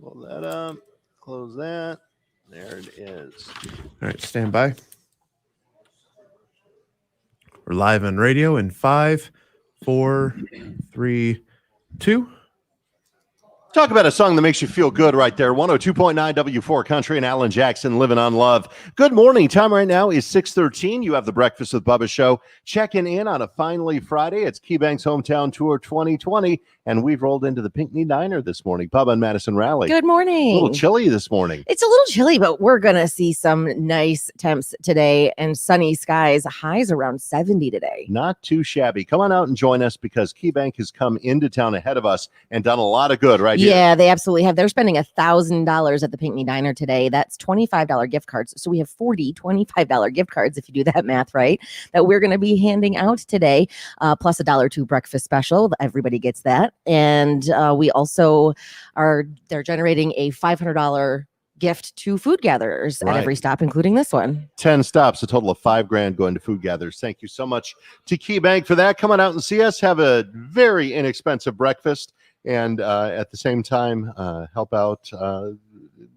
Pull that up. Close that. There it is. All right, stand by. We're live on radio in 5, 4, 3, 2. Talk about a song that makes you feel good right there. 102.9 W4 Country and Alan Jackson, Living on Love. Good morning. Time right now is 6:13. You have the Breakfast with Bubba show. Checking in on a finally Friday. It's KeyBank's Hometown Tour 2020, and we've rolled into the Pinckney Diner this morning. Bubba and Madison Raleigh. Good morning. A little chilly this morning. It's a little chilly, but we're going to see some nice temps today and sunny skies. Highs around 70 today. Not too shabby. Come on out and join us because KeyBank has come into town ahead of us and done a lot of good right here. Yeah, they absolutely have. They're spending $1,000 at the Pinckney Diner today. That's $25 gift cards. So we have 40 $25 gift cards, if you do that math right, that we're going to be handing out today, plus a $1.02 breakfast special. Everybody gets that. And we also they're generating a $500 gift to food gatherers at every stop, including this one. 10 stops, a total of $5,000 going to food gatherers. Thank you so much to KeyBank for that. Come on out and see us. Have a very inexpensive breakfast. And at the same time, help out the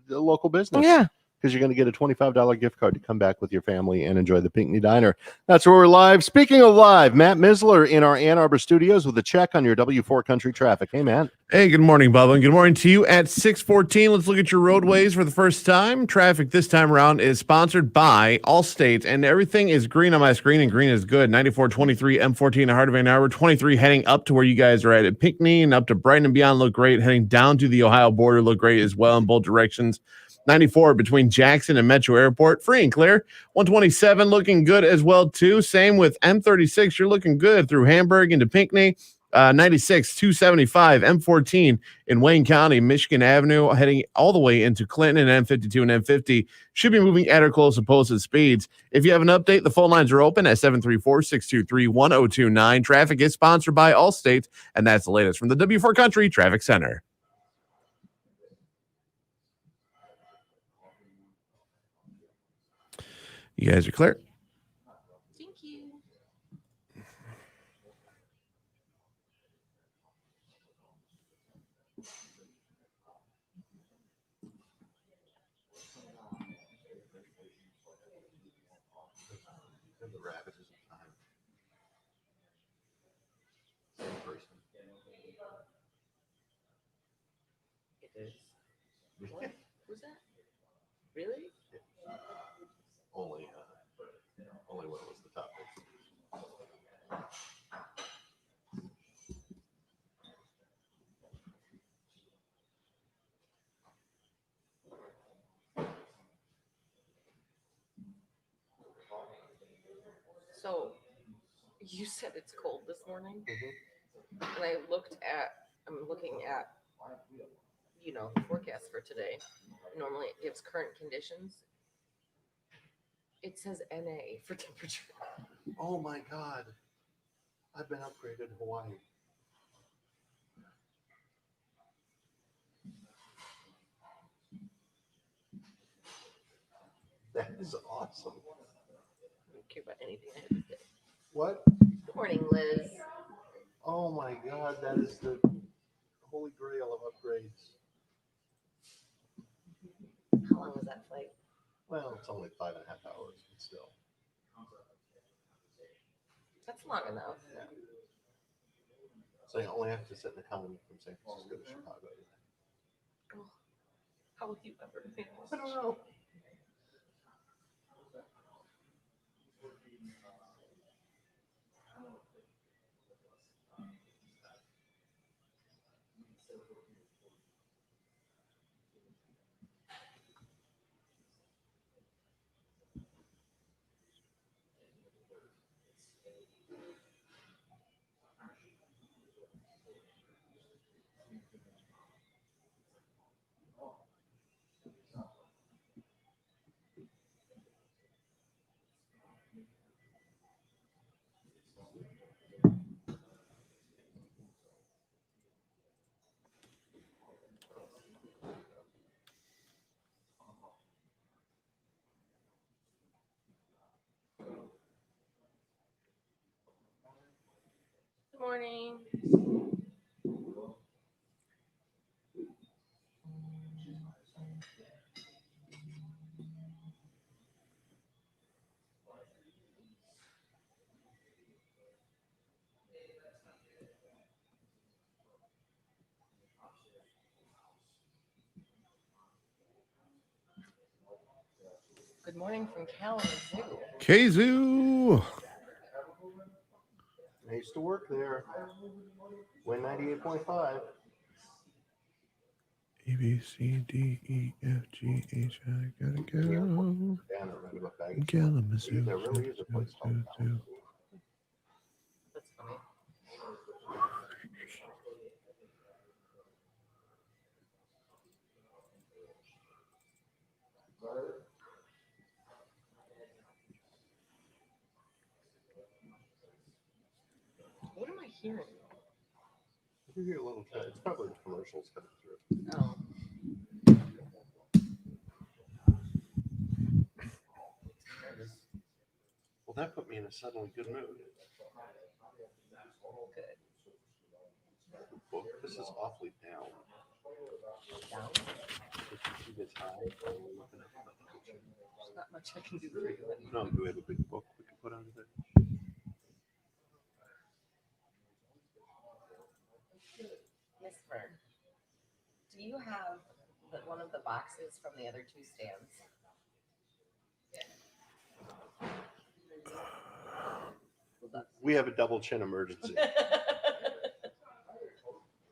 local business. Yeah. Because you're going to get a $25 gift card to come back with your family and enjoy the Pinckney Diner. That's where we're live. Speaking of live, Matt Misler in our Ann Arbor studios with a check on your W4 Country traffic. Hey, Matt. Hey, good morning, Bubba. And good morning to you at 6:14. Let's look at your roadways for the first time. Traffic this time around is sponsored by Allstate, and everything is green on my screen, and green is good. 9423 M14 in the heart of Ann Arbor, 23 heading up to where you guys are at Pinckney and up to Brighton and beyond look great. Heading down to the Ohio border look great as well in both directions. 94 between Jackson and Metro Airport, free and clear. 127 looking good as well, too. Same with M36. You're looking good through Hamburg into Pinckney. 96, 275, M14 in Wayne County, Michigan Avenue, heading all the way into Clinton, and M52 and M50 should be moving at or close to posted speeds. If you have an update, the phone lines are open at 734-623-1029. Traffic is sponsored by Allstate, and that's the latest from the W4 Country Traffic Center. You guys are clear? Thank you. What? Who's that? Really? Only when it was the topic. So you said it's cold this morning, Mm-hmm. and I'm looking at, the forecast for today. Normally it gives current conditions. It says NA for temperature. Oh my God. I've been upgraded to Hawaii. That is awesome. I don't care about anything I have to say. What? Good morning, Liz. Oh my God, that is the holy grail of upgrades. How long was that flight? Well, it's only 5.5 hours, but still. That's long enough. Yeah. So you only have to sit in the helmet from San Francisco to Chicago. Oh, how will you ever think? I don't know. Good morning. Good morning from Kalamazoo. Kazoo. I used to work there. Win 98.5. A, B, C, D, E, F, G, H, I gotta go. Down at Redwood Bank. Kalamazoo. There really is a place called Kalamazoo. That's funny. What am I hearing? You hear a little bit. It's probably the commercials coming through. Oh. Well, that put me in a suddenly good mood. Well, this is awfully down. Down? It's high. There's not much I can do for you. No, do we have a big book we can put under there? Miss Fern, do you have one of the boxes from the other two stands? We have a double chin emergency.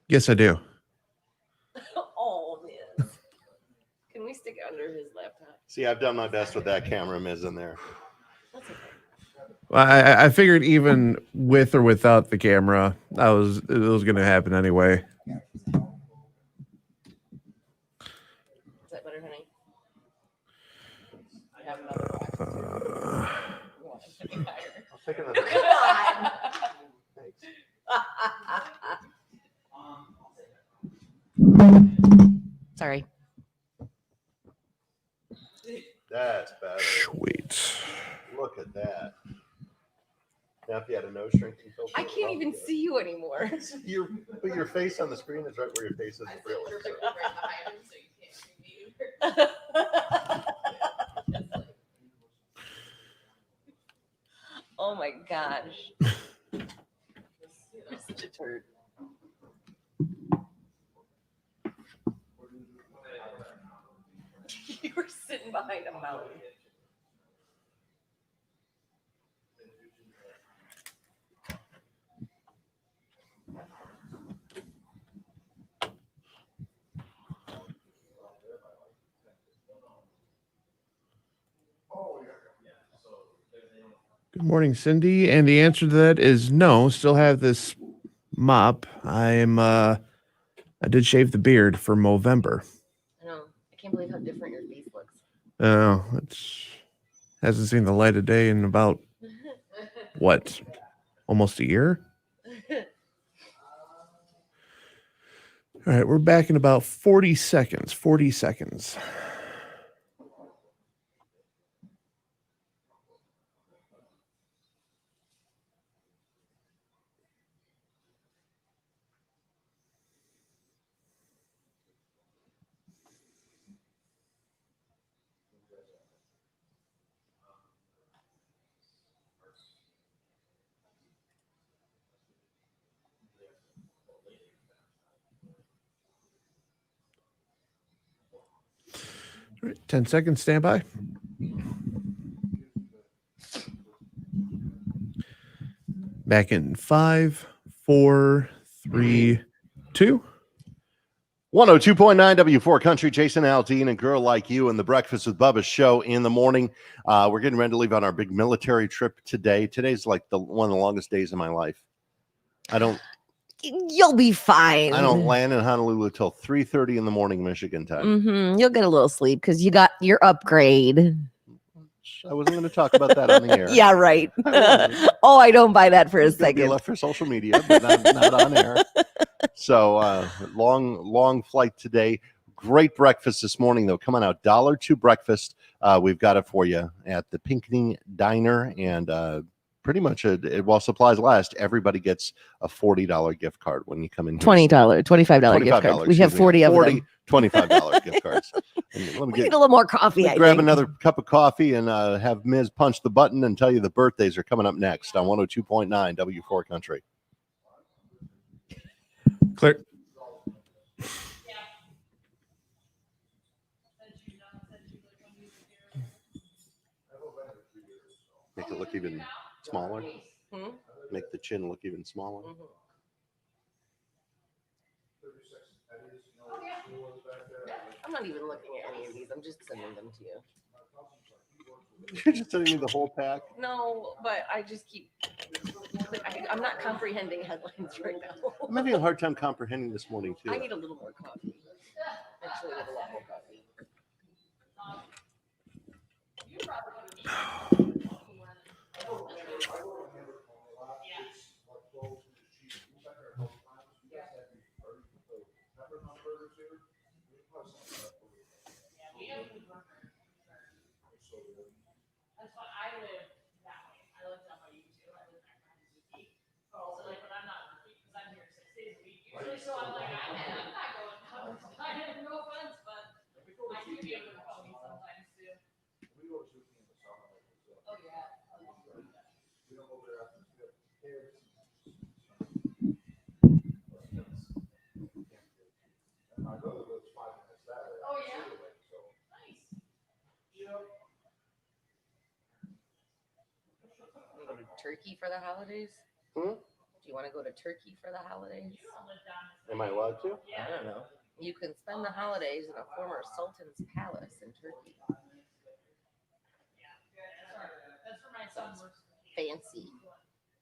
Yes, I do. Oh, Miss. Can we stick it under his laptop? See, I've done my best with that camera, Miz, in there. That's okay. Well, I figured even with or without the camera, it was going to happen anyway. Is that better, honey? I have another box. You want it to be higher? I'll take another Come one. on. Sorry. That's better. Sweet. Look at that. Now, if you had a nose shrinking filter, I can't even see you anymore. But your face on the screen is right where your face is really. Oh my gosh. You're such a turd. You were sitting behind a mountain. Good morning, Cindy. And the answer to that is no. Still have this mop. I did shave the beard for Movember. I know. I can't believe how different your face looks. Oh, it's hasn't seen the light of day in about what? Almost a year? All right, we're back in about 40 seconds. 40 seconds. All right, 10 seconds, stand by. Back in 5, 4, 3, 2. 102.9 W4 Country, Jason Aldean, and Girl Like You, and the Breakfast with Bubba show in the morning. We're getting ready to leave on our big military trip today. Today's like one of the longest days of my life. You'll be fine. I don't land in Honolulu till 3:30 in the morning, Michigan time. Mm-hmm. You'll get a little sleep because you got your upgrade. I wasn't going to talk about that on the air. Yeah, right. Oh, I don't buy that for a It's gonna be second. left for social media, but not on air. So long flight today. Great breakfast this morning, though. Come on out, $1 breakfast. We've got it for you at the Pinckney Diner, and pretty much while supplies last, everybody gets a $40 gift card when you come in. $20, $25 gift card. We have 40 of them. $25 gift cards. And let me We need a little more coffee. I grab think. another cup of coffee and have Ms. punch the button and tell you the birthdays are coming up next on 102.9 W4 Country. Clear. Make it look even smaller. Hmm? Make the chin look even smaller. Mhm. I'm not even looking at any of these. I'm just sending them to you. You're just sending me the whole pack. No, but I just keep. I'm not comprehending headlines right now. I'm having a hard time comprehending this morning too. I need a little more coffee. Actually, I need a lot more coffee. That's why I live that way. I live down by you too. I live back behind Zuki. So like when I'm not working, because I'm here 6 days a week usually, so I'm like, I'm not going down. I have no offense, but I do be able to call me sometimes too. Oh yeah. Oh yeah. Nice. Want to go to Turkey for the holidays? Hmm? Do you want to go to Turkey for the holidays? You don't live down this Am I allowed to? I don't know. You can spend the holidays in a former sultan's palace in Turkey. Yeah. That's where my son works. Fancy.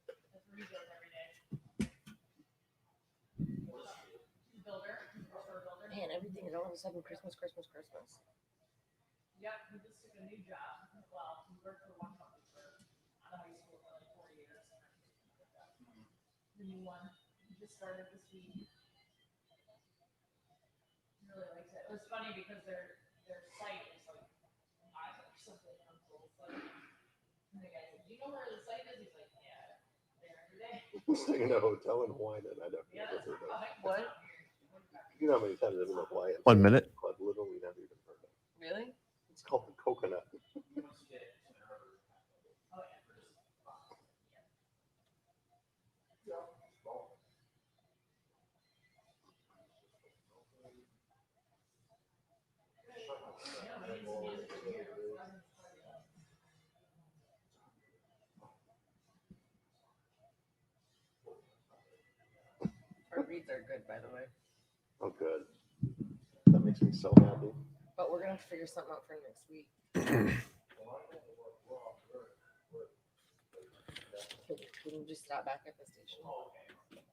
That's where he goes every day. Builder. Man, everything is all of a sudden Christmas, Christmas, Christmas. Yep, he just took a new job. Well, he worked for one company for out of high school for like 4 years. The new one. He just started this week. He really likes it. It was funny because their site is like live or something on Google. And the guy said, "Do you know where the site is?" He's like, "Yeah, there every day." Staying in a hotel in Hawaii that I've Yeah, never that's heard of. What? You know how many times I've been to Hawaii? 1 minute. I've literally never even heard of. Really? It's called the coconut. Oh yeah. Our reads are good, by the way. Oh, good. That makes me so happy. But we're going to have to figure something out for next week. Can you just stop back at the station for like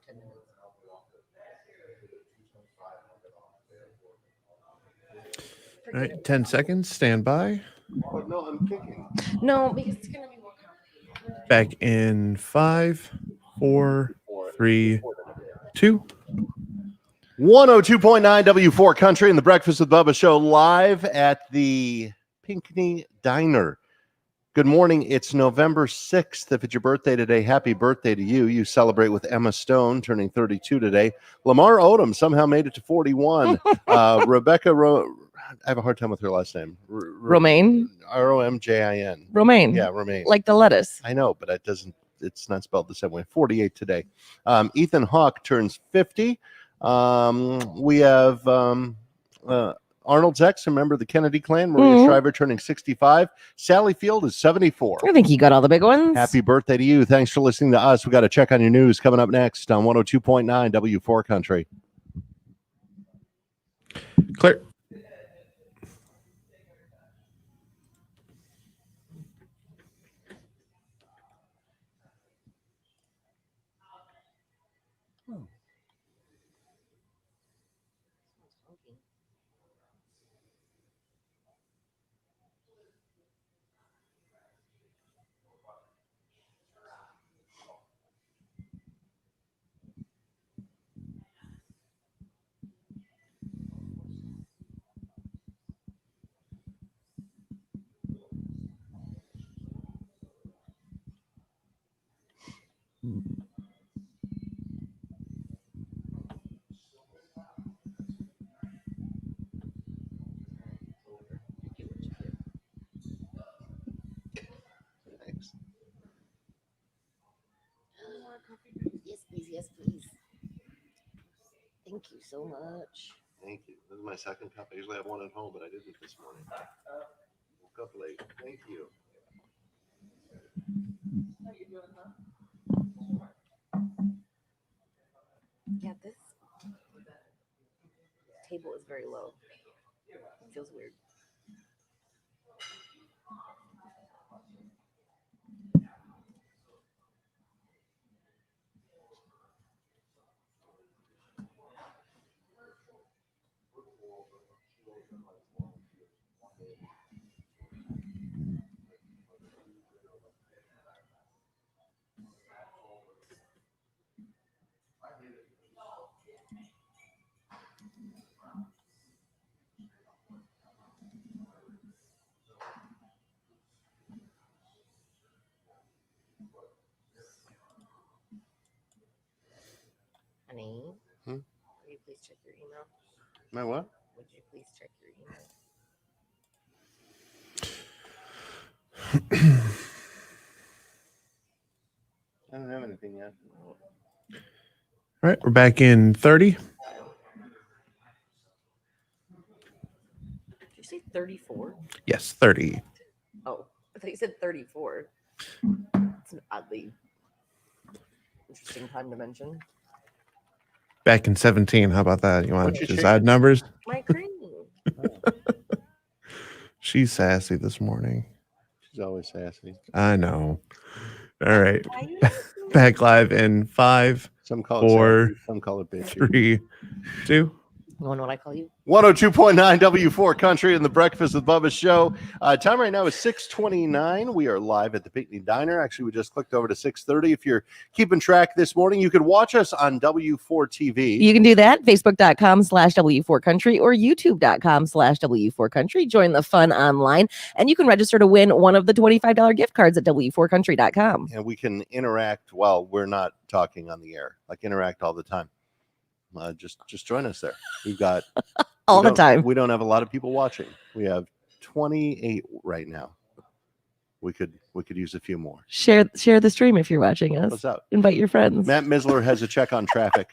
10 minutes? All right, 10 seconds. Stand by. But no, I'm kicking. No, because it's going to be more complicated. Back in 5, 4, 3, 2. 102.9 W4 Country and the Breakfast with Bubba show live at the Pinckney Diner. Good morning. It's November 6th. If it's your birthday today, happy birthday to you. You celebrate with Emma Stone, turning 32 today. Lamar Odom somehow made it to 41. Rebecca, I have a hard time with her last name. Romaine? Romjin. Romaine. Yeah, Romaine. Like the lettuce. I know, but it's not spelled the same way. 48 today. Ethan Hawke turns 50. We have Arnold Zex, a member of the Kennedy clan. Maria Shriver turning 65. Sally Field is 74. I think you got all the big ones. Happy birthday to you. Thanks for listening to us. We got to check on your news coming up next on 102.9 W4 Country. Clear. Thanks. Yes, please. Yes, please. Thank you so much. Thank you. This is my second cup. I usually have one at home, but I didn't this morning. woke up late. Thank you. How you doing, huh? Yeah, this table is very low. It feels weird. Honey, Hmm? would you please check your email? My what? Would you please check your email? I don't have anything yet. All right, we're back in 30. Did you say 34? Yes, 30. Oh, I thought you said 34. It's an oddly interesting time to mention. Back in 17. How about that? You want What to you just shaking? add numbers? My cream. She's sassy this morning. She's always sassy. I know. All right. Why you not doing Back live in 5, Some call 4, it sassy, some call it bitchy. 3, 2. You want what I call you? 102.9 W4 Country and the Breakfast with Bubba show. Time right now is 6:29. We are live at the Pinckney Diner. Actually, we just clicked over to 6:30. If you're keeping track this morning, you could watch us on W4 TV. You can do that. Facebook.com/W4Country or YouTube.com/W4Country. Join the fun online, and you can register to win one of the $25 gift cards at W4Country.com. And we can interact while we're not talking on the air, like interact all the time. Just join us there. We've got All we the don't- time. We don't have a lot of people watching. We have 28 right now. We could use a few more. Share the stream if you're watching us. What's up? Invite your friends. Matt Misler has a check on traffic.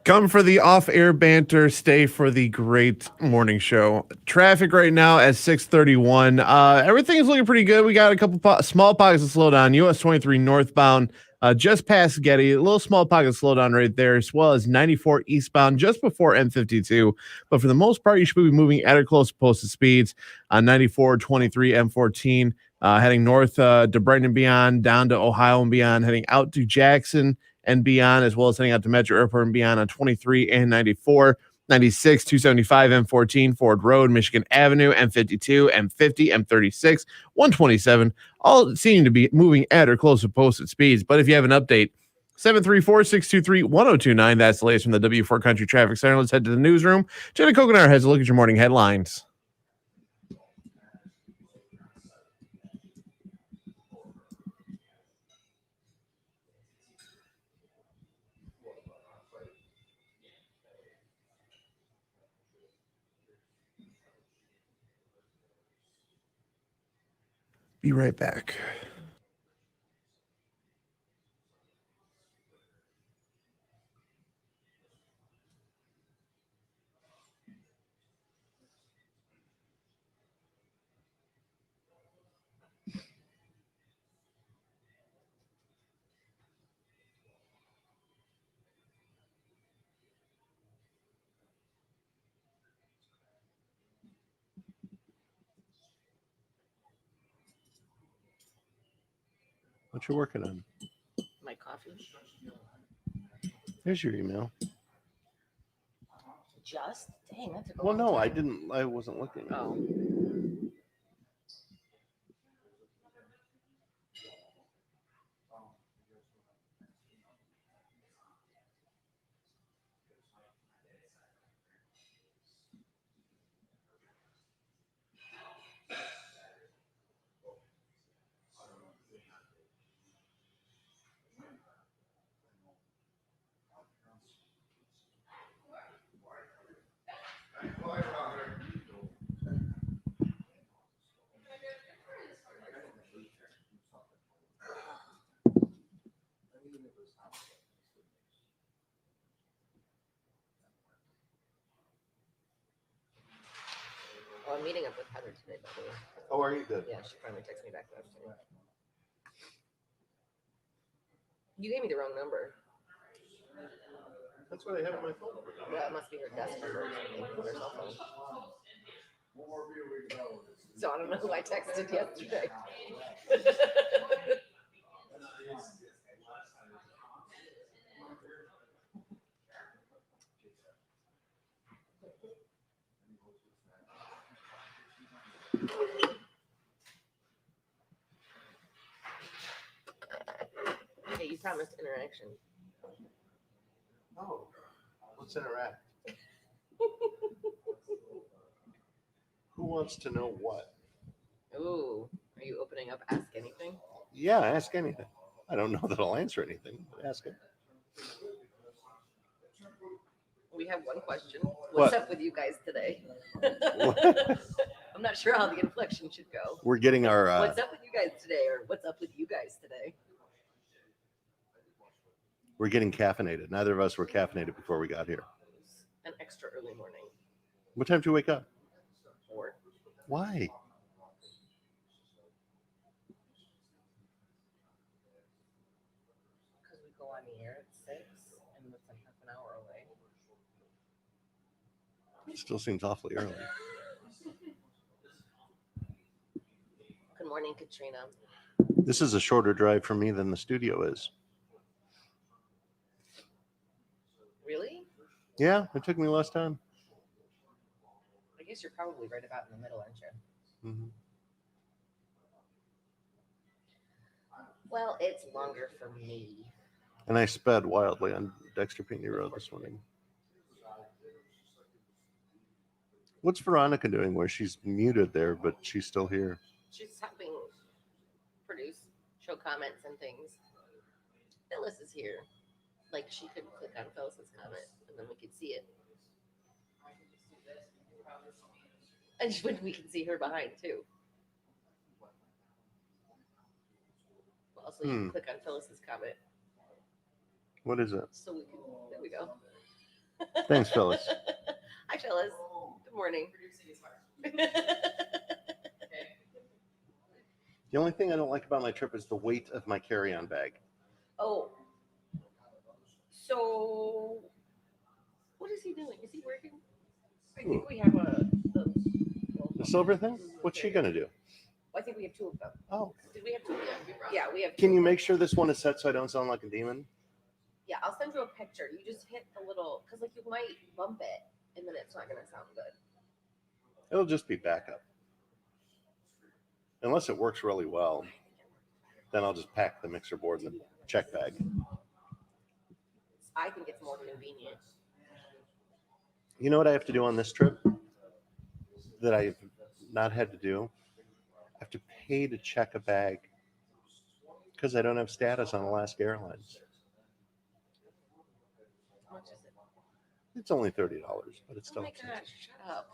Come for the off-air banter, stay for the great morning show. Traffic right now at 6:31. Everything is looking pretty good. We got a couple small pockets of slowdown. US 23 northbound, just past Getty, a little small pocket of slowdown right there, as well as 94 eastbound just before M52. But for the most part, you should be moving at or close to posted speeds on 94, 23, M14, heading north to Brighton and beyond, down to Ohio and beyond, heading out to Jackson and beyond, as well as heading out to Metro Airport and beyond on 23 and 94, 96, 275, M14, Ford Road, Michigan Avenue, M52, M50, M36, 127, all seem to be moving at or close to posted speeds. But if you have an update, 734-623-1029, that's the latest from the W4 Country Traffic Center. Let's head to the newsroom. Jenna Kokenar has a look at your morning headlines. Be right back. What you working on? My coffee. Here's your email. Just? Dang, that took a Well, long no, I time. didn't. I wasn't looking. Oh. meeting up with Heather today, by the way. Oh, are you good? Yeah, she finally texted me back that afternoon. You gave me the wrong number. That's what I have on my phone. Well, it must be her desk number or something, her cell phone. So I don't know who I texted yesterday. Hey, you promised interaction. Oh, let's interact. Who wants to know what? Ooh, are you opening up Ask Anything? Yeah, ask anything. I don't know that I'll answer anything. But ask it. We have one question. What? What's up with you guys today? I'm not sure how the inflection should go. We're getting our. What's up with you guys today, or what's up with you guys today? We're getting caffeinated. Neither of us were caffeinated before we got here. An extra early morning. What time do you wake up? 4. Why? Because we go on the air at 6, and it's like half an hour away. It still seems awfully early. Good morning, Katrina. This is a shorter drive for me than the studio is. Really? Yeah, it took me less time. I guess you're probably right about in the middle, aren't you? Mm-hmm. Well, it's longer for me. And I sped wildly on Dexter Pinckney Road this morning. What's Veronica doing where she's muted there, but she's still here? She's helping produce, show comments and things. Phyllis is here. Like, she could click on Phyllis's comment, and then we could see it. And we can see her behind, too. Also, you can click on Phyllis's comment. What is it? So we can, there we go. Thanks, Phyllis. Hi, Phyllis. Good morning. The only thing I don't like about my trip is the weight of my carry-on bag. Oh. So, what is he doing? Is he working? I think we have The silver thing? What's she going to do? I think we have 2 of them. Oh. Did we have 2 of them? Yeah, we have 2. Can you make sure this one is set so I don't sound like a demon? Yeah, I'll send you a picture. You just hit the little, because like you might bump it, and then it's not going to sound good. It'll just be backup. Unless it works really well, then I'll just pack the mixer board in the check bag. I think it's more convenient. You know what I have to do on this trip that I've not had to do? I have to pay to check a bag because I don't have status on Alaska Airlines. How much is it? It's only $30, but it's Oh still my expensive. gosh, shut up.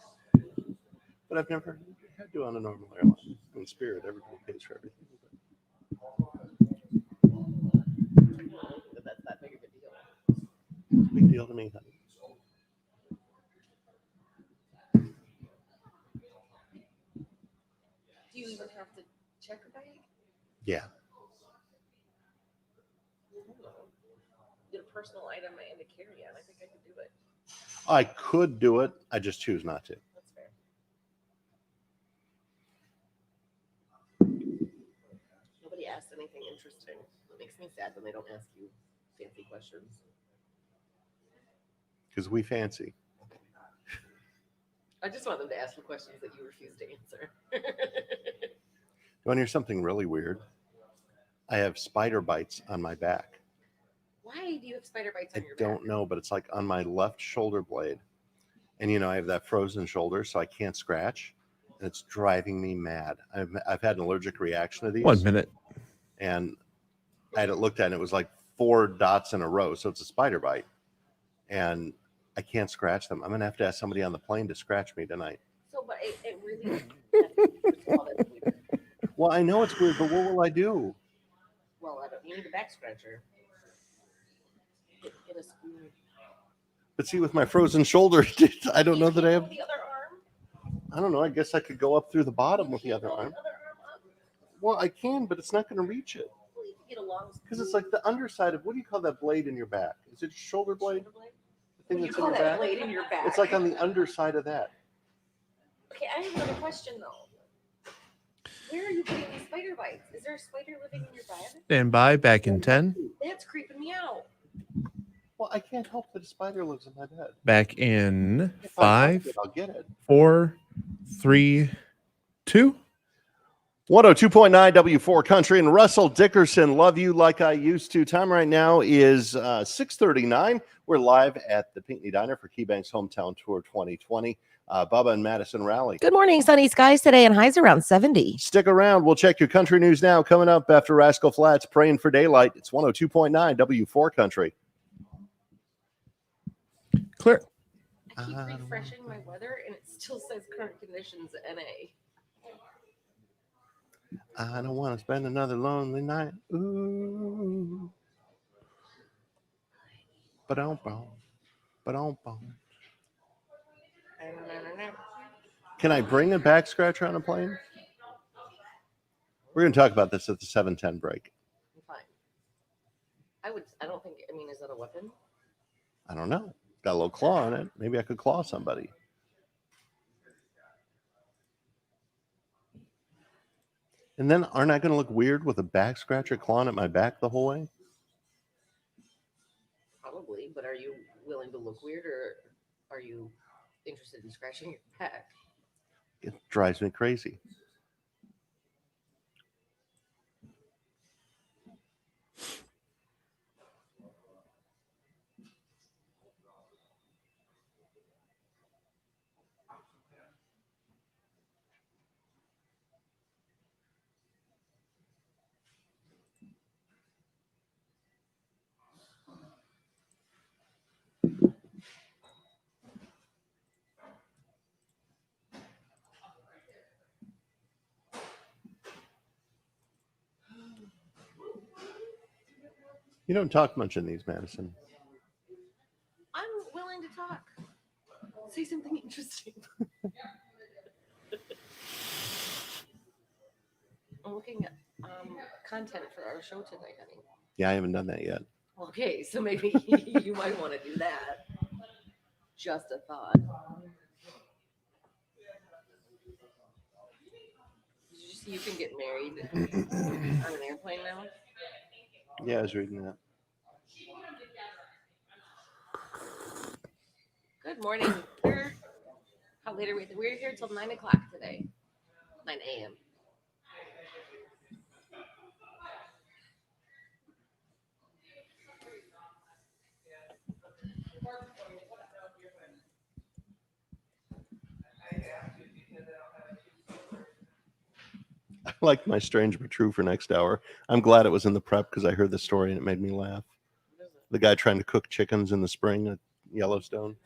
But I've never had to on a normal airline. In Spirit, everybody pays for everything. But that's that big of a deal. It's a big deal to me, honey. Do you even have to check a bag? Yeah. Get a personal item and a carry-on. I think I could do it. I could do it. I just choose not to. That's fair. Nobody asked anything interesting. It makes me sad when they don't ask you fancy questions. Because we fancy. I just want them to ask you questions that you refuse to answer. You want to hear something really weird? I have spider bites on my back. Why do you have spider bites on I your don't back? know, but it's like on my left shoulder blade. And, you know, I have that frozen shoulder, so I can't scratch. And it's driving me mad. I've had an allergic reaction to these. 1 minute. And I had it looked at, and it was like 4 dots in a row. So it's a spider bite. And I can't scratch them. I'm going to have to ask somebody on the plane to scratch me tonight. So, but it really. That's weird. Well, I know it's weird, but what will I do? Well, you need a back scratcher. Get a spoon. But see, with my frozen shoulder, I don't know that I have. The other arm. I don't know. I guess I could go up through the bottom with the other arm. Other arm up. Well, I can, but it's not going to reach it. Well, you can get a long Because it's like the underside of, what do you call that blade in your back? Is it shoulder blade? shoulder blade. The thing You that's in call your that back? blade in your back. It's like on the underside of that. Okay, I have another question though. Where are you getting these spider bites? Is there a spider living in your bed? Stand by. Back in 10. That's creeping me out. Well, I can't help that a spider lives in my bed. Back in If I want 5, it, I'll get it. 4, 3, 2. 102.9 W4 Country and Russell Dickerson, Love You Like I Used To. Time right now is 6:39. We're live at the Pinckney Diner for KeyBank's Hometown Tour 2020. Bubba and Madison Rally. Good morning, sunny skies today and highs around 70. Stick around. We'll check your country news now. Coming up after Rascal Flatts, Praying for Daylight. It's 102.9 W4 Country. Clear. I keep refreshing my weather and it still says current conditions NA. I don't want to spend another lonely night. Ooh. Ba-dum-bum. Ba-dum-bum. Can I bring a back scratcher on a plane? We're going to talk about this at the 7:10 break. I'm fine. I don't think, is that a weapon? I don't know. Got a little claw on it. Maybe I could claw somebody. And then aren't I going to look weird with a back scratcher clawing at my back the whole way? Probably, but are you willing to look weird or are you interested in scratching your back? It drives me crazy. You don't talk much in these, Madison. I'm willing to talk. Say something interesting. I'm looking at content for our show tonight, honey. Yeah, I haven't done that yet. Okay, so maybe you might want to do that. Just a thought. Did you see you can get married on an airplane now? Yeah, I was reading that. Good morning. How late are we? We're here till 9 o'clock today. 9 a.m. I like my strange but true for next hour. I'm glad it was in the prep because I heard the story and it made me laugh. The guy trying to cook chickens in the spring at Yellowstone.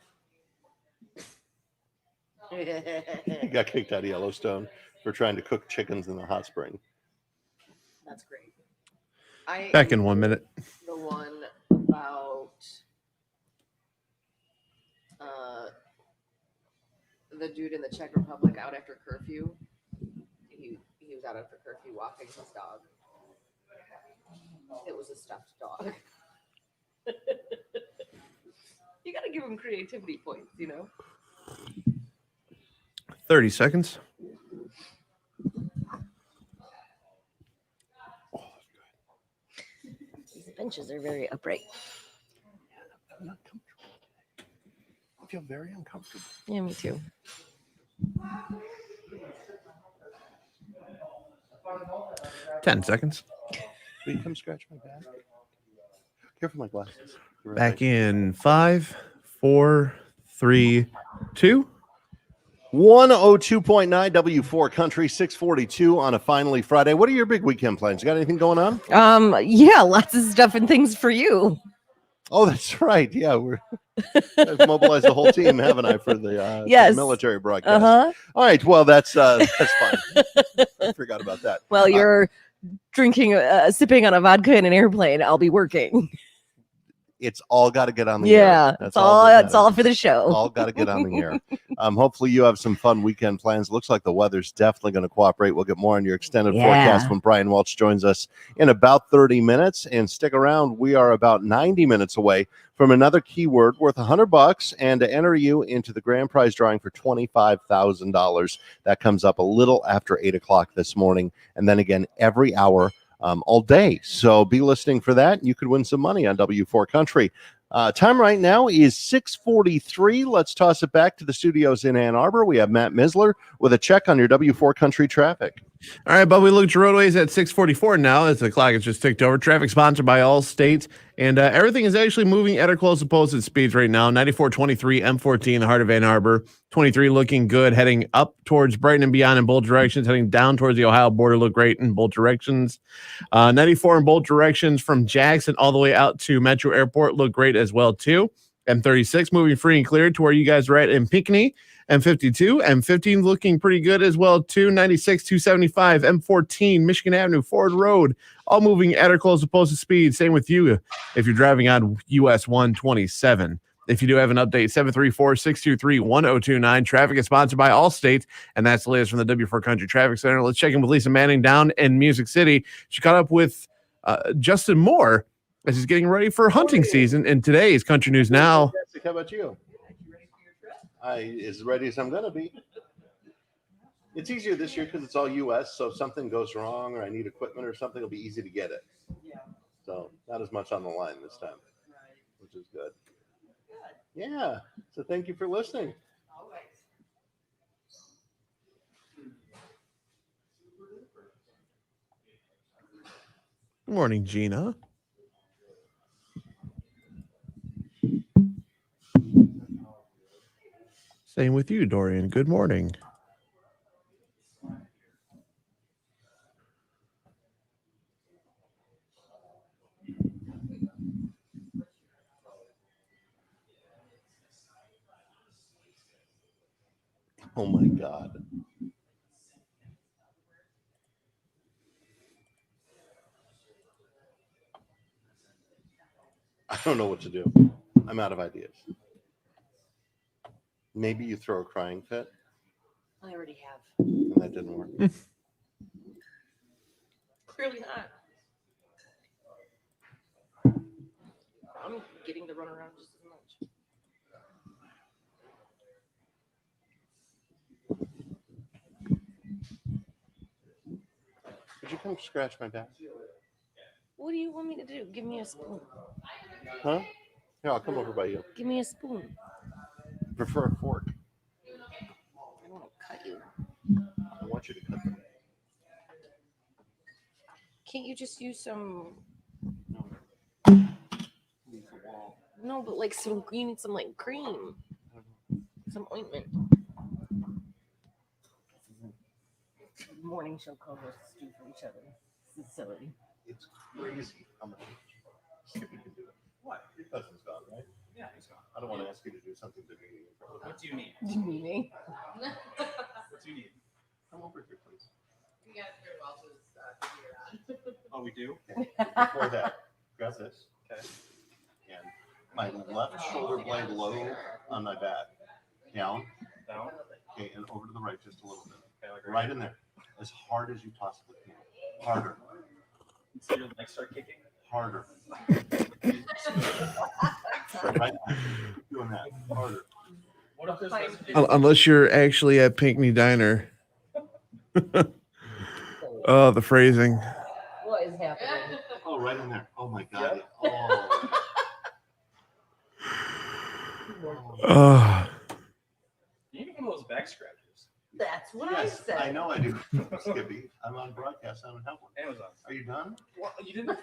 He got kicked out of Yellowstone for trying to cook chickens in the hot spring. That's great. Back in 1 minute. The one about the dude in the Czech Republic out after curfew. He was out after curfew walking his dog. It was a stuffed dog. You got to give him creativity points, 30 seconds. These benches are very upright. I'm not comfortable. I feel very uncomfortable. Yeah, me too. 10 seconds. Will you come scratch my back? Careful, my glasses. Back in 5, 4, 3, 2. 102.9 W4 Country, 642 on a finally Friday. What are your big weekend plans? You got anything going on? Yeah, lots of stuff and things for you. Oh, that's right. Yeah, I've mobilized the whole team, haven't I, for the Yes. military broadcast? Uh-huh. All right. Well, that's fine. I forgot about that. Well, you're drinking, sipping on a vodka in an airplane. I'll be working. It's all got to get on the air. Yeah, That's it's all that it's all matters. for the show. All got to get on the air. Hopefully you have some fun weekend plans. Looks like the weather's definitely going to cooperate. We'll get more on your extended forecast when Brian Welch joins us in about 30 minutes. And stick around. We are about 90 minutes away from another keyword worth $100 and to enter you into the grand prize drawing for $25,000. That comes up a little after 8 o'clock this morning. And then again, every hour all day. So be listening for that. You could win some money on W4 Country. Time right now is 6:43. Let's toss it back to the studios in Ann Arbor. We have Matt Misler with a check on your W4 Country traffic. All right, but we looked at roadways at 6:44 now as the clock has just ticked over. Traffic sponsored by Allstate, and everything is actually moving at or close to posted speeds right now. 94.23 M14, the heart of Ann Arbor. 23 looking good, heading up towards Brighton and beyond in both directions. Heading down towards the Ohio border, look great in both directions. 94 in both directions from Jackson all the way out to Metro Airport, look great as well too. M36 moving free and clear to where you guys are at in Pinckney. M52, M15 looking pretty good as well too. 96, 275, M14, Michigan Avenue, Ford Road, all moving at or close to posted speed. Same with you if you're driving on US 127. If you do have an update, 734-623-1029. Traffic is sponsored by Allstate, and that's the latest from the W4 Country Traffic Center. Let's check in with Lisa Manning down in Music City. She caught up with Justin Moore as he's getting ready for hunting season. And today's Country News Now. How about you? As ready as I'm going to be. It's easier this year because it's all U.S., so if something goes wrong or I need equipment or something, it'll be easy to get it. Yeah. So not as much on the line this time, which is good. Yeah, so thank you for listening. Always. Good morning, Gina. Same with you, Dorian. Good morning. Oh my God. I don't know what to do. I'm out of ideas. Maybe you throw a crying fit. I already have. And that didn't work. Clearly not. I'm getting to run around just as much. Could you come scratch my back? What do you want me to do? Give me a spoon. Huh? Here, I'll come over by you. Give me a spoon. Prefer a fork. I don't want to cut you. I want you to cut them. Can't you just use some? No. No, but like some. You need some like cream, some ointment. Morning show co-hosts do for each other. This is silly. It's crazy how much Skippy can do. What? Your cousin's gone, right? Yeah, he's gone. I don't want to ask you to do something to me. What do you need? You meaning? What do you need? Come over here, please. You guys heard Welch's computer on. Oh, we do? Before that, grab this. Okay. And my left shoulder blade low on my back. Down. Down. Okay, and over to the right just a little bit. Okay, like Right in there. As hard as you possibly can. Harder. So your legs start kicking. Harder. Right. Keep doing that. Harder. What if there's Unless you're actually at Pinckney Diner. Oh, the phrasing. What is happening? Oh, right in there. Oh my God. Yep. Oh. Oh. you need one of those back scratchers? That's what Yes, I said. I know I do. Skippy. I'm on broadcast. I don't have one. Amazon. Are you done? Well, you didn't.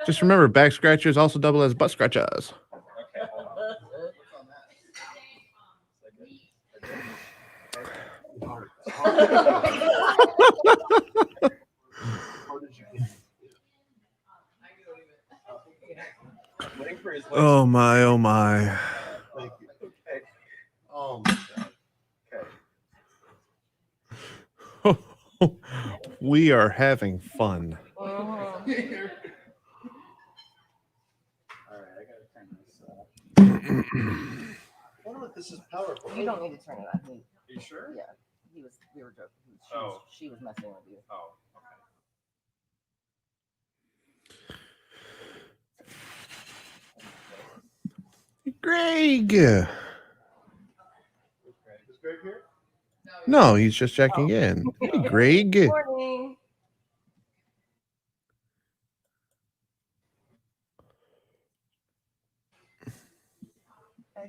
Just remember, back scratchers also double as butt scratchers. Okay, hold on. What's on that? Harder. Harder. Hard as you can. Waiting for his legs. Oh my, oh my. Thank you. Okay. Oh my God. We are having fun. Uh-huh. All right, I got wonder if this is powerful. You don't need to turn it on. Are you sure? Yeah, we were joking. She was messing with you. Oh, Greg. Is Greg here? No, he's just checking in. Hey, Greg. Good morning.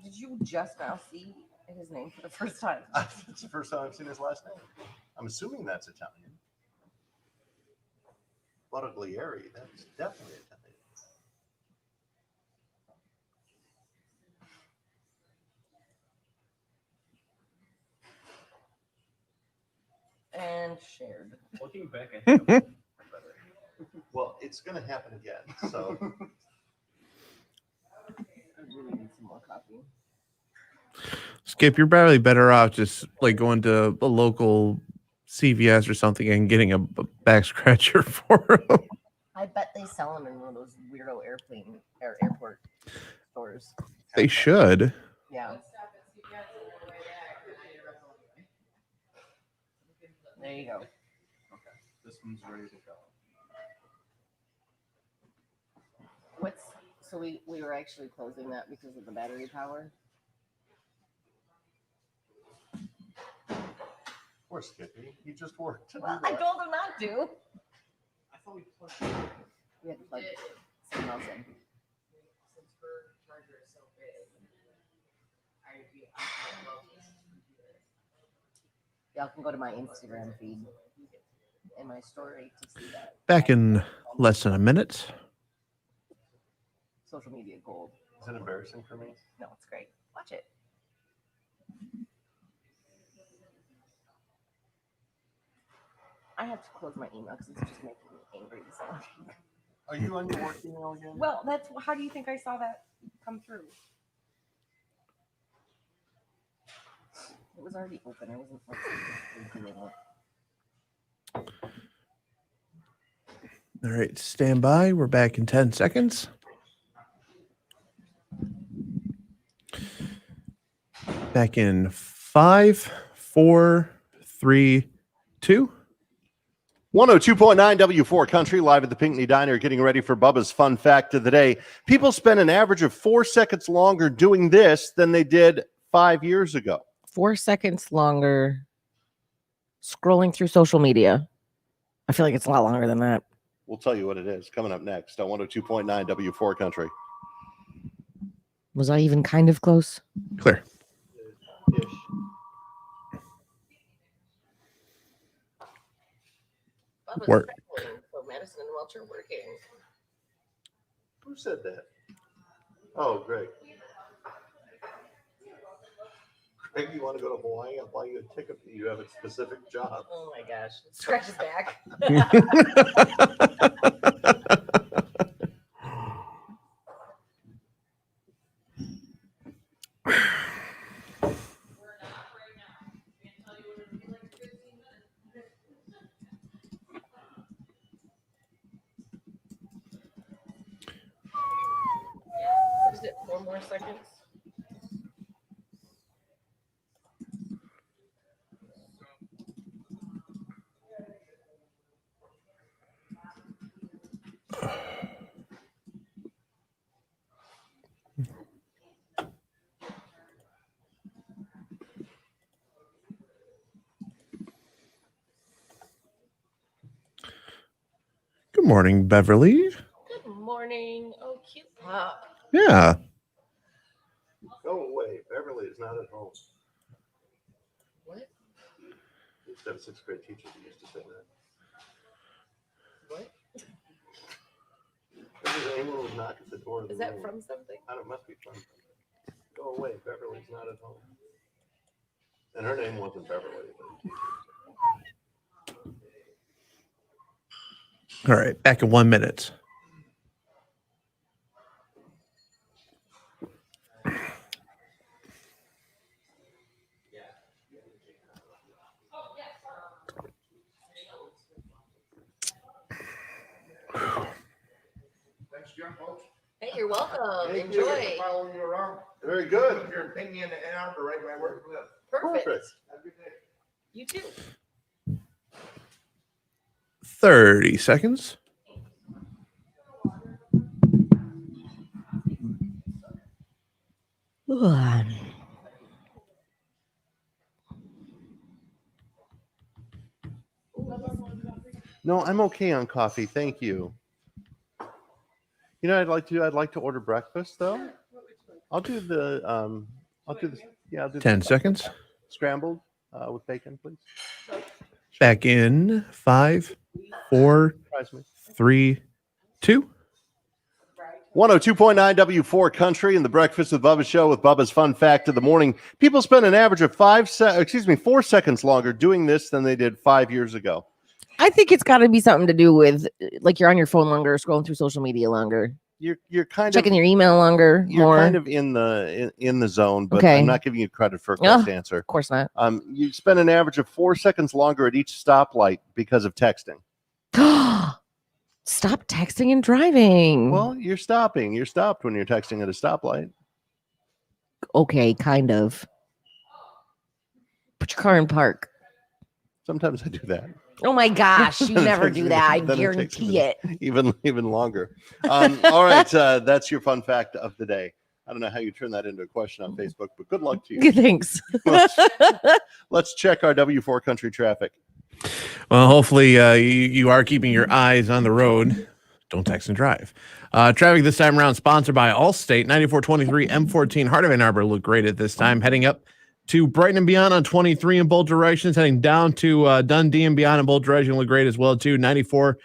Did you just now see his name for the first time? It's the first time I've seen his last name. I'm assuming that's Italian. Bottiglieri, that's definitely Italian. And shared. looking back, I think I'm better. Well, it's going to happen again. So I really need some more coffee. Skip, you're probably better off just like going to a local CVS or something and getting a back scratcher for him. I bet they sell them in one of those weirdo airport stores. They should. Yeah. There you go. Okay, this one's ready to go. So we were actually closing that because of the battery power. poor Skippy. He just worked. To Well, do I that. told him not to. I thought we plugged We had to plug something else in. Since her charger is so big, I'm Y'all can go to my Instagram feed in my story to see that. Back in less than a minute. Social media gold. Is it embarrassing for me? No, it's great. Watch it. I have to close my email because it's just making me angry this morning. Are you on your work email again? Well, that's how do you think I saw that come through? It was already open. I wasn't like doing it. All right, stand by. We're back in 10 seconds. Back in 5, 4, 3, 2. 102.9 W4 Country, live at the Pinckney Diner, getting ready for Bubba's Fun Fact of the Day. People spend an average of 4 seconds longer doing this than they did 5 years ago. 4 seconds longer scrolling through social media. I feel like it's a lot longer than that. We'll tell you what it is coming up next on 102.9 W4 Country. Was I even kind of close? Clear. Ish. Work. So Madison and Welch are working. Who said that? Oh, Greg. Greg, you want to go to Hawaii? I'll buy you a ticket. You have a specific job. Oh my gosh. Scratch his back. Is it 4 more seconds? Good morning, Beverly. Good morning. Oh, cute pup. Yeah. Go away. Beverly is not at home. What? We used to have a 6th grade teacher who used to say that. What? Anyone would knock at the door of the Is that room. from something? I don't, must be from. Go away. Beverly's not at home. And her name wasn't Beverly. All right, back in 1 minute. Hey, you're welcome. Thank you. Enjoy. Following you around. Very good. If you're in Pinckney and Ann Arbor, right where I work. Perfect. Perfect. Have a good day. You too. 30 seconds. Ugh. No, I'm okay on coffee. Thank you. You know, I'd like to order breakfast though. I'll do the I'll do 10 the seconds. scrambled with bacon, please. Back in 5, 4, Surprise me. 3, 2. 102.9 W4 Country and the Breakfast with Bubba show with Bubba's Fun Fact of the Morning. People spend an average of 4 seconds longer doing this than they did 5 years ago. I think it's got to be something to do with like you're on your phone longer, scrolling through social media longer, You're kind checking of your email longer, you're more. kind of in the zone, but Okay. I'm not giving you credit for a correct Of answer. course not. You spend an average of 4 seconds longer at each stoplight because of texting. Stop texting and driving. Well, you're stopping. You're stopped when you're texting at a stoplight. Okay, kind of. Put your car in park. Sometimes I do that. Oh my gosh, you Then it never takes do me- that. I then it takes guarantee it. Even longer. All right, that's your fun fact of the day. I don't know how you turn that into a question on Facebook, but good luck to you. Thanks. Let's check our W4 Country traffic. Well, hopefully you are keeping your eyes on the road. Don't text and drive. Traffic this time around sponsored by Allstate. 9423 M14 Heart of Ann Arbor look great at this time. Heading up to Brighton and beyond on 23 in both directions. Heading down to Dundee and beyond in both directions look great as well too. 94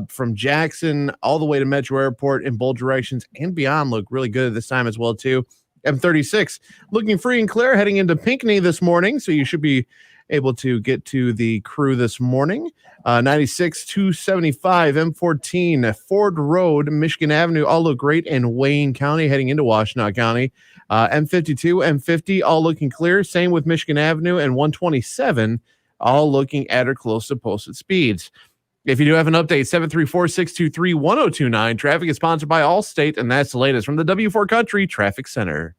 from Jackson all the way to Metro Airport in both directions and beyond look really good at this time as well too. M36 looking free and clear heading into Pinckney this morning, so you should be able to get to the crew this morning. 96, 275, M14, Ford Road, Michigan Avenue, all look great in Wayne County heading into Washtenaw County. M52, M50, all looking clear. Same with Michigan Avenue and 127, all looking at or close to posted speeds. If you do have an update, 734-623-1029. Traffic is sponsored by Allstate, and that's the latest from the W4 Country Traffic Center.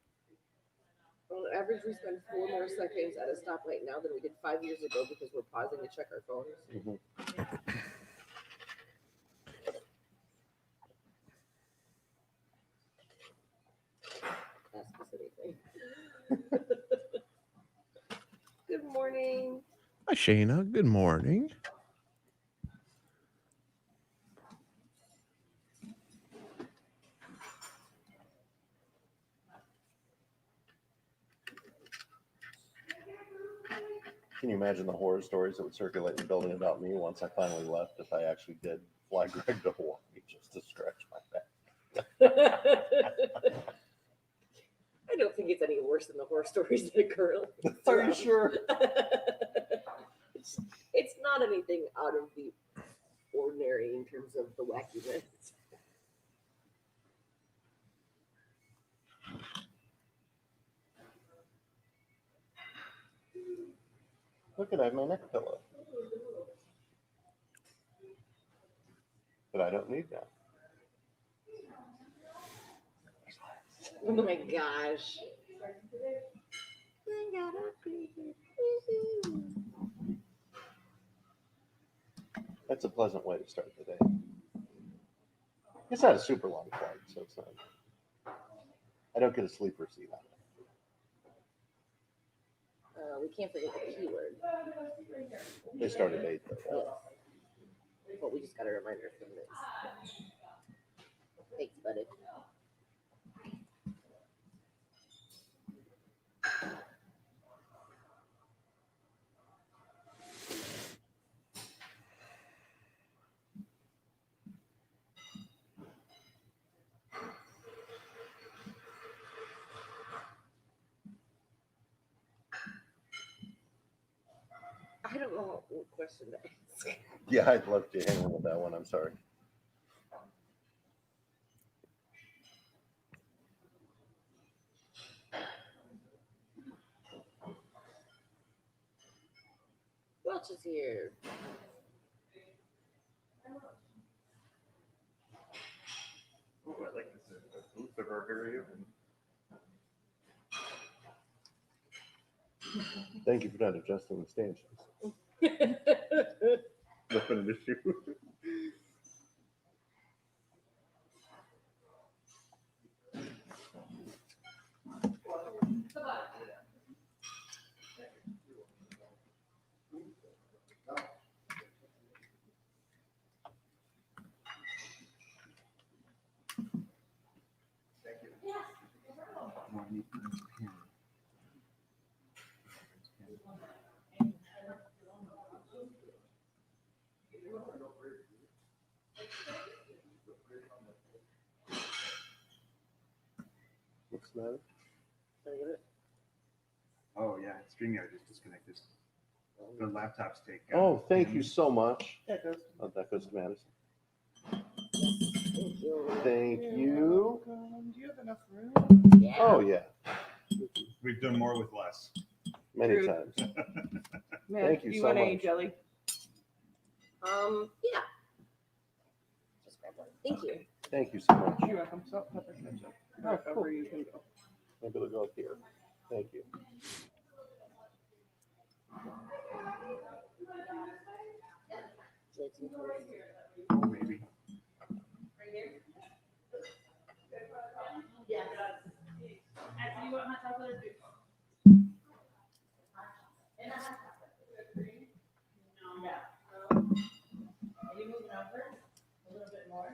On average, we spend 4 more seconds at a stoplight now than we did 5 years ago because we're pausing to check our phones. Ask us anything. Good morning. Hi, Shayna. Good morning. Can you imagine the horror stories that would circulate in the building about me once I finally left if I actually did fly Greg to Hawaii just to scratch my back? I don't think it's any worse than the horror stories that occur. Are you sure? It's not anything out of the ordinary in terms of the wackiness. Look at I have my neck pillow. But I don't need that. Oh my gosh. That's a pleasant way to start the day. It's not a super long flight, so it's not. I don't get a sleeper seat on it. We can't forget the keyword. They start at 8 though. But we just got a reminder from this. Thanks, buddy. I don't know what question to ask. Yeah, I'd love to hang on with that one. I'm sorry. Who else is here? Ooh, I like this. Luther Burger. Thank you for not adjusting the stanchions. Nothing an issue. What's the matter? Oh, yeah, StreamYard just disconnected. The laptops take. Oh, thank you so much. Yeah, it does. Oh, that goes to Madison. Thank you. Do you have enough room? Oh, yeah. We've done more with less. Many True. times. Man, Thank you do you so want any much. jelly? Yeah. Just grab one. Thank you. Thank you so much. You're welcome. Salt, pepper, ketchup. Wherever you can go. Maybe it'll go here. Thank you. Maybe. Yeah. Actually, you want hot chocolate or food? And a hot chocolate. No. Yeah. Are you moving over a little bit more?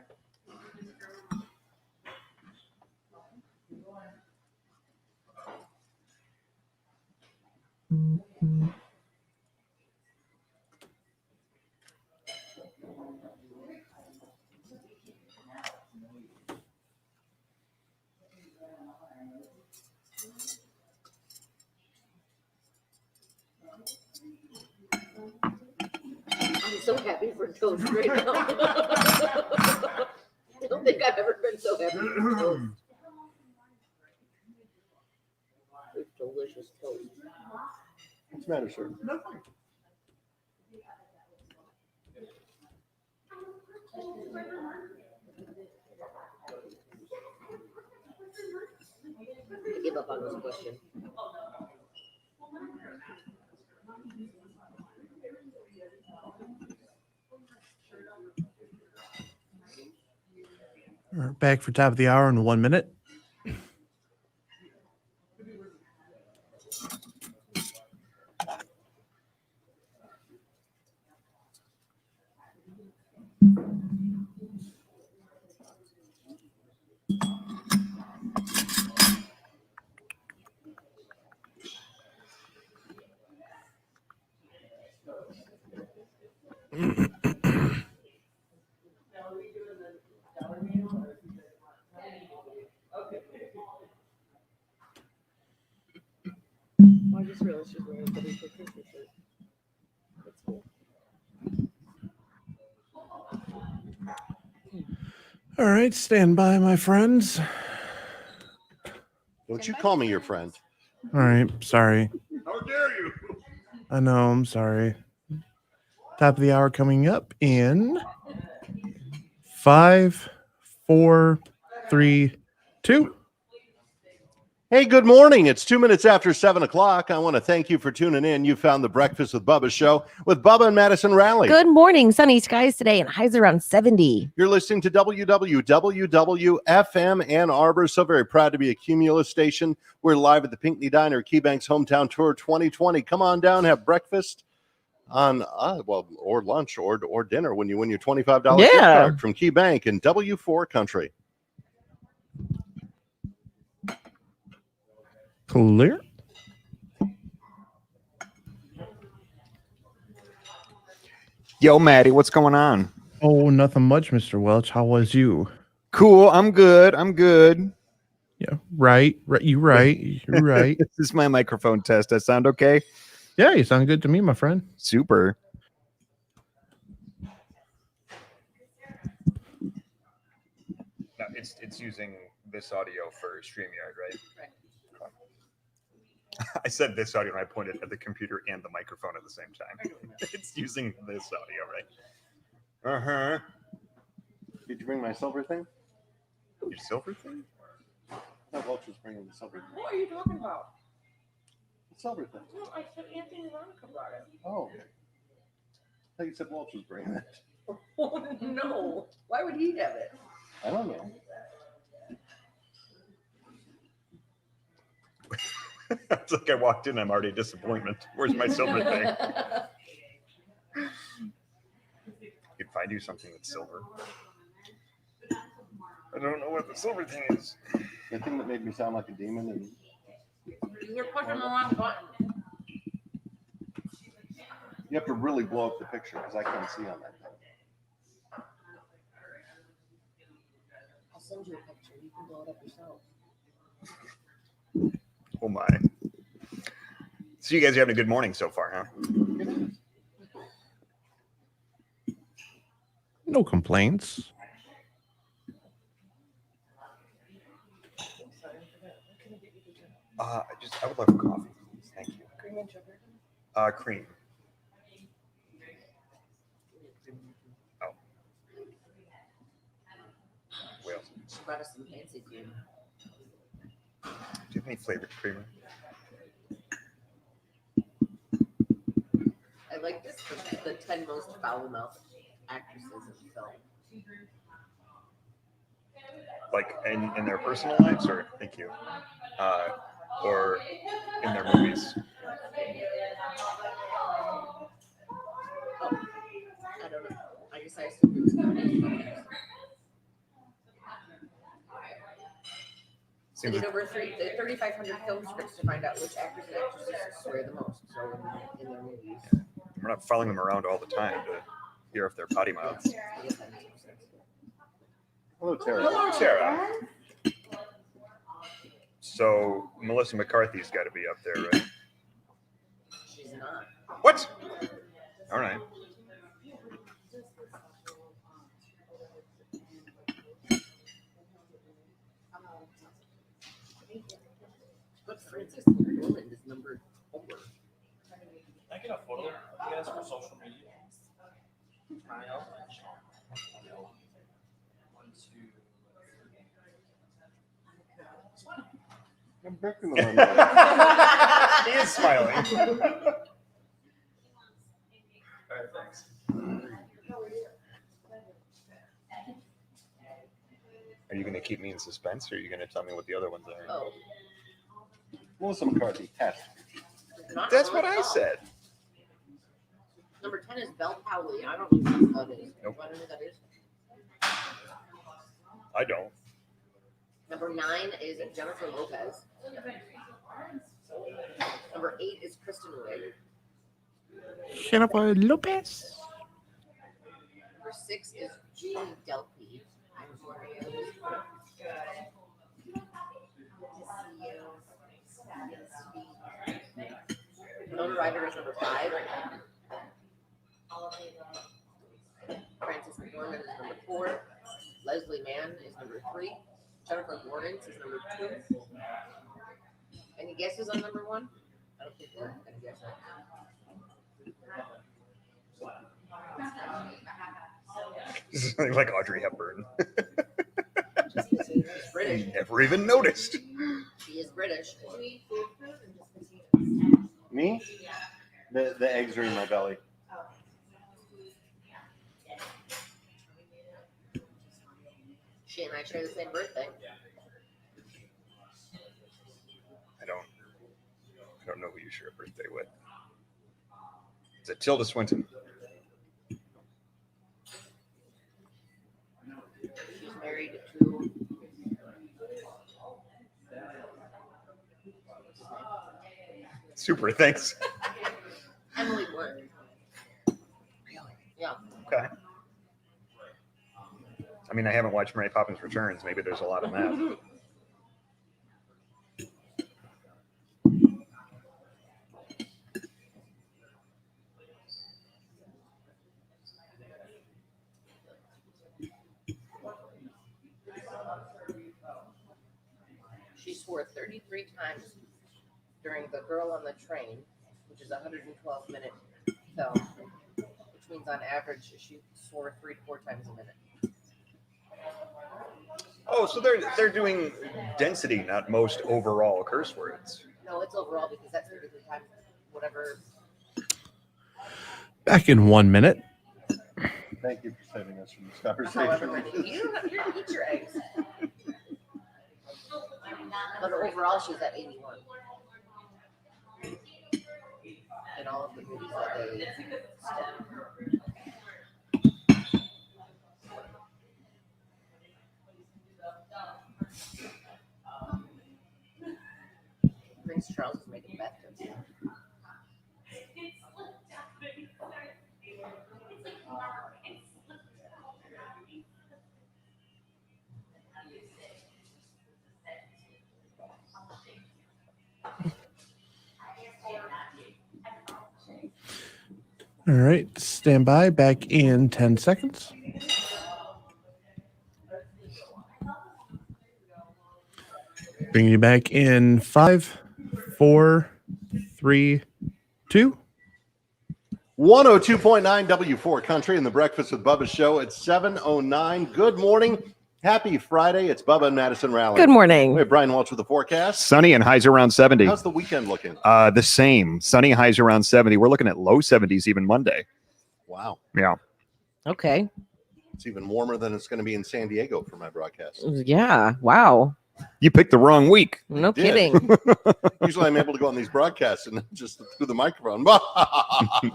I'm so happy for toast right now. I don't think I've ever been so happy for toast. It's delicious toast. What's the matter, sir? Nothing. I give up on this question. We're back for top of the hour in 1 minute. I just realized she's wearing a Betty for Christmas shirt. That's cool. All right, stand by, my friends. Don't you call me your friend. All right, sorry. How dare you? I know, I'm sorry. Top of the hour coming up in 5, 4, 3, 2. Hey, good morning. It's 2 minutes after 7 o'clock. I want to thank you for tuning in. You found the Breakfast with Bubba show with Bubba and Madison Raleigh. Good morning. Sunny skies today and highs around 70. You're listening to WWWFM Ann Arbor. So very proud to be a Cumulus station. We're live at the Pinckney Diner, KeyBank's Hometown Tour 2020. Come on down, have breakfast on, or lunch or dinner when you win your $25 gift card from KeyBank in W4 Country. Clear. Yo, Maddie, what's going on? Oh, nothing much, Mr. Welch. How was you? Cool. I'm good. I'm good. Yeah, right. You're right. You're right. This is my microphone test. That sound okay? Yeah, you sound good to me, my friend. Super. No, it's using this audio for StreamYard, right? Right. I said this audio and I pointed at the computer and the microphone at the same time. It's using this audio, right? Uh-huh. Did you bring my silver thing? Your silver thing? I thought Welch was bringing the silver thing. What are you talking about? It's silver thing? No, I said Anthony Veronica brought it. Oh. I thought you said Walsh was bringing it. Oh, no. Why would he have it? I don't know. It's like I walked in, I'm already a disappointment. Where's my silver thing? Could find you something that's silver. I don't know what the silver thing is. The thing that made me sound like a demon and You were pushing the wrong button. you have to really blow up the picture because I can't see on that thing. I'll send you a picture. You can blow it up yourself. Oh my. So you guys are having a good morning so far, huh? No complaints. I would love a coffee. Thank you. Cream and sugar. Cream. Oh. Well, She brought us some fancy cream. do you have any flavored creamer? I like this for the 10 most foul-mouthed actresses in film. Like in their personal lives, or thank you, or in their movies? Oh, I don't know. I guess I assumed it was comedy. I Seems did like, over 3,500 film scripts to find out which actors and actresses swear the most. So in their movies. we're not following them around all the time to hear if they're potty mouths. I guess that makes more sense. Hello, Tara. Hello, Tara. So Melissa McCarthy's got to be up there, right? She's not. What? All right. But Frances McDormand is number 4. Can I get a photo of you guys for social media? Smile. 1, 2. I'm breaking the one. He is smiling. All right, thanks. Are you going to keep me in suspense, or are you going to tell me what the other ones are? Oh, Melissa McCarthy, test. not That's really what I tall. said. Number 10 is Belle Powley. I don't know who that is. Nope. I don't know who that is. I don't. Number 9 is Jennifer Lopez. Number 8 is Kristen Wiig. Jennifer Lopez. Number 6 is Julie Delpy. Winona Ryder is number 5. Frances McDormand is number 4. Leslie Mann is number 3. Jennifer Lawrence is number 2. Any guesses on number 1? I don't think we're gonna guess that. This is like Audrey Hepburn. She's British. Never even noticed. She is British. Me? The eggs are in my belly. She and I share the same birthday. I don't know who you share a birthday with. Is it Tilda Swinton? She's married to Super, thanks. Emily Blunt. Really? Yeah. Okay. I mean, I haven't watched Mary Poppins Returns. Maybe there's a lot in that. She swore 33 times during The Girl on the Train, which is a 112-minute film, which means on average she swore 3 to 4 times a minute. Oh, so they're doing density, not most overall curse words. No, it's overall because that's 33 times whatever. Back in 1 minute. Thank you for saving us from this However conversation. many. You eat your eggs. But overall, she's at 81. In all of the movies that they Prince Charles is making bathtubs. All right, stand by. Back in 10 seconds. Bring you back in 5, 4, 3, 2. 102.9 W4 Country and the Breakfast with Bubba show at 7:09. Good morning. Happy Friday. It's Bubba and Madison Rally. Good morning. We have Brian Welch with the forecast. Sunny and highs around 70. How's the weekend looking? The same. Sunny, highs around 70. We're looking at low 70s even Monday. Wow. Yeah. Okay. It's even warmer than it's going to be in San Diego for my broadcast. Yeah. Wow. You picked the wrong week. No did. kidding. Usually I'm able to go on these broadcasts and just through the microphone.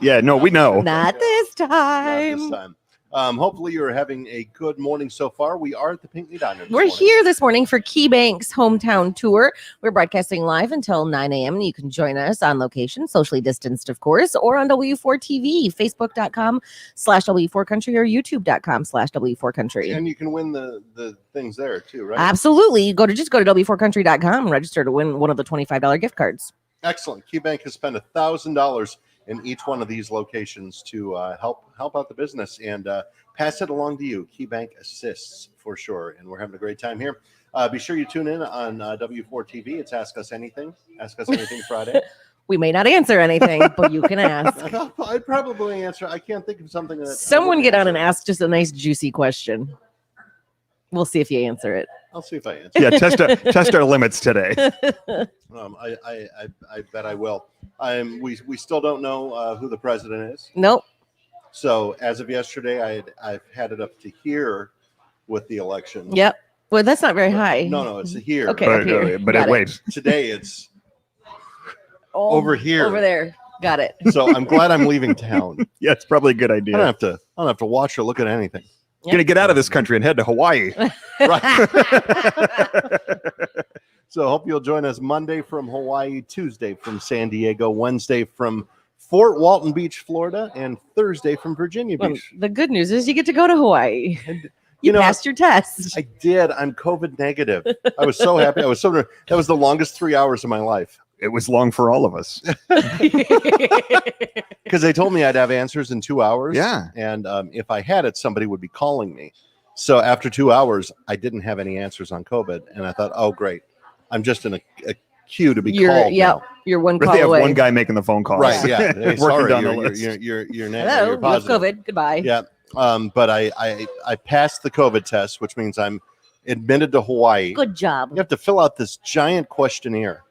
Yeah, no, we know. Not this Not time. this time. Hopefully you're having a good morning so far. We are at the Pinckney Diner. this We're morning. here this morning for KeyBank's hometown tour. We're broadcasting live until 9 a.m. and you can join us on location, socially distanced, of course, or on W4 TV, Facebook.com/W4 Country or YouTube.com/W4 Country. And you can win the things there too, right? Absolutely. Just go to W4Country.com and register to win one of the $25 gift cards. Excellent. KeyBank has spent $1,000 in each one of these locations to help out the business and pass it along to you. KeyBank assists for sure, and we're having a great time here. Be sure you tune in on W4 TV. It's Ask Us Anything. Ask Us Anything Friday. We may not answer anything, but you can ask. I'd probably answer. I can't think of something that Someone get on and ask just a nice, juicy question. We'll see if you answer it. I'll see if I answer. Yeah, test our limits today. I bet I will. We still don't know who the president is. Nope. So as of yesterday, I've had it up to here with the election. Yep. Well, that's not very high. No, it's here. Okay. up here. But Got it. wait, Today it's Oh, over here. Over there. Got it. So I'm glad I'm leaving town. yeah, it's probably a good I idea. don't have to watch or look at anything. Gonna get out of this country and head to Hawaii. Right. So hope you'll join us Monday from Hawaii, Tuesday from San Diego, Wednesday from Fort Walton Beach, Florida, and Thursday from Virginia Well, Beach. the good news is you get to go to Hawaii. You know, passed your test. I did. I'm COVID negative. I was so happy. That was the longest 3 hours of my life. It was long for all of us. Because they told me I'd have answers in 2 hours. Yeah. And if I had it, somebody would be calling me. So after 2 hours, I didn't have any answers on COVID. And I thought, oh, great. I'm just in a queue to be called. Yeah, now. you're one But call they have away. one guy making the phone calls. Right. Yeah. Hey, Working sorry, down the you're, list. you're Hello, you're you have positive. COVID. Goodbye. Yeah. But I passed the COVID test, which means I'm admitted to Hawaii. Good job. You have to fill out this giant questionnaire.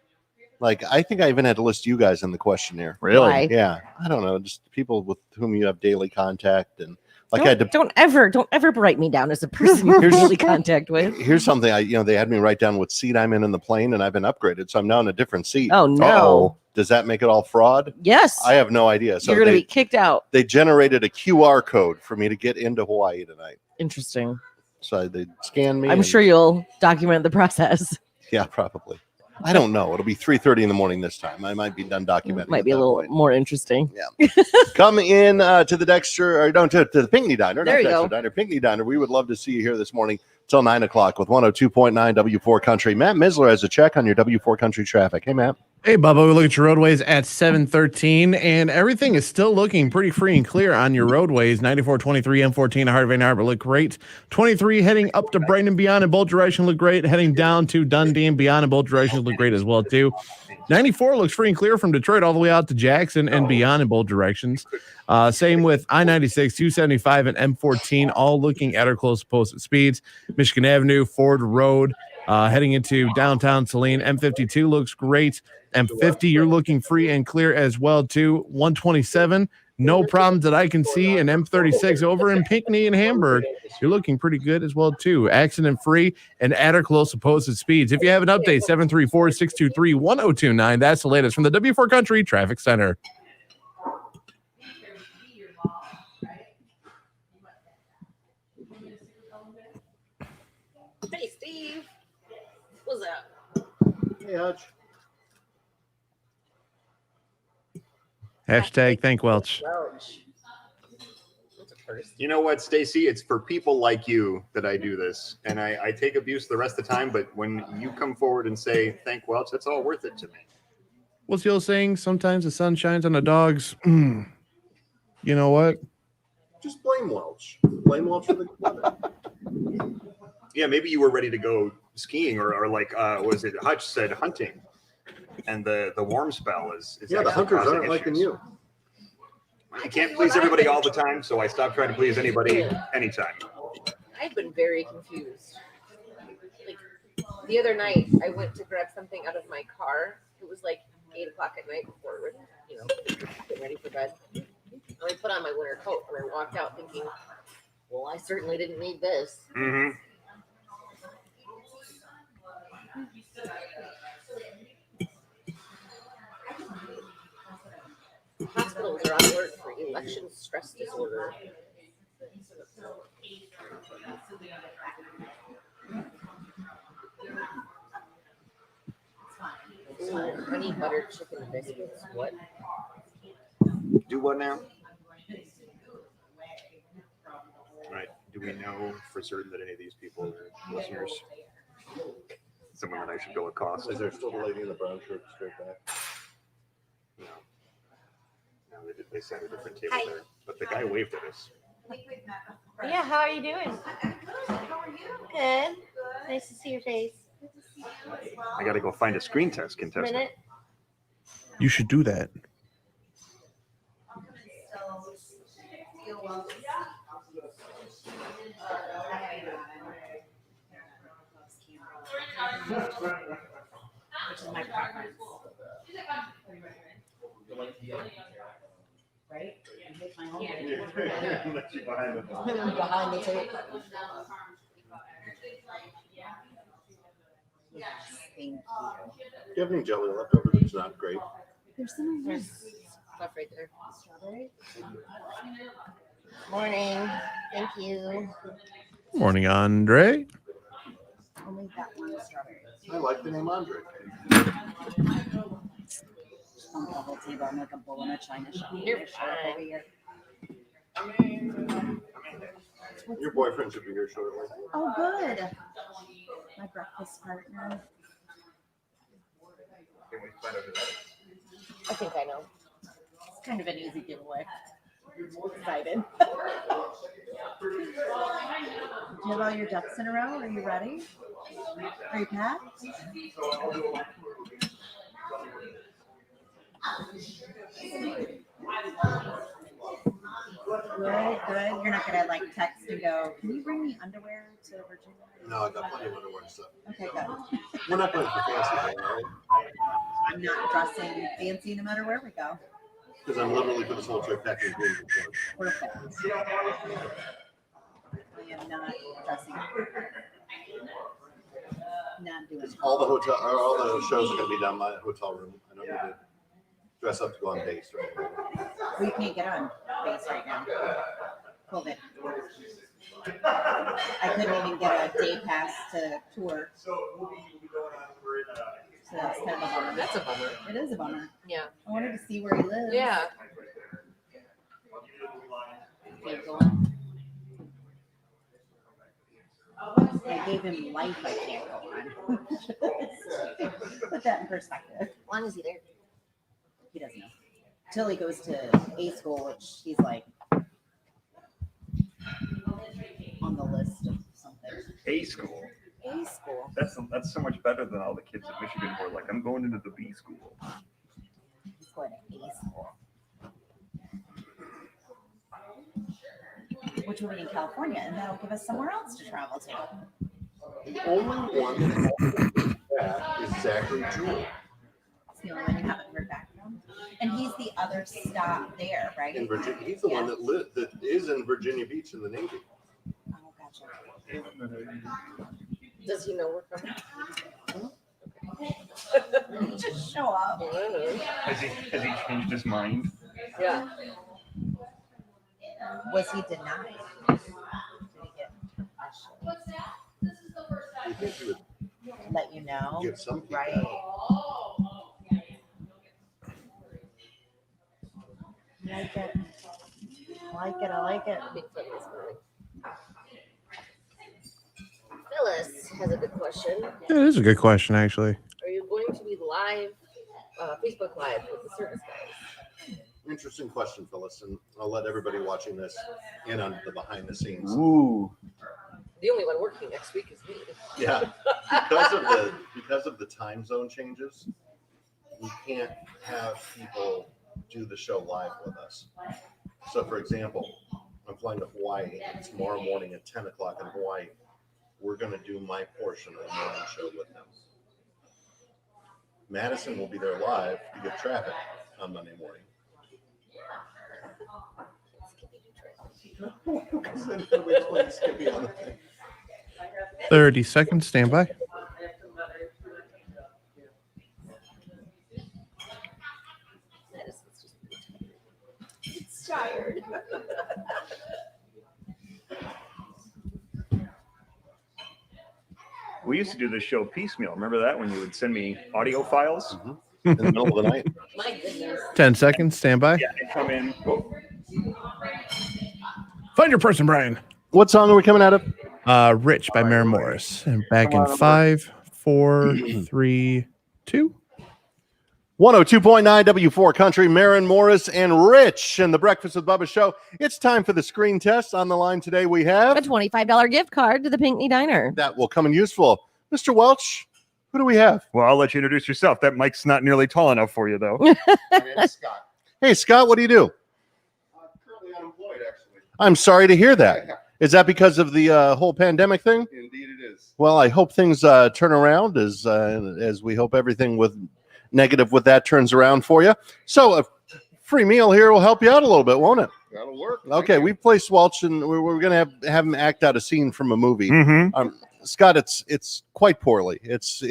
Like, I think I even had to list you guys in the questionnaire. Really? Why? Yeah. I don't know. Just people with whom you have daily contact. And like, I had to, Don't ever write me down as a person you have Here's- daily contact with. here's something they had me write down what seat I'm in the plane, and I've been upgraded. So I'm now in a different seat. Oh no. Uh-oh. Does that make it all fraud? Yes. I have no idea. So You're gonna they, be kicked out. they generated a QR code for me to get into Hawaii tonight. Interesting. So they scanned me. I'm and- sure you'll document the process. Yeah, probably. I don't know. It'll be 3:30 in the morning this time. I might be done documenting. Might at be a that little point. more interesting. Come in to the Dexter, or no, to the Pinckney Diner. There not you Dexter go. Diner, Pinckney Diner. We would love to see you here this morning till 9 o'clock with 102.9 W4 Country. Matt Misler has a check on your W4 Country traffic. Hey, Matt. Hey, Bubba, we look at your roadways at 7:13, and everything is still looking pretty free and clear on your roadways. 9423 M14 to Heart of Ann Arbor look great. 23 heading up to Brighton and beyond in both directions look great. Heading down to Dundee and beyond in both directions look great as well, too. 94 looks free and clear from Detroit all the way out to Jackson and beyond in both directions. Same with I-96, 275, and M14, all looking at or close to posted speeds. Michigan Avenue, Ford Road, Heading into downtown Saline, M52 looks great. M50, you're looking free and clear as well, too. 127, no problems that I can see. And M36 over in Pinckney and Hamburg, you're looking pretty good as well, too. Accident free and at or close to posted speeds. If you have an update, 734-623-1029. That's the latest from the W4 Country Traffic Center. Hey, Steve. What's up? Hey, Hutch. Hashtag thank Welch. Welch. That's a first. You know what, Stacy? It's for people like you that I do this, and I take abuse the rest of the time. But when you come forward and say thank Welch, that's all worth it to me. What's the old saying? Sometimes the sun shines on the dogs. You know what? Just blame Welch. Blame Welch for the weather. Yeah, maybe you were ready to go skiing, or like was it Hutch said hunting, and the warm spell is Yeah, the actually hunters causing aren't liking issues. you. I can't please everybody all the time, so I stopped trying to please anybody anytime. I've been very confused. Like the other night, I went to grab something out of my car. It was like 8 o'clock at night before we're, getting ready for bed. And I put on my winter coat and I walked out thinking, well, I certainly didn't need this. Mm-hmm. Hospitals are on alert for election stress disorder. Ooh, honey butter chicken biscuits. What? Do what now? Right. Do we know for certain that any of these people are listeners? Someone that I should go accost. Is there still the lady in the brown shirt straight back? No. No, they sat at a different table Hi. there. But the guy waved at us. Yeah, how are you doing? Good. Nice to see your face. I got to go find a screen test contestant. Minute. You should do that. Which is my preference. Right? I make my own. Behind the tape. Yes, thank you. Do you have any jelly left over that's not great? There's some There's stuff right there. strawberry. Morning. Thank you. Morning, Andre. Only that one strawberry. I like the name Andre. On the whole table, I'm like a bull in a china shop. You're Show up fine. over here. Your boyfriend should be here shortly. Oh, good. My breakfast partner. I think I know. It's kind of an easy giveaway. Excited. Do you have all your ducks in a row? Are you ready? Are you packed? Good, good. You're not gonna like text and go, can you bring me underwear to Virginia? No, I got plenty of underwear and stuff. Okay, good. We're not going to the fancy thing, right? I'm not dressing fancy no matter where we go. Because I'm literally for this whole trip packing green before. Perfect. I am not dressing. Not doing it. All the shows are going to be down my hotel room. I don't need to dress up to go on dates right now. We can't get on base right now. COVID. I couldn't even get a day pass to tour. So that's kind of a bummer. That's a bummer. It is a bummer. Yeah. I wanted to see where he lives. Yeah. Can't go on. I gave him life. I can't go on. Put that in perspective. As long as he's there. He doesn't know. Till he goes to A school, which he's like on the list of something. A school. A school. That's so much better than all the kids at Michigan who are like, I'm going into the B school. He's going to A school. Which will be in California, and that'll give us somewhere else to travel to. The only one that is Zachary Jewell It's the only one you haven't heard back from. And he's the other stop there, right? in Virginia. He's the one that is in Virginia Beach in the Navy. Oh, gotcha. Does he know we're coming? Just show up. Has he changed his mind? Yeah. Was he denied? Did he get permission? What's that? This is the first time. You think he would Let you know? give some feedback? Right. Like it. I like it. Big fun this morning. Phyllis has a good question. That is a good question, actually. Are you going to be live, Facebook Live with the service guys? Interesting question, Phyllis, and I'll let everybody watching this in on the behind the scenes. Ooh. The only one working next week is me. Yeah, because of the time zone changes, we can't have people do the show live with us. So, for example, I'm flying to Hawaii tomorrow morning at 10 o'clock in Hawaii. We're going to do my portion of the morning show with them. Madison will be there live to get traffic on Monday morning. Because then nobody's playing Skippy on the thing. 30 seconds. Stand by. It's tired. We used to do this show piecemeal. Remember that when you would send me audio files? In the middle of the night. My goodness. 10 seconds. Stand by. Yeah, they come in. Oh, Find your person, Brian. What song are we coming out of? Rich by Maren Morris. And back in 5, 4, 3, 2. 102.9 W4 Country, Maren Morris and Rich and the Breakfast with Bubba show. It's time for the screen test. On the line today, we have A $25 gift card to the Pinckney Diner. that will come in useful. Mr. Welch, who do we have? well, I'll let you introduce yourself. That mic's not nearly tall enough for you, though. My name is Scott. Hey, Scott, what do you do? Currently unemployed, actually. I'm sorry to hear that. Is that because of the whole pandemic thing? Indeed, it is. Well, I hope things turn around as we hope everything with negative with that turns around for you. So a free meal here will help you out a little bit, won't it? That'll work. Okay, we placed Welch and we're going to have him act out a scene from a movie. Mm-hmm. Scott, it's quite poorly. It's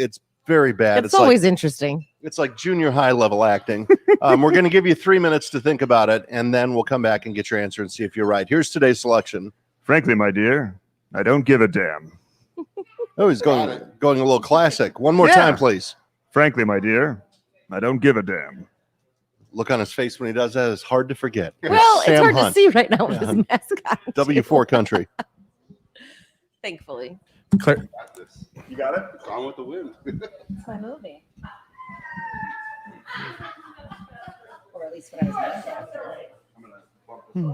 very bad. It's always interesting. It's like junior high level acting. We're going to give you 3 minutes to think about it, and then we'll come back and get your answer and see if you're right. Here's today's selection. Frankly, my dear, I don't give a damn. Oh, he's going a little classic. One more time, please. Frankly, my dear, I don't give a damn. Look on his face when he does that is hard to forget. Well, it's Sam hard Hunt, to see right now with Yeah. his mascot. W4 Country. Thankfully. Claire. You got it? Gone with the Wind. It's my movie. Or at least what I was named after. I'm gonna bump this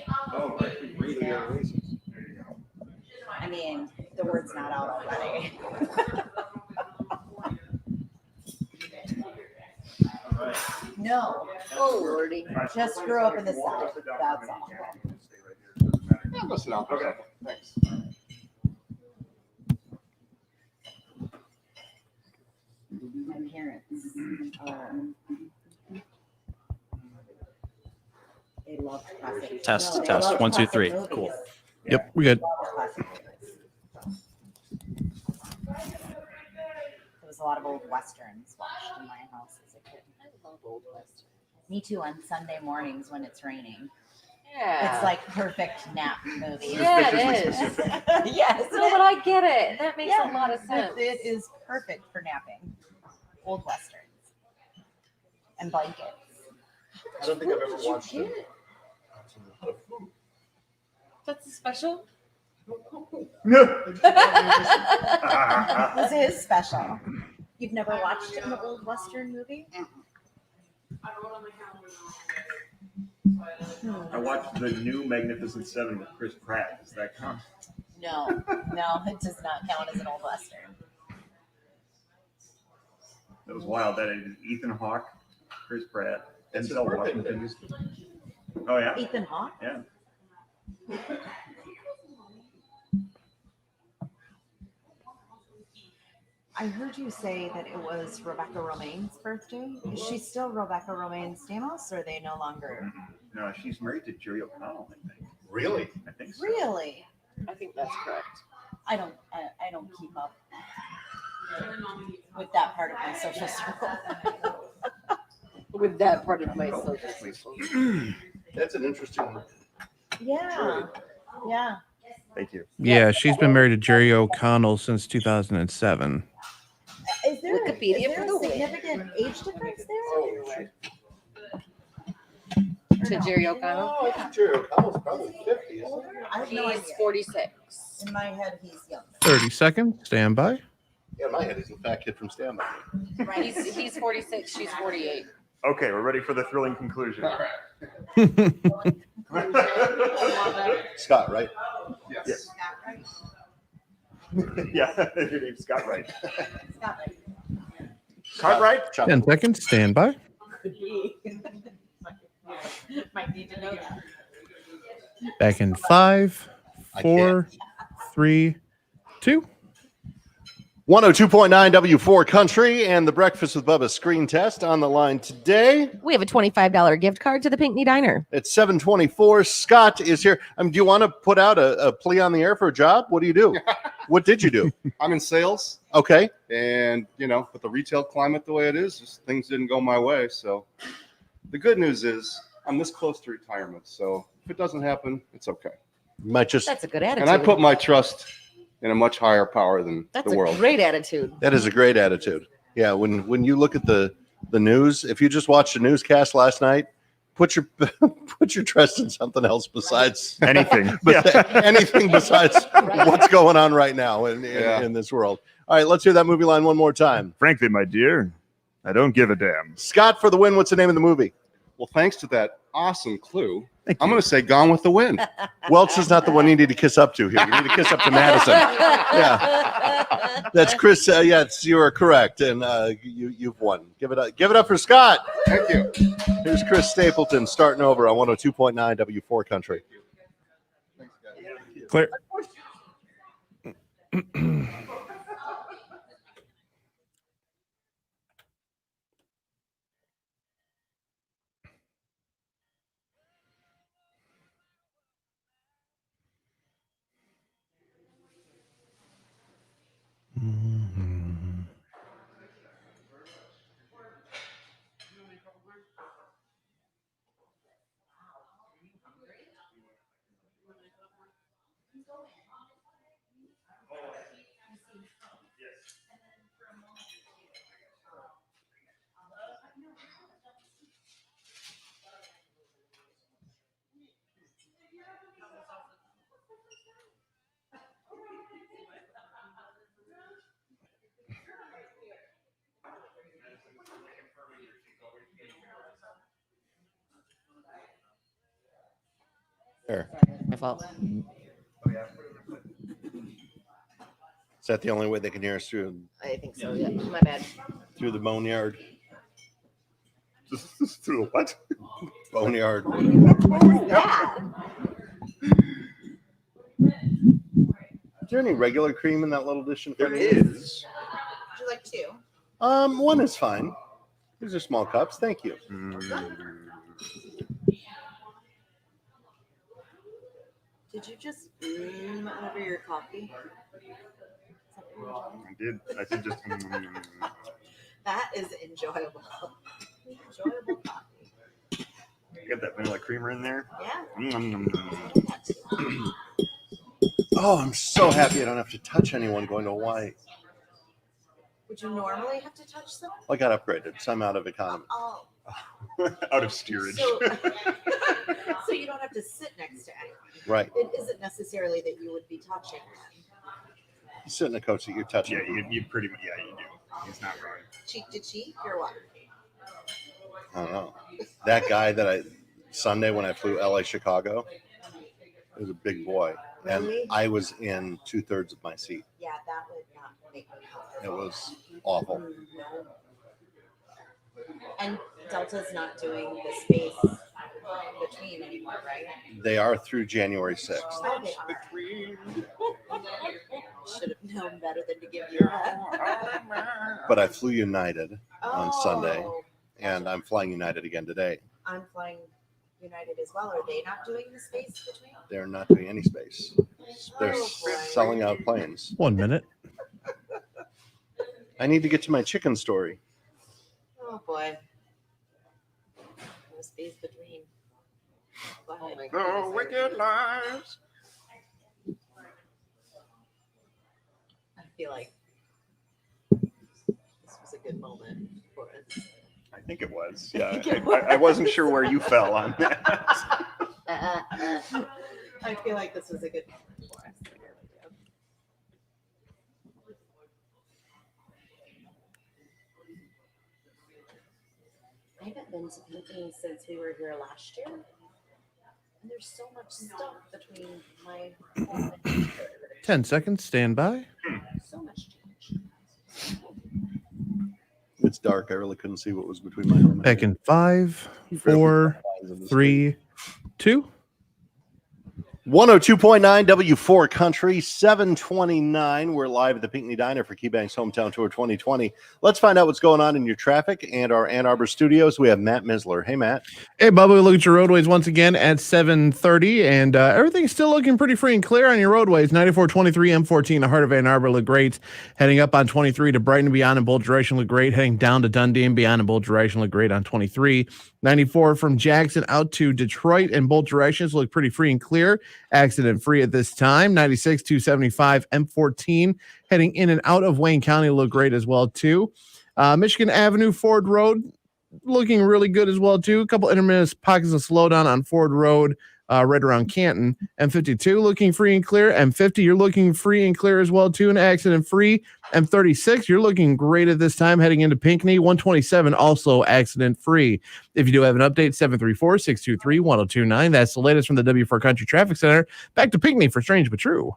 up. Oh, actually, really are racist. There you go. I mean, the word's not out already. No, Oh, Lordy. just grew up in the South. That's all. Yeah, I'm gonna sit down. Okay, thanks. My parents they loved classic. Test, no, they test. loved 1, 2, classic 3. movies. Cool. Yep, we good. Loved classic movies. There was a lot of old westerns watched in my house as a kid. I love old westerns. Me too. On Sunday mornings when it's raining, Yeah. it's like perfect nap movie. Yeah, it is. Yes, No, but I get it. That makes Yeah, a lot of sense. it is perfect for napping. Old westerns and blankets. I don't think I've ever watched Get it. it. That's special. This is special. You've never watched an old western movie? I watched the new Magnificent Seven with Chris Pratt. Does that count? No, it does not count as an old western. That was wild. That is Ethan Hawke, Chris Pratt, It's his Denzel birthday Washington. today. Oh yeah, Ethan Hawke? yeah. I heard you say that it was Rebecca Romaine's birthday. Is she still Rebecca Romaine Stamos, or are they no longer? No, she's married to Jerry O'Connell, I think. Really? I think so. Really? I think that's correct. I don't keep up with that part of my social circle. With that part of my social circle. That's an interesting. Yeah. Yeah. Thank you. Yeah, she's been married to Jerry O'Connell since 2007. Is there, Wikipedia is there for a the win. significant age difference there? To Jerry O'Connell? Oh, I think Jerry O'Connell's probably 50, isn't Older? I have no He's idea. 46. In my head, he's young. 30 seconds. Stand by. he? Yeah, in my head, he's a fat kid from Stanley. Right. He's 46. She's 48. Okay, we're ready for the thrilling conclusion. Scott, right? Yes. Yeah, your name's Scott Wright. Scott, right? Cartwright? 10 seconds. Stand by. Might need to know that. Back in 5, I 4, 3, 2. 102.9 W4 Country and the Breakfast with Bubba screen test on the line today. We have a $25 gift card to the Pinckney Diner. It's 7:24. Scott is here. Do you want to put out a plea on the air for a job? What do you do? What did you do? I'm in sales, Okay. and with the retail climate the way it is, just things didn't go my way. So the good news is I'm this close to retirement. So if it doesn't happen, it's okay. Might just That's a good attitude. And I put my trust in a much higher power than That's the a world. great attitude. that is a great attitude. Yeah, when you look at the news, if you just watched the newscast last night, put your trust in something else besides Anything. anything besides what's going on right now in this world. All right, let's hear that movie line one more time. Frankly, my dear, I don't give a damn. Scott for the win. What's the name of the movie? Well, thanks to that awesome clue, I'm going to say Gone with the Wind. Welch is not the one you need to kiss up to here. You need to kiss up to Madison. Yeah, that's Chris. Yes, you are correct, and you've won. Give it up for Scott. Thank you. Here's Chris Stapleton starting over on 102.9 W4 Country. Clear. There. My fault. Is that the only way they can hear us through I think so. Yeah. My bad. the boneyard? Through what? Boneyard. Yeah. Is there any regular cream in that little dish in front of you? is. Would you like two? One is fine. These are small cups. Thank you. Did you just over your coffee? I did just. That is enjoyable. Enjoyable coffee. Got that vanilla creamer in there. Yeah. Oh, I'm so happy I don't have to touch anyone going to Hawaii. Would you normally have to touch them? I got upgraded, so I'm out of economy. Oh. Out of steerage. So, so you don't have to sit next to anyone. Right. It isn't necessarily that you would be touching them. You sit in a coach that you're touching. Yeah, you pretty much, yeah, you do. He's not wrong. Cheek to cheek or what? I don't know. That guy that Sunday when I flew LA Chicago, it was a big boy. And Really? I was in 2/3 of my seat. Yeah, that would not make me It was awful. No. And Delta's not doing the space between anymore, right? They are through January 6th. Oh, they are. Should have known better than to give you that. But I flew United on Sunday, Oh, and I'm flying United again today. I'm flying United as well. Are they not doing the space between? They're not doing any space. They're Oh, boy. selling out planes. 1 minute. I need to get to my chicken story. Oh boy. The space between. Oh my The goodness. wicked lives. I feel like this was a good moment for us. I think it was. Yeah, I wasn't sure where you fell on that. I feel like this was a good moment for us. I really do. I haven't been to Pinckney since we were here last year. And there's so much stuff between my home and 10 seconds. Stand by. so much change. It's dark. I really couldn't see what was between my home and Back in 5, 4, 3, 2. 102.9 W4 Country, 729. We're live at the Pinckney Diner for KeyBank's Hometown Tour 2020. Let's find out what's going on in your traffic and our Ann Arbor studios. We have Matt Misler. Hey, Matt. Hey, Bubba, we look at your roadways once again at 7:30, and everything's still looking pretty free and clear on your roadways. 9423 M14, the heart of Ann Arbor, look great. Heading up on 23 to Brighton and beyond in both direction, look great. Heading down to Dundee and beyond in both direction, look great on 23. 94 from Jackson out to Detroit in both directions, look pretty free and clear. Accident free at this time. 96 275 M14 heading in and out of Wayne County look great as well too. Michigan Avenue Ford Road looking really good as well too. A couple intermittent pockets of slowdown on Ford Road right around Canton. M52 looking free and clear. M50 you're looking free and clear as well too, and accident free. M36 you're looking great at this time heading into Pinckney. 127 also accident free. If you do have an update, 734-623-1029. That's the latest from the W4 Country Traffic Center. Back to Pinckney for Strange But True.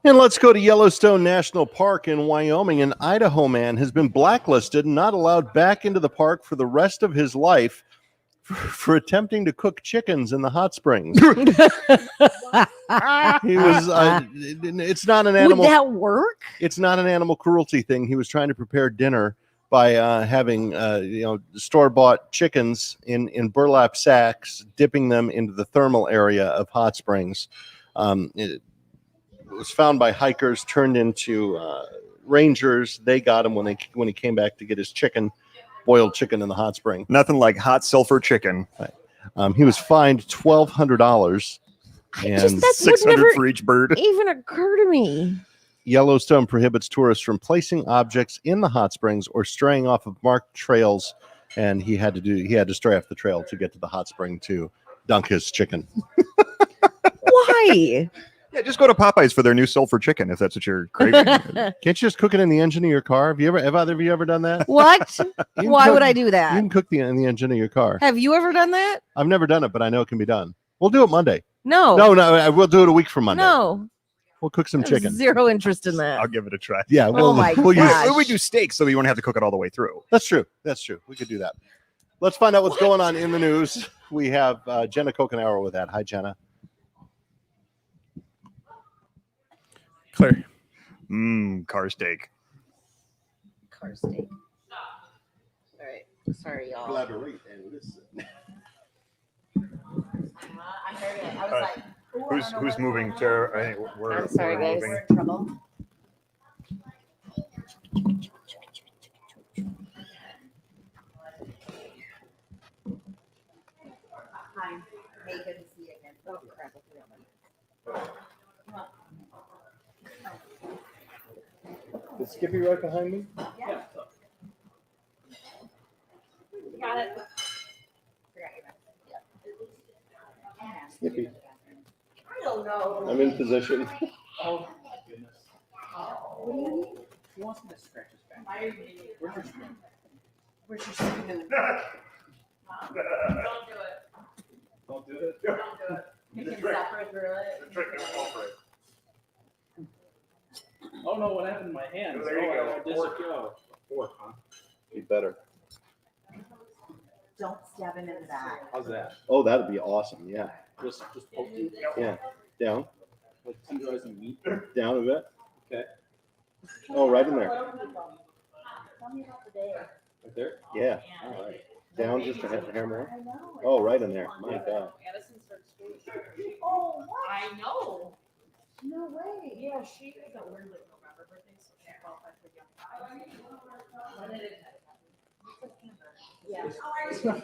And let's go to Yellowstone National Park in Wyoming. An Idaho man has been blacklisted and not allowed back into the park for the rest of his life for attempting to cook chickens in the hot springs. He was, it's not an animal. Would that work? It's not an animal cruelty thing. He was trying to prepare dinner by having, store-bought chickens in burlap sacks, dipping them into the thermal area of hot springs. It was found by hikers, turned into rangers. They got him when he came back to get his boiled chicken in the hot spring. Nothing like hot sulfur chicken. He was fined $1,200 and That would $600 never for each bird. even occur to me. Yellowstone prohibits tourists from placing objects in the hot springs or straying off of marked trails. And he had to stray off the trail to get to the hot spring to dunk his chicken. Why? Yeah, just go to Popeyes for their new sulfur chicken if that's what you're craving. Can't you just cook it in the engine of your car? Have either of you ever done that? What? You Why can would cook- I do You that? can cook in the engine of your car. Have you ever done that? I've never done it, but I know it can be done. We'll do it Monday. No. No, we'll do it a week from Monday. No. We'll cook some I have chicken. Zero interest in that. I'll give it a try. Yeah, Oh my we'll use. gosh. We do steak so you won't have to cook it all the way through. That's true. We could do that. Let's find out what's going on in the news. We have Jenna Kokenauer with that. Hi, Jenna. Clear. Car steak. Car steak. All right. Sorry, y'all. Collaborate and listen. I heard it. I was Alright. like, ooh, I don't know Who's what's moving? going Tara? on. I think we're. I'm sorry, we're guys. moving. We're in trouble. Hi. Hey, good to see you again. Oh, crap. Is Skippy right behind me? Yeah. Got it. Skippy, I don't know. I'm in position. Oh, my goodness. He wants me to scratch his back. Where's your spoon? Where's your spoon? Don't do it. Don't do it. Don't do it. You can suffer through it. Oh no, what happened to my hands? There you go. I disappeared. Fork, huh? Be better. Don't stab him in the back. How's that? Oh, that'd be awesome. Yeah. Just poke you? Yeah. Down. Like tenderizing meat? Down a bit. Okay. Oh, right in there. Tell me about the day. Right there? Yeah. All right. Down just a hair more. Oh, right in there. My God. Addison starts school. Oh, what? I know. No way. Yeah, she is a weird like November birthday, so she qualified for young five. When did it happen? Yeah.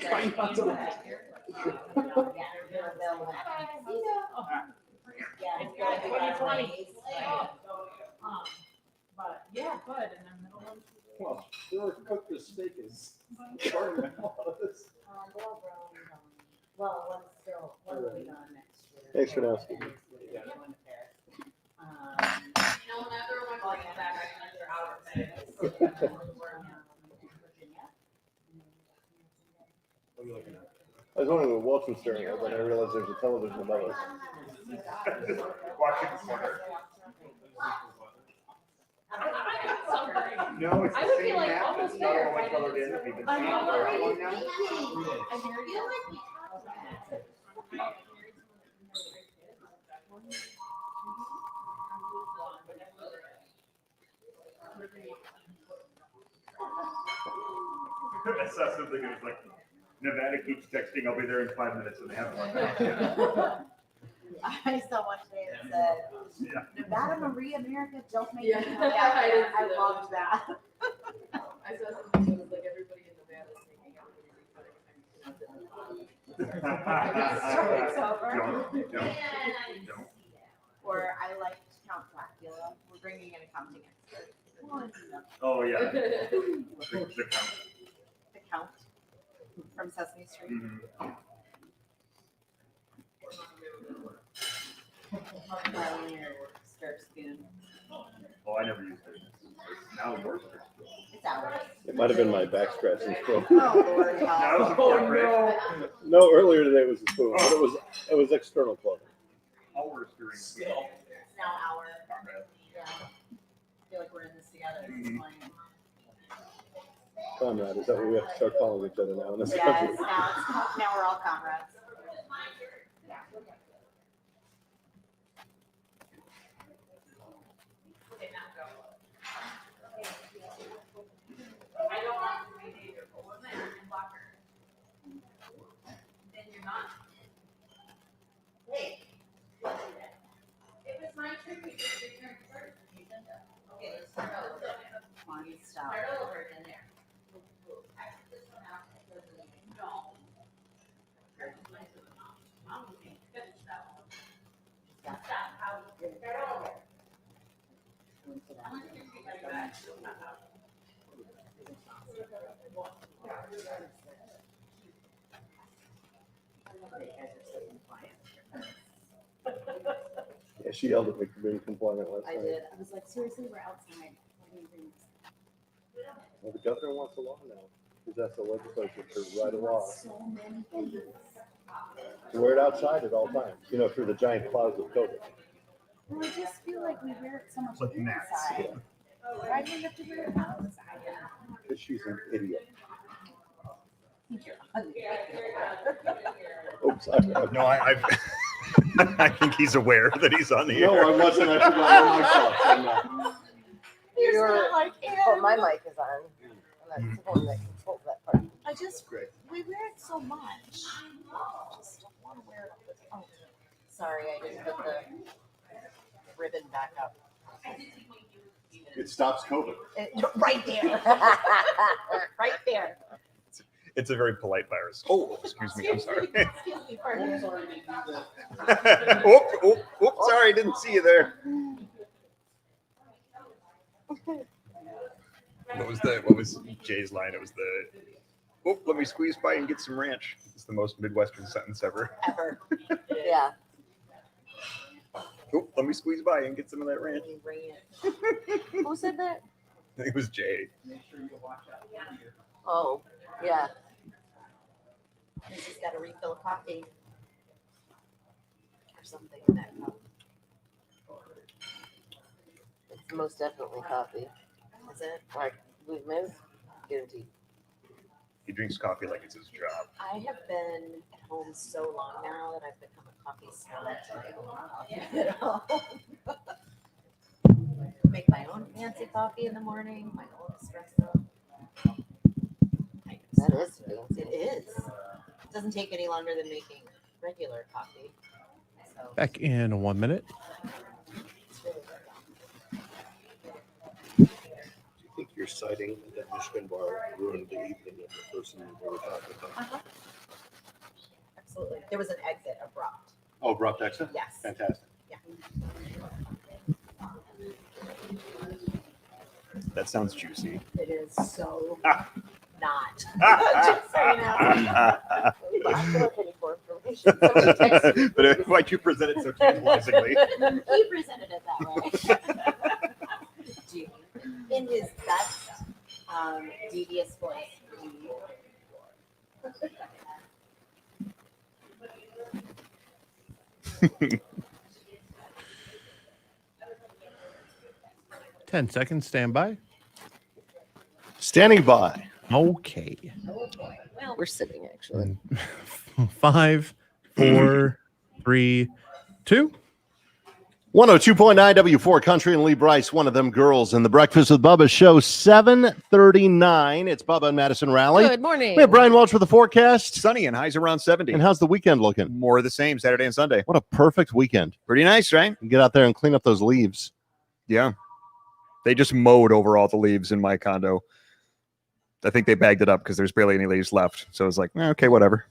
Trying not to laugh. Yeah. It's got 2020. But yeah, good. And then middle one. Well, whoever cooked this steak is starting to all of this. Well, one's still, one will be gone next year. Thanks for now. And he's going to Paris. You know, when everyone calls me back, I can answer out of bed. Virginia. What are you looking at? I was wondering what Welch was staring at, but I realized there's a television above us. Watching the corner. No, it's I the would be same like map. almost It's not there. only colored in. If you've been I seeing know, it what for are how you long now? thinking? I feel like we talked about it. I saw something, it was like, Nevada keeps texting, I'll be there in 5 minutes, and they haven't won that yet. I saw one today that said, Yeah. Nevada Marie America, don't make Yeah, me come I down did there. see I that. loved that. I saw something that was like everybody in Nevada is making out when you're It's over. Don't. Or I liked Count Dracula. We're bringing in a counting expert. Oh, yeah. The count. The Count from Sesame Street. Mhm. Scarf spoon. Oh, I never used it. It's now yours. It's ours. It might have been my back scratching spoon. Oh, Lord. That was a fork, right? No, earlier today it was a spoon, but it was external clothing. Always during. It's now our. Comrade. Yeah. I feel like we're in this together. This is mine. Conrad, is that what we have to start calling each other now in this Yes, country? now we're all comrades. I don't want to be either, but one there and blocker. And you're not. Hey. It was my turn, we just returned first. Okay, let's start over. One stop. Start over in there. I took this one out. No. Mom, we can finish that one. Stop, how, start over. I want you to take my back. Yeah, she yelled at me for being compliant last I night. did. I was like, seriously, we're outside. Why do you bring this? Well, the governor wants a law now. He's asked the legislature to write a law So many things. to wear it outside at all times, you know, through the giant clouds of COVID. Well, I just feel like we wear it so much Like gnats. inside. Why do we have to wear it outside? Because she's an idiot. You're ugly. Oops, I No, I've I think he's aware that he's on the air. no, I wasn't. I forgot all my thoughts. I'm not. You're like, But my mic is on. And that's the one that controls that part. I just, Great. we wear it so much. I just don't want to wear it all the time. Sorry, I didn't put the ribbon back up. It stops COVID. Right there. Right there. It's a very polite virus. Oh, excuse me. I'm sorry. Excuse me, pardon. Sorry, didn't see you there. What was Jay's line? It was let me squeeze by and get some ranch. It's the most Midwestern sentence ever. Ever. Yeah. Let me squeeze by and get some of that ranch. Bring it. Who said that? I think it was Jay. Oh, yeah. He's just got to refill a coffee. Or something in that cup. It's most definitely coffee. Is it? Like, we've missed. Guaranteed. He drinks coffee like it's his job. I have been at home so long now that I've become a coffee snob. I don't want coffee at home. Make my own fancy coffee in the morning, my own espresso. That is fancy. It is. It doesn't take any longer than making regular coffee. So Back in 1 minute. it's really good. Do you think your sighting at that Michigan bar ruined the evening of the person we were talking about? Absolutely. There was an exit abrupt. Oh, abrupt exit? Yes. Fantastic. That sounds juicy. It is so not. Just so you know. I'm looking for information. Somebody text me. But why'd you present it so tantalizingly? He presented it that way. In his best devious voice. 10 seconds. Stand by. Standing by. Okay. Well, we're sitting actually. 5, 4, 3, 2. 102.9 W4 Country and Lee Bryce, one of them girls in the Breakfast with Bubba show, 7:39. It's Bubba and Madison Rally. Good morning. We have Brian Welch with the forecast. Sunny and highs around 70. And how's the weekend looking? More of the same Saturday and Sunday. What a perfect weekend. Pretty nice, right? Get out there and clean up those leaves. Yeah. They just mowed over all the leaves in my condo. I think they bagged it up because there's barely any leaves left. So I was like, okay, whatever.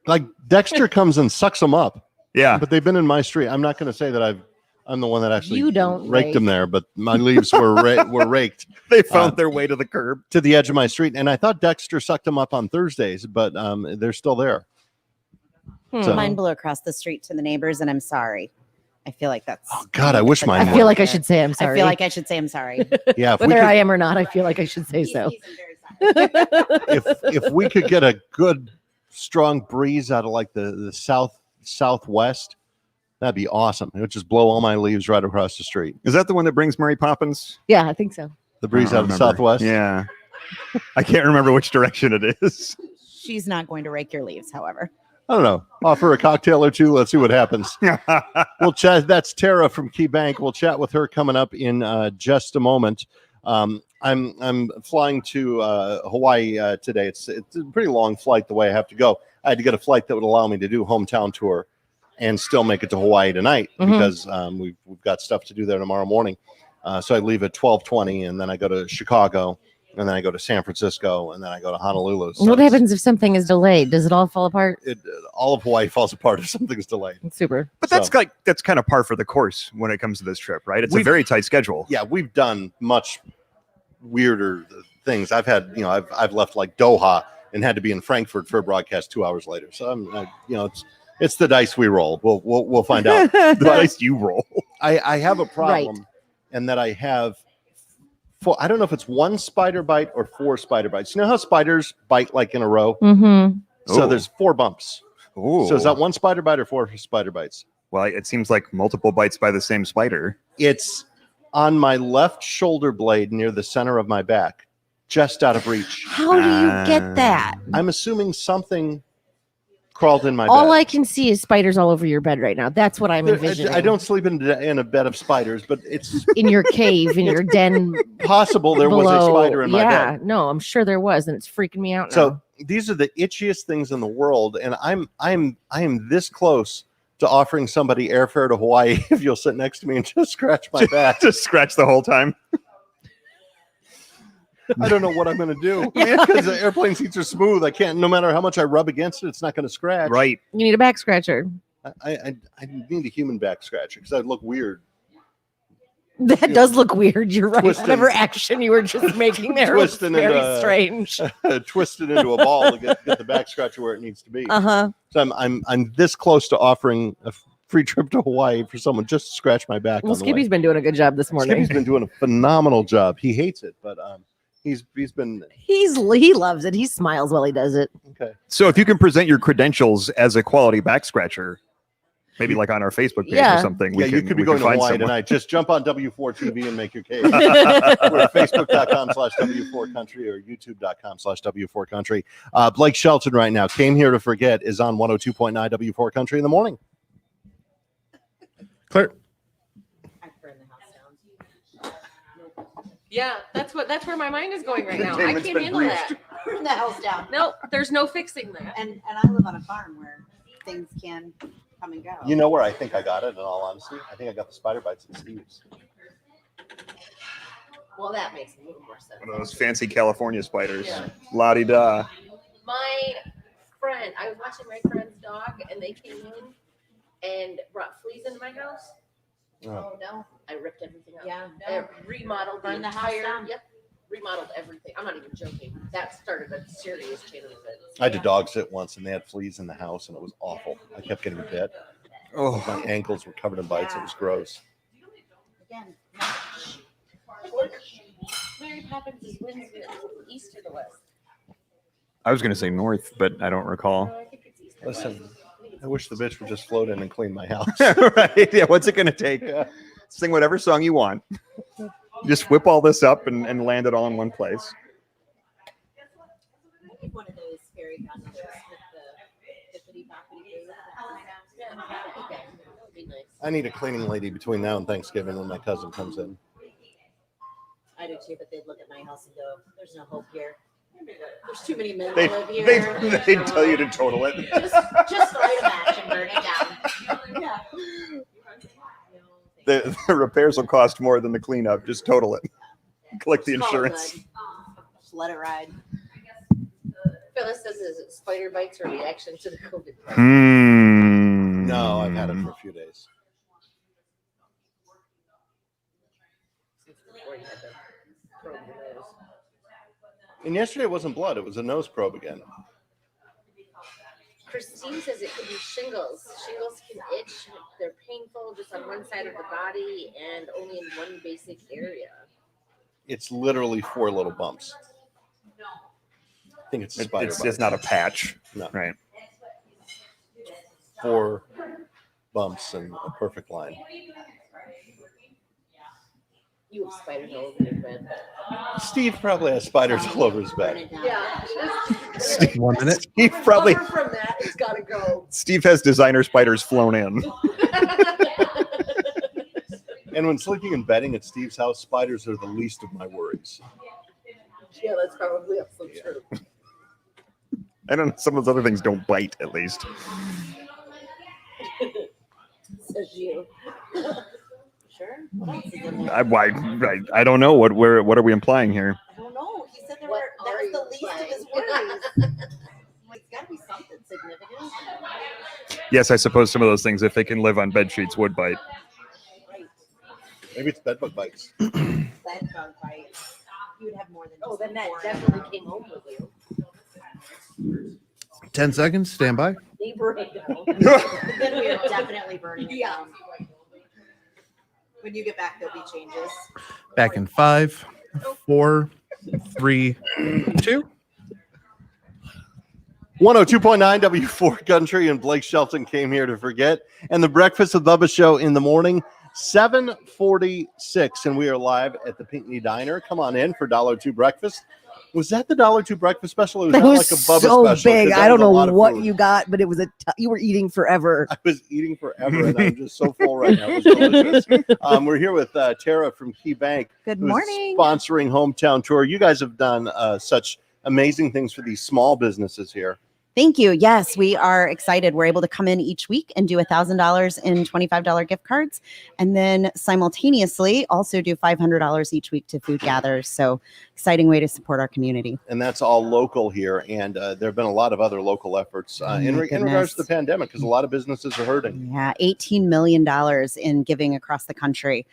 Like Dexter comes and sucks them up. Yeah. But they've been in my street. I'm not going to say that I'm the one that actually You don't raked them there, but my leaves were were raked They found their way to the curb. to the edge of my street. And I thought Dexter sucked them up on Thursdays, but they're still there. So- Mine blew across the street to the neighbors, and I'm sorry. I feel like that's. Oh, God, I wish mine I feel like I should say I'm sorry. I feel like I should say I'm sorry. Yeah, if we Whether could- I am or not, I feel like I should say so. He's very sorry. if we could get a good strong breeze out of like the southwest, that'd be awesome. It would just blow all my leaves right across the street. Is that the one that brings Mary Poppins? Yeah, I think so. The breeze I out of don't the remember. southwest. Yeah. I can't remember which direction it is. She's not going to rake your leaves, however. I don't know. Offer a cocktail or two. Let's see what happens. We'll chat. That's Tara from KeyBank. We'll chat with her coming up in just a moment. I'm flying to Hawaii today. It's a pretty long flight the way I have to go. I had to get a flight that would allow me to do hometown tour and still make it to Hawaii tonight because we've got stuff to do there tomorrow morning. So I leave at 12:20 and then I go to Chicago and then I go to San Francisco and then I go to Honolulu. So What happens if something is delayed? Does it all fall apart? all of Hawaii falls apart if something's delayed. Super. But that's kind of par for the course when it comes to this trip, right? It's a very tight schedule. Yeah, we've done much weirder things. I've had, I've left like Doha and had to be in Frankfurt for a broadcast 2 hours later. So it's the dice we roll. We'll find out. The dice you roll. I have a problem, and that I have. I don't know if it's one spider bite or 4 spider bites. You know how spiders bite like in a row? Mm-hmm. So Ooh. there's 4 bumps. Ooh. So is that one spider bite or 4 spider bites? Well, it seems like multiple bites by the same spider. It's on my left shoulder blade near the center of my back, just out of reach. How do you get that? I'm assuming something crawled in my All bed. I can see is spiders all over your bed right now. That's what I'm envisioning. I don't sleep in a bed of spiders, but it's in your cave, in your den. possible there was a below. spider in my Yeah, bed. no, I'm sure there was, and it's freaking me out So now. these are the itchiest things in the world, and I am this close to offering somebody airfare to Hawaii if you'll sit next to me and just scratch my back. Just scratch the whole time. I don't know what I'm going to do because the airplane seats are smooth. I can't. No matter how much I rub against it, it's not going to scratch. Right. You need a back scratcher. I need a human back scratcher because I'd look weird. That does look weird. You're right. Twisting. Whatever action you were just making there was Twisting very into- strange. Twisted into a ball to get the back scratcher where it needs to be. Uh-huh. So I'm this close to offering a free trip to Hawaii for someone just to scratch my back. Well, on the way. Skippy's been doing a good job this morning. Skippy's been doing a phenomenal job. He hates it, but he's been He loves it. He smiles while he does it. okay. So if you can present your credentials as a quality back scratcher, maybe like on our Facebook page Yeah. or something. Yeah, you could be going to Hawaii tonight. Just jump on W4 TV and make your case. We're at Facebook.com/W4 Country or YouTube.com/W4 Country. Blake Shelton right now, Came Here to Forget, is on 102.9 W4 Country in the morning. Claire. I burned the house Yeah, that's where my mind is going right now. I Containment's can't been handle breached. that. Burn the house down. No, there's no fixing that. And I live on a farm where things can come and go. You know where I think I got it, in all honesty? I think I got the spider bites at Steve's. Well, that makes a little more sense. One of those fancy California spiders. Yeah. La-di-da. My friend, I was watching my friend's dog, and they came in and brought fleas into my house. Oh no. I ripped everything up. Yeah. I remodeled the Burned the house entire. down. Yep. Remodeled everything. I'm not even joking. That started a serious chain of events. I had to dog sit once, and they had fleas in the house, and it was awful. I kept getting bit. Oh, My ankles were covered in bites. It was gross. Again. Mary Poppins is winds east or the west? I was going to say north, but I don't recall. No, I think it's east. Listen, I wish the bitch would just float in and clean my house. Right? Yeah. What's it going to take? Sing whatever song you want. Just whip all this up and land it all in one place. I need one of those fairy godmothers with the hippity boppity boo. Yeah, okay. That would be nice. I need a cleaning lady between now and Thanksgiving when my cousin comes in. I do too, but they'd look at my house and go, "There's no hope here. There's too many men They that live here." they tell you to total it. Just light a match and burn it down. Yeah. The repairs will cost more than the cleanup. Just total it. Collect the Just call it insurance. good. Just let it ride. Phyllis says, is it spider bites or reaction to the COVID? No, I've had it for a few days. Before you had to probe your nose. And yesterday it wasn't blood. It was a nose probe again. Christine says it could be shingles. Shingles can itch. They're painful just on one side of the body and only in one basic area. It's literally 4 little bumps. I think it's a spider bite. It's not a patch. No. Right. 4 bumps and a perfect line. You have spiders all over your bed. Steve probably has spiders all over his Burn bed. it down. Yeah. Steve, 1 minute. Steve probably. Cover from that, it's got to go. Steve has designer spiders flown in. And when sleeping and bedding at Steve's house, spiders are the least of my worries. Yeah, that's probably also true. I don't know. Some of those other things don't bite, at least. Says you. Sure. What else is in there? I don't know. What are we implying here? I don't know. He said What that are was the you least of saying? his worries. Like, it's got to be something significant. Yes, I suppose some of those things, if they can live on bed sheets, would bite. Right. Maybe it's bedbug bites. That bug bite. You would have more than Oh, just then that four. definitely came home with you. 10 seconds. Stand by. Neighborhood. Then we are definitely burning it Yeah. down. When you get back, there'll be changes. Back in 5, 4, 3, 2. 102.9 W4 Country and Blake Shelton came here to forget. And the Breakfast with Bubba show in the morning, 7:46. And we are live at the Pinckney Diner. Come on in for $1.02 breakfast. Was that the $1.02 breakfast special? Or was That that was like a Bubba so special? big. 'Cause that I don't was a know lot of what food. you got, but it was you were eating forever. I was eating forever, and I'm just so full right now. It was delicious. We're here with Tara from KeyBank. Good who's morning. sponsoring Hometown Tour. You guys have done such amazing things for these small businesses here. Thank you. Yes, we are excited. We're able to come in each week and do $1,000 in $25 gift cards, and then simultaneously also do $500 each week to food gatherers. So exciting way to support our community. And that's all local here. And there have been a lot of other local efforts in regards to the pandemic, because a lot of businesses are hurting. Yeah, $18 million in giving across the country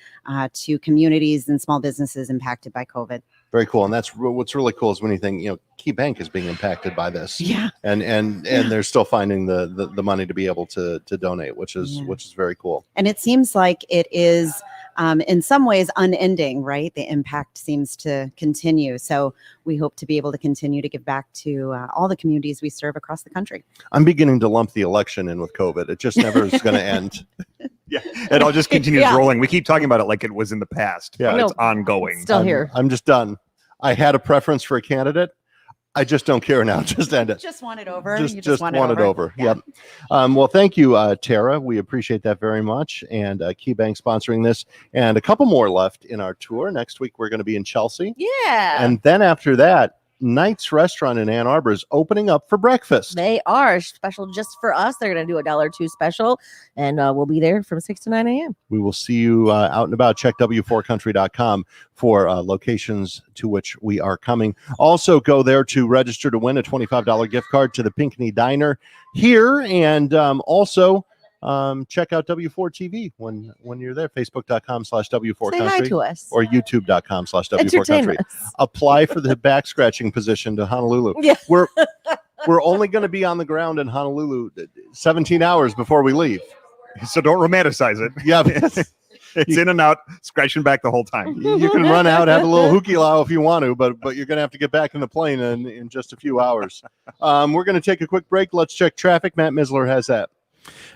to communities and small businesses impacted by COVID. Very cool. And that's what's really cool is when you think, KeyBank is being impacted by this. Yeah. And they're still finding the money to be able to donate, which is very cool. And it seems like it is in some ways unending, right? The impact seems to continue. So we hope to be able to continue to give back to all the communities we serve across the country. I'm beginning to lump the election in with COVID. It just never is going to end. Yeah, it all just continues Yeah. rolling. We keep talking about it like it was in the past, Yeah. but No, it's ongoing. Still here. I'm just done. I had a preference for a candidate. I just don't care now. Just end it. Just want it over. Just, You just want it over. Yeah. Yep. Well, thank you, Tara. We appreciate that very much. And KeyBank sponsoring this, and a couple more left in our tour. Next week we're going to be in Chelsea, Yeah. and then after that, Knight's Restaurant in Ann Arbor is opening up for breakfast. They are special just for us. They're going to do $1.02 special, and we'll be there from 6 to 9 a.m. We will see you out and about. Check w4country.com for locations to which we are coming. Also, go there to register to win a $25 gift card to the Pinckney Diner here, and also check out W4 TV when you're there. Facebook.com/W4 Say hi Country to us. or YouTube.com/W4 Entertain Country. us. Apply for the back scratching position to Honolulu. Yeah. We're only going to be on the ground in Honolulu 17 hours before we leave. So don't romanticize it. Yeah. It's in and out, scratching back the whole time. You can run out, have a little hukilau if you want to, but you're going to have to get back in the plane in just a few hours. We're going to take a quick break. Let's check traffic. Matt Misler has that.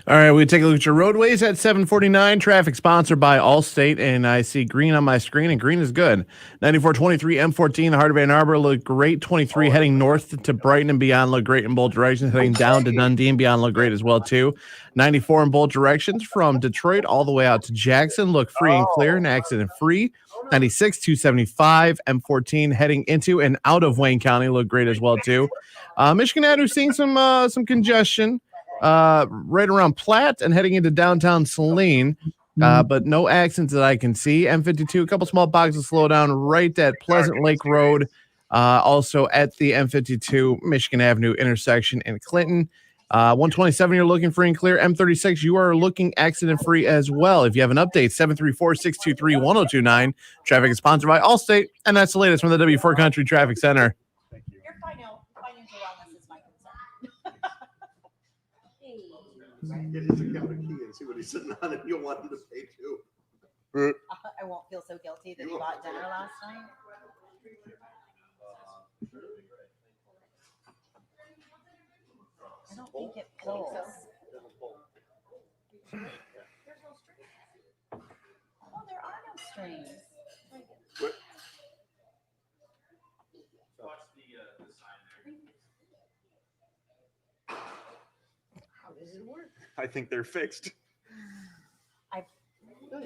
All right, we take a look at your roadways at 7:49. Traffic sponsored by Allstate, and I see green on my screen, and green is good. 9423 M14, the heart of Ann Arbor, look great. 23 heading north to Brighton and beyond, look great in both directions. Heading down to Dundee and beyond, look great as well too. 94 in both directions from Detroit all the way out to Jackson, look free and clear and accident free. 96, 275, M14 heading into and out of Wayne County, look great as well too. Michigan Avenue seeing some congestion. Right around Platte and heading into downtown Saline, but no accidents that I can see. M52, a couple small boxes slow down right at Pleasant Lake Road, also at the M52 Michigan Avenue intersection in Clinton. 127, you're looking free and clear. M36, you are looking accident free as well. If you have an update, 734-623-1029. Traffic is sponsored by Allstate, and that's the latest from the W4 Country Traffic Center. Your financial wellness is my concern. Get his account key and see what he's sitting on, and you'll want him to pay too. I won't feel so guilty that he bought dinner last night. I don't think it pulls. Oh, there are no strings. How does it work? I think they're fixed.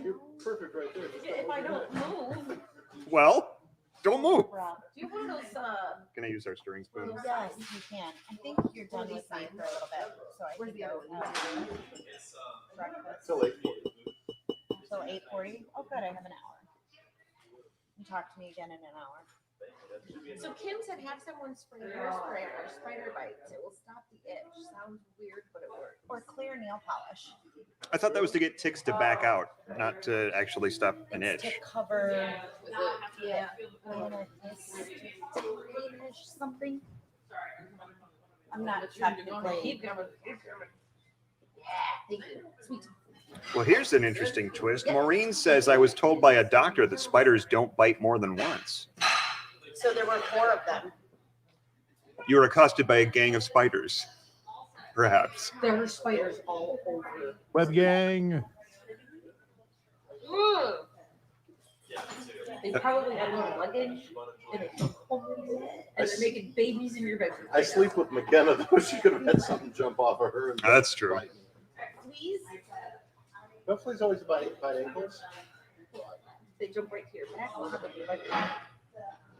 You're perfect right there. If I don't move. Well, don't move. Do you want those? Can I use our stirring spoon? Yes, you can. I think you're done with me for a little bit, so I can go breakfast. Till 8:40. Till 8:40. Oh, good. I have an hour. You talk to me again in an hour. So Kim said have someone spray your spray or spider bites. It will stop the itch. Sounds weird, but it works. Or clear nail polish. I thought that was to get ticks to back out, not to actually stop an It's itch. to cover. Yeah. Greenish something. I'm not technically. Sweet. Well, here's an interesting twist. Maureen says I was told by a doctor that spiders don't bite more than once. So there were 4 of them. You were accosted by a gang of spiders, perhaps. There were spiders all over. Web gang. They probably had little luggage and they come home with you, and they're making babies in your bedroom. I sleep with McKenna, though. She could have had something jump off of her. And That's true. Please, No fleas always bite ankles. they jump right to your back.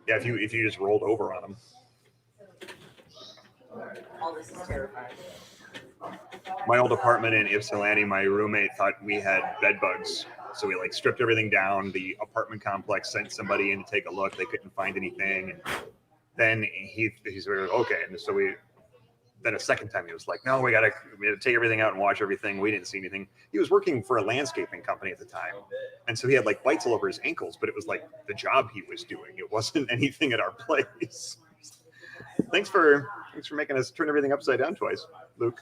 Yeah, if you just rolled over on them. All this is terrifying. My old apartment in Ypsilanti, my roommate thought we had bed bugs. So we stripped everything down. The apartment complex sent somebody in to take a look. They couldn't find anything. And then he's okay. And so then a second time he was like, no, we had to take everything out and wash everything. We didn't see anything. He was working for a landscaping company at the time. And so he had bites all over his ankles, but it was the job he was doing. It wasn't anything at our place. Thanks for making us turn everything upside down twice, Luke.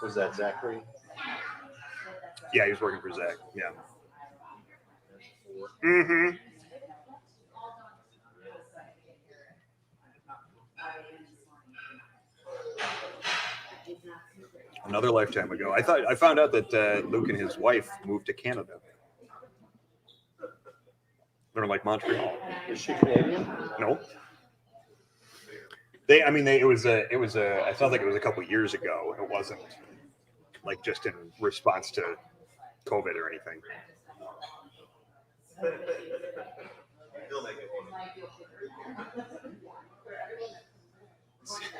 Was that Zachary? Yeah, he was working for Zach. Yeah. Mm-hmm. Another lifetime ago. I found out that Luke and his wife moved to Canada. They're like Montreal. Is she Canadian? No. It was I felt like it was a couple years ago. It wasn't like just in response to COVID or anything.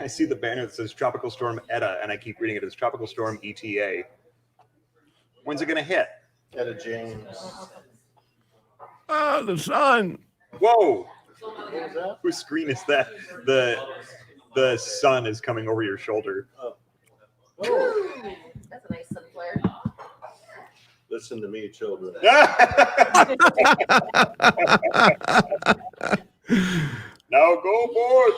I see the banner that says Tropical Storm Eta, and I keep reading it as Tropical Storm ETA. When's it going to hit? Etta James. Oh, the sun. Whoa! What was that? Whose screen is that? The sun is coming over your shoulder. Oh. That's a nice sun flare. Listen to me, children. Now go forth.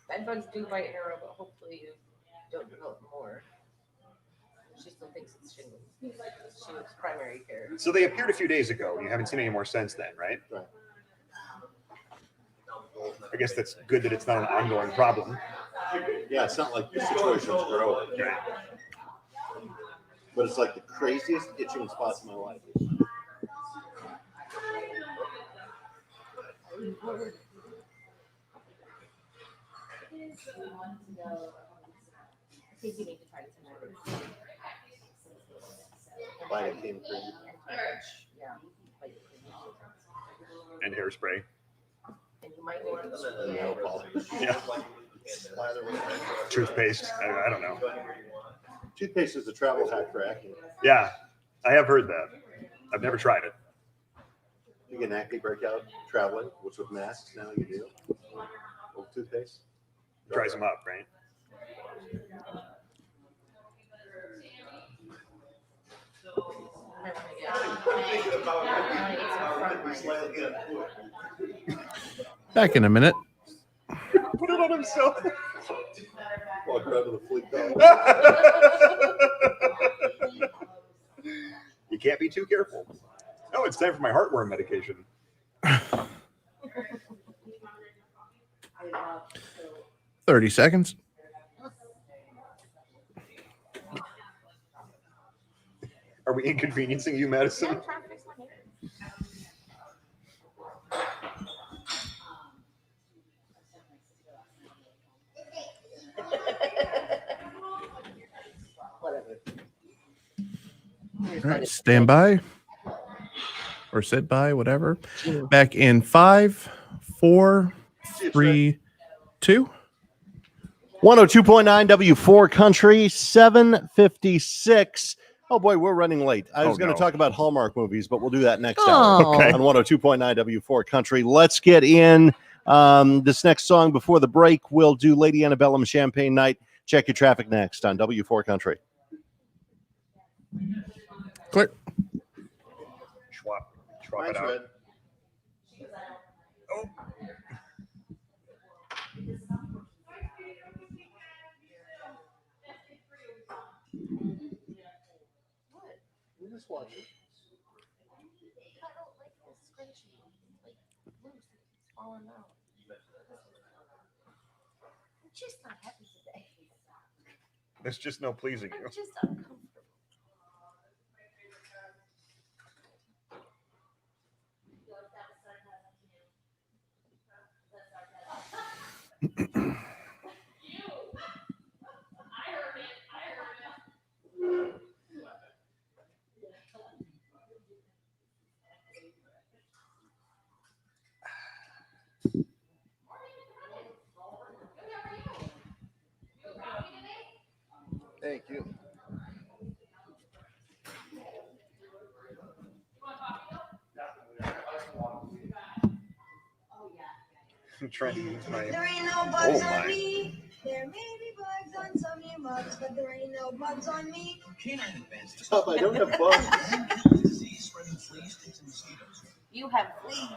Bed bugs do bite Arrow, but hopefully you don't develop more. She still thinks it's shingles. She was primary care. So they appeared a few days ago, and you haven't seen any more since then, right? Right. I guess that's good that it's not an ongoing problem. Yeah, it's not like the situation's growing. Right. But it's like the craziest itching spots in my life. I think you need to try some Vitamin cream. Yeah. And hairspray. And you might want And nail polish. Yeah. Toothpaste. I don't know. Toothpaste is a travel hack for acne. Yeah, I have heard that. I've never tried it. You get an acne breakout traveling, which with masks now you do. With toothpaste. Dries them up, right? Back in a minute. Put it on himself. Walk around to the fleet car. You can't be too careful. Oh, it's time for my heartworm medication. 30 seconds. Are we inconveniencing you, Madison? All right, stand by or sit by, whatever. Back in 5, 4, 3, 2. 102.9 W4 Country, 7:56. Oh boy, we're running late. I was going to talk about Hallmark movies, but we'll do that next hour Okay. on 102.9 W4 Country. Let's get in this next song before the break. We'll do Lady Antebellum Champagne Night. Check your traffic next on W4 Country. Clear. Swap Mine's it out. red. Oh. We're just watching. I'm just not happy today. There's just no pleasing you. I'm just uncomfortable. Thank you. I'm trying to use my. There ain't no bugs Oh on my. me. There may be bugs on some of your mugs, but there ain't no bugs on me. Stop, I don't have bugs. You have fleas.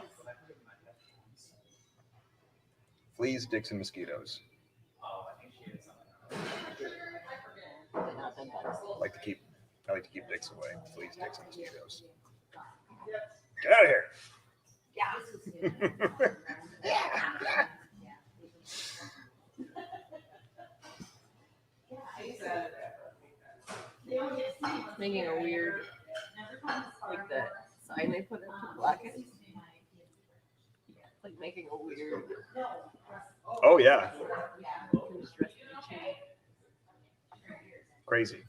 Fleas, dicks, and mosquitoes. I like to keep dicks away. Fleas, dicks, and mosquitoes. Get out of here. Making a weird sign they put up to block it? Like making a weird. Oh yeah, crazy.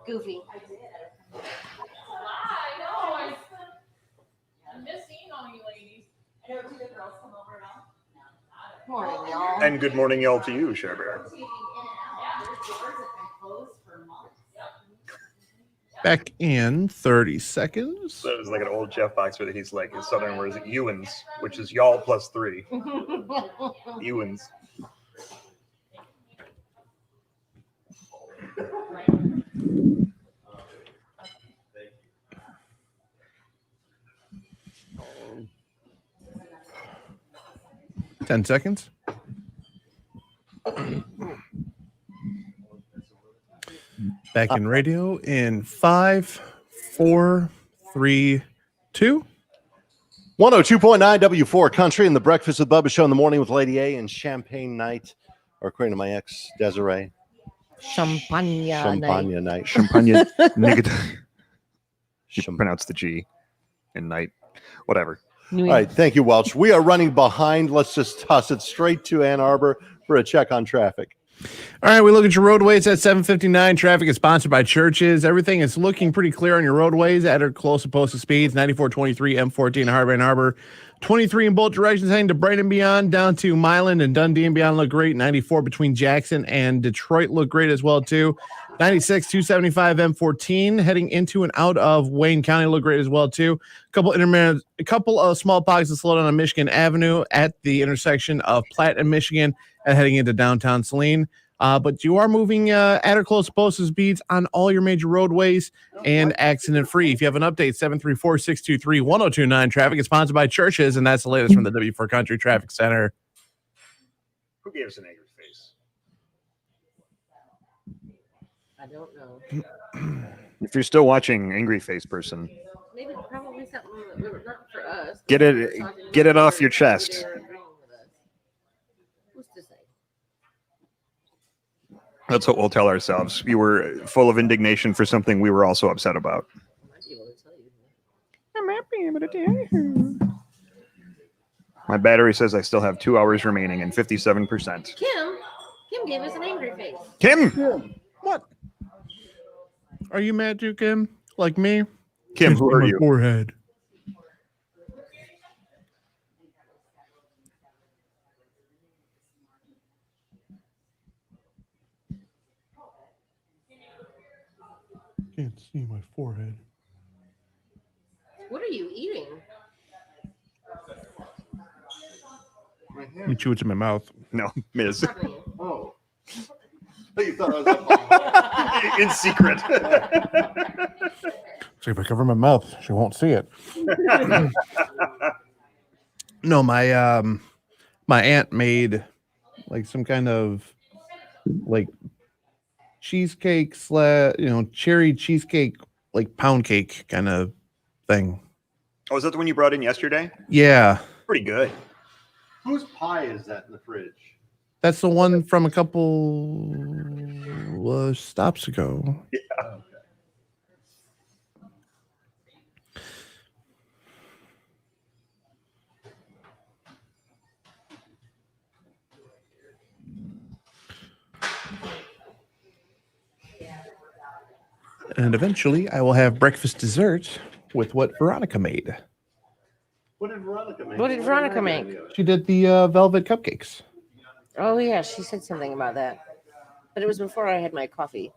Goofy. I know. I miss seeing all you ladies. I know 2 of the girls come over now. Morning, y'all. And good morning, y'all, to you, Cher Bear. Back in 30 seconds. So it was like an old Jeff Fox where he's like, his southern word is Ewans, which is y'all plus 3. Ewans. Ten seconds. Back in radio in 5, 4, 3, 2. 102.9 W4 Country and the Breakfast with Bubba show in the morning with Lady A and Champagne Night, or according to my ex, Desiree. Champagne night. Champagne. You pronounce the G in night. Whatever. All right, thank you, Welch. We are running behind. Let's just toss it straight to Ann Arbor for a check on traffic. All right, we look at your roadways at 7:59. Traffic is sponsored by Churches. Everything is looking pretty clear on your roadways at or close to posted speeds. 9423 M14 Harbor and Harbor. 23 in both directions heading to Brighton and beyond, down to Milan and Dundee and beyond look great. 94 between Jackson and Detroit look great as well too. 96 275 M14 heading into and out of Wayne County look great as well too. A couple of small pockets of slowdown on Michigan Avenue at the intersection of Platte and Michigan and heading into downtown Saline. But you are moving at or close to posted speeds on all your major roadways and accident free. If you have an update, 734-623-1029. Traffic is sponsored by Churches, and that's the latest from the W4 Country Traffic Center. Who gave us an angry face? I don't know. If you're still watching, angry face person, Maybe probably something not for us. get it off your chest. Who's to say? That's what we'll tell ourselves. You were full of indignation for something we were also upset about. I might be able to tell you. I might be able to tell you. My battery says I still have 2 hours remaining and 57%. Kim gave us an angry face. Kim! What? Are you mad too, Kim? Like me? Kim, who are My you? Forehead. Can't see my forehead. What are you eating? Let me chew it to my mouth. No, Ms. Oh. You thought I was In secret. See, if I cover my mouth, she won't see it. No, my my aunt made like some kind of like cheesecake cherry cheesecake, like pound cake kind of thing. Oh, is that the one you brought in yesterday? Yeah, Pretty good. Whose pie is that in the fridge? that's the one from a couple stops ago. Yeah. Okay. And eventually I will have breakfast dessert with what Veronica made. What did Veronica make? What did Veronica make? She did the velvet cupcakes. Oh yeah, she said something about that, but it was before I had my coffee,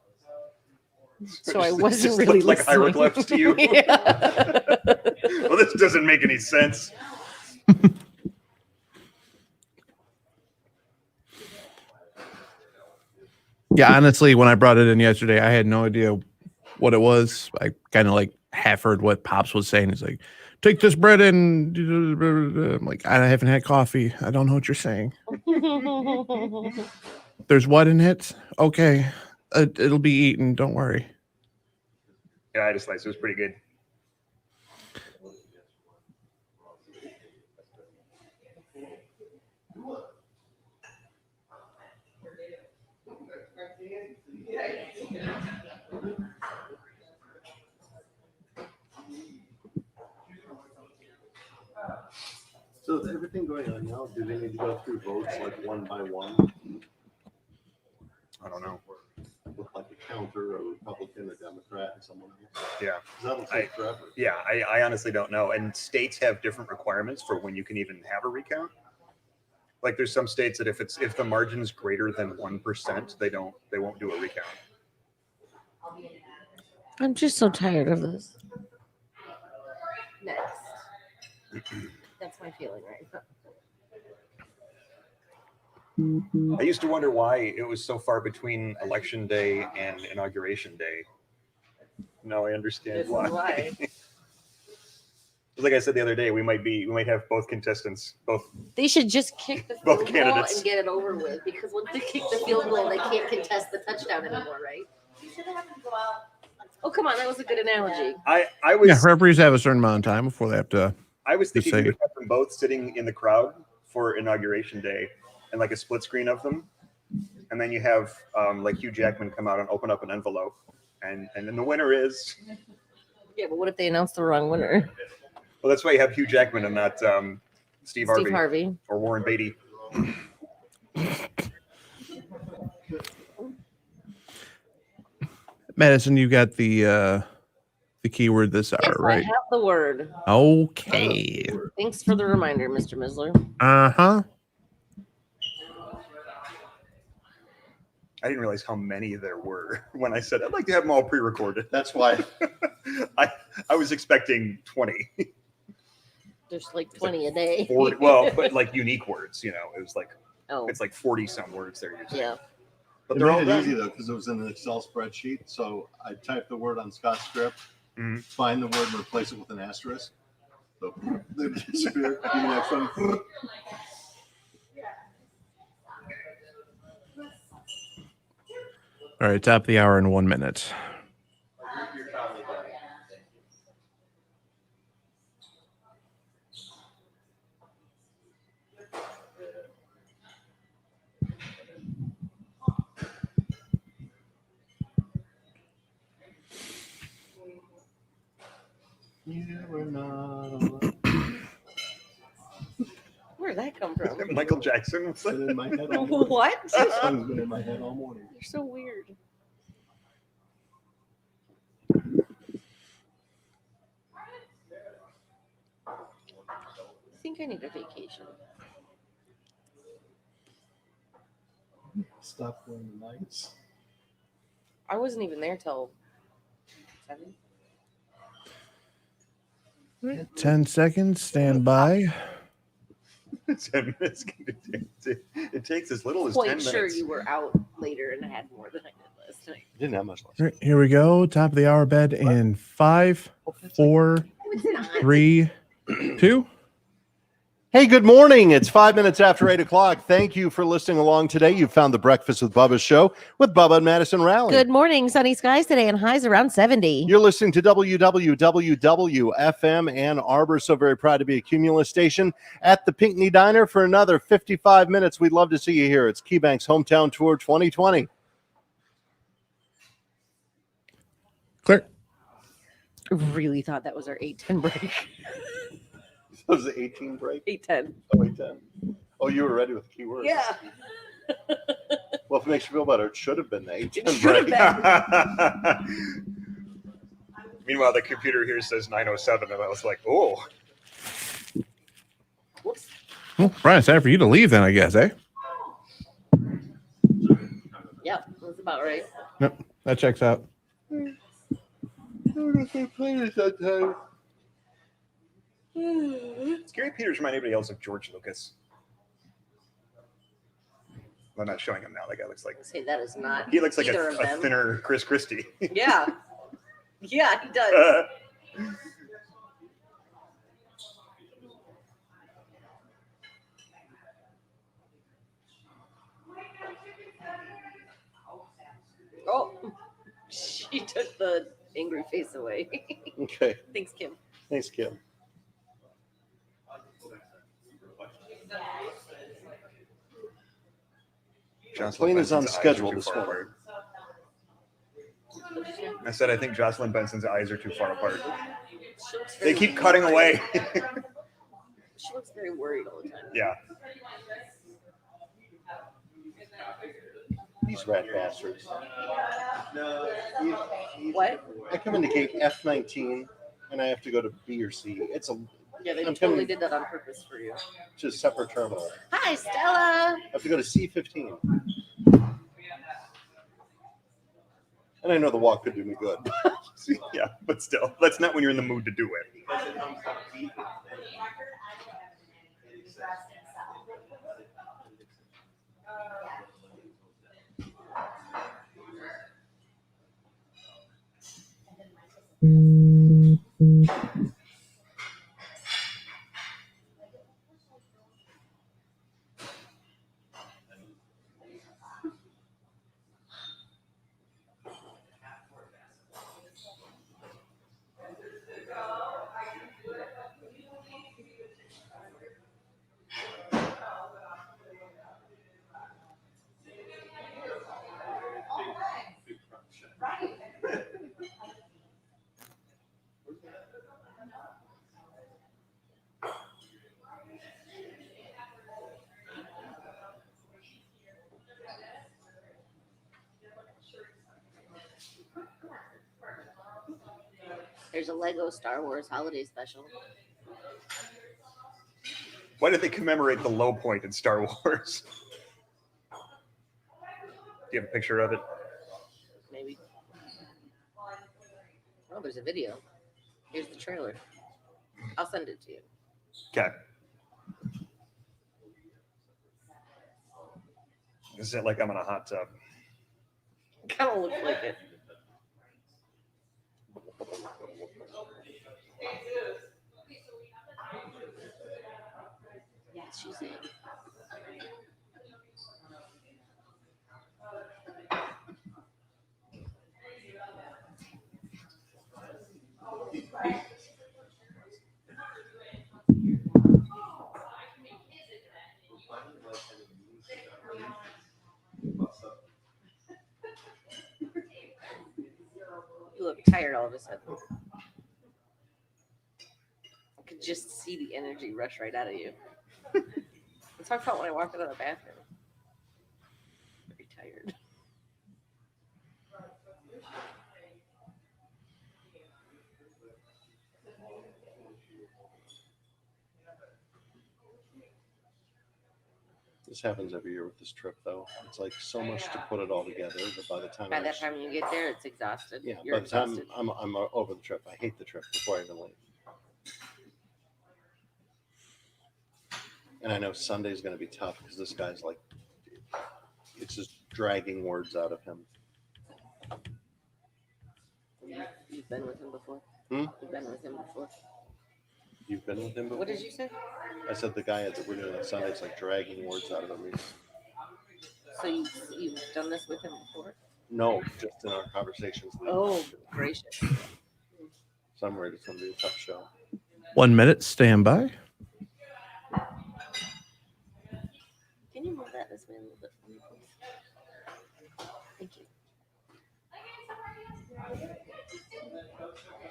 so I wasn't Just really looked like listening. hieroglyphs to you. Yeah. Well, this doesn't make any sense. Yeah, honestly, when I brought it in yesterday, I had no idea what it was. I kind of like half heard what Pops was saying. He's like, take this bread and I'm like, I haven't had coffee. I don't know what you're saying. There's what in it? Okay. It'll be eaten. Don't worry. Yeah, I had a slice. It was pretty good. So is everything going on now, do they need to go through votes like one by one? I don't know. With like a counter, a Republican, a Democrat, and someone else? Yeah. 'Cause that'll take forever. Yeah, I honestly don't know. And states have different requirements for when you can even have a recount. Like there's some states that if the margin is greater than 1%, they won't do a recount. I'm just so tired of this. Next. That's my feeling right now. I used to wonder why it was so far between election day and inauguration day. Now I understand This is why. why. Like I said the other day, we might have both contestants, both. They should just kick the Both Field goal candidates. and get it over with, because once they kick the field goal, they can't contest the touchdown anymore, right? You should have them go out. Oh, come on, that was a good analogy. I was Yeah, referees have a certain amount of time before they have to. I was Just thinking we say- would have them both sitting in the crowd for inauguration day, and like a split screen of them, and then you have like Hugh Jackman come out and open up an envelope, and then the winner is. Yeah, but what if they announce the wrong winner? Well, that's why you have Hugh Jackman and not Steve Harvey. Steve Harvey. Or Warren Beatty. Madison, you got the keyword this hour, Yes, I right? have the word. Okay. Thanks for the reminder, Mr. Misler. Uh-huh. I didn't realize how many there were when I said I'd like to have them all pre-recorded. That's why. I was expecting 20. There's like 20 a day. 40, well, but like unique words, it was like Oh, it's like 40 some words they're using. yeah. But It they're all made it done. easy though, because it was in an Excel spreadsheet. So I typed the word on Scott's script, Mhm. find the word and replace it with an asterisk. So they disappear. Give me the next one. All right, top of the hour in 1 minute. You were not alone. Where'd that come from? Michael Jackson. It's been in my head all morning. What? That song's been in my head all morning. You're so weird. I think I need a vacation. Stop wearing the lights. I wasn't even there till 7. 10 seconds, stand by. 10 minutes. It takes as little as 10 Quite minutes. sure you were out later and had more than I did last night. Didn't have much left. All right, here we go. Top of the hour bed in 5, 4, 3, 2. Hey, good morning. It's 5 minutes after 8 o'clock. Thank you for listening along today. You found the Breakfast with Bubba show with Bubba and Madison Rowley. Good morning. Sunny skies today and highs around 70. You're listening to WWWFM Ann Arbor. So very proud to be a Cumulus station at the Pinckney Diner for another 55 minutes. We'd love to see you here. It's KeyBank's Hometown Tour 2020. Clear. Really thought that was our 8:10 break. That was the 18 break. 8:10. Oh, 8:10. Oh, you were ready with the keywords. Yeah. Well, if it makes you feel better, it should have been the 8:10 should break. have Meanwhile, the computer here says 9:07, and I was like, oh. Whoops. Well, Brian, it's time for you to leave then, I guess, eh? Yep, that's about right. Yep, that checks out. Gary Peters remind anybody else of George Lucas? I'm not showing him now. That guy looks like Say that is not. he looks like either a of them. thinner Chris Christie. Yeah. Yeah, he does. Oh, she took the angry face away. Okay. Thanks, Kim. Thanks, Kim. Plane is on Benson's eyes are schedule too this far morning. apart. I said I think Jocelyn Benson's eyes are too far apart. She looks They very keep cutting away. She looks very worried all the time. Yeah. These rat bastards. What? I come into gate F19 and I have to go to B or C. It's a Yeah, they I'm totally coming- did that on purpose for you. just separate terminal. Hi, Stella. I have to go to C15. And I know the walk could do me good. Yeah, but still, that's not when you're in the mood to do it. There's a Lego Star Wars holiday special. Why did they commemorate the low point in Star Wars? Do you have a picture of it? Maybe. Oh, there's a video. Here's the trailer. I'll send it to you. Okay. Is it like I'm in a hot tub? Kind of looks like it. Yeah, she's in. You look tired all of a sudden. I could just see the energy rush right out of you. That's how I felt when I walked out of the bathroom. Very tired. This happens every year with this trip, though. It's like so much to put it all together that by the time By that time you get there, it's exhausted. yeah, You're by the time exhausted. I'm over the trip. I hate the trip before I even leave. And I know Sunday's going to be tough because this guy's like, it's just dragging words out of him. You've been with him before? Hmm? You've been with him before? You've been with him before? What did you say? I said the guy that we're doing on Sunday's like dragging words out of him. So you've done this with him before? No, just in our conversations. Oh, gracious. So I'm worried it's going to be a tough show. 1 minute, stand by. Can you move that this way a little bit for me, please? Thank you.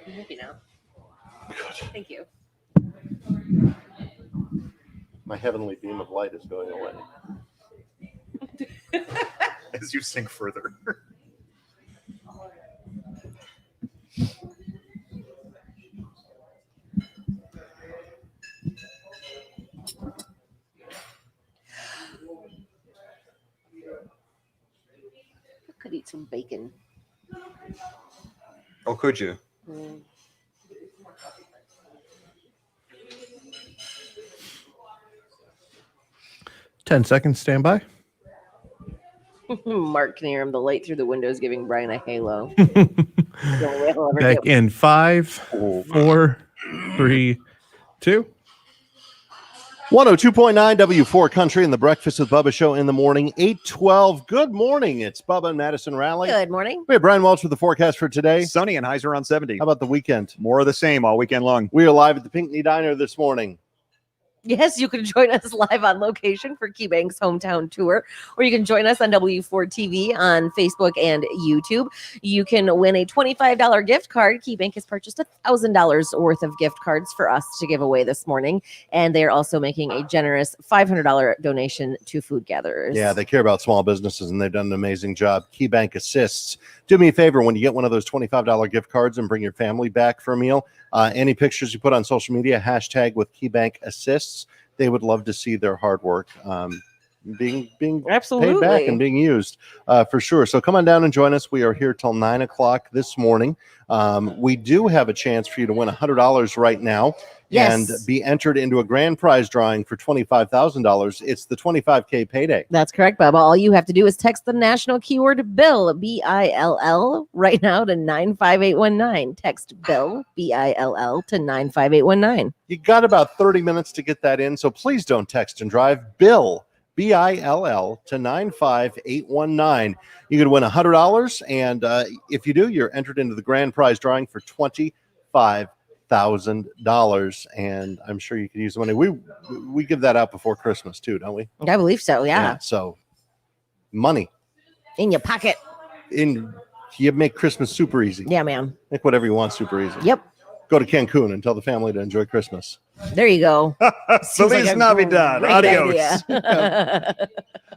I'm happy now. Good. Thank you. My heavenly beam of light is going away. As you sink further. I could eat some bacon. Oh, could you? Mm. 10 seconds, stand by. Mark can hear him. The light through the window is giving Brian a halo. Back in 5, 4, 3, 2. 102.9 W4 Country and the Breakfast with Bubba show in the morning, 8:12. Good morning. It's Bubba and Madison Raleigh. Good morning. We have Brian Welch with the forecast for today. Sunny and highs around 70. How about the weekend? More of the same all weekend long. We are live at the Pinckney Diner this morning. Yes, you can join us live on location for KeyBank's hometown tour, or you can join us on W4 TV on Facebook and YouTube. You can win a $25 gift card. KeyBank has purchased $1,000 worth of gift cards for us to give away this morning, and they are also making a generous $500 donation to food gatherers. Yeah, they care about small businesses, and they've done an amazing job. KeyBank assists. Do me a favor, when you get one of those $25 gift cards and bring your family back for a meal, any pictures you put on social media, hashtag with KeyBank assists. They would love to see their hard work being Absolutely paid back and being used for sure. So come on down and join us. We are here till 9 o'clock this morning. We do have a chance for you to win $100 right now. Yes. And be entered into a grand prize drawing for $25,000. It's the 25K payday. That's correct, Bubba. All you have to do is text the national keyword BILL, B-I-L-L, right now to 95819. Text BILL, B-I-L-L, to 95819. You got about 30 minutes to get that in, so please don't text and drive. BILL, B-I-L-L, to 95819. You could win $100, and if you do, you're entered into the grand prize drawing for $25,000, and I'm sure you can use the money. We give that out before Christmas too, don't we? I believe so, yeah. So money in your pocket. You make Christmas super easy. Yeah, man. Make whatever you want super easy. Yep. Go to Cancun and tell the family to enjoy Christmas. There you go. Feliz Navidad. Adios.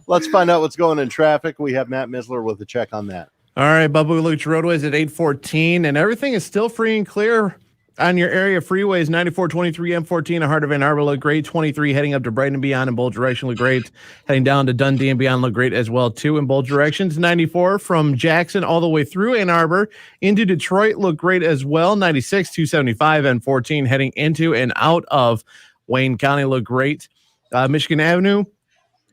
Let's find out what's going in traffic. We have Matt Misler with a check on that. All right, Bubba, we look at your roadways at 814, and everything is still free and clear on your area freeways. 9423 M14, the heart of Ann Arbor look great. 23 heading up to Brighton and beyond in both directions look great. Heading down to Dundee and beyond look great as well too in both directions. 94 from Jackson all the way through Ann Arbor into Detroit look great as well. 96 275 M14 heading into and out of Wayne County look great. Michigan Avenue,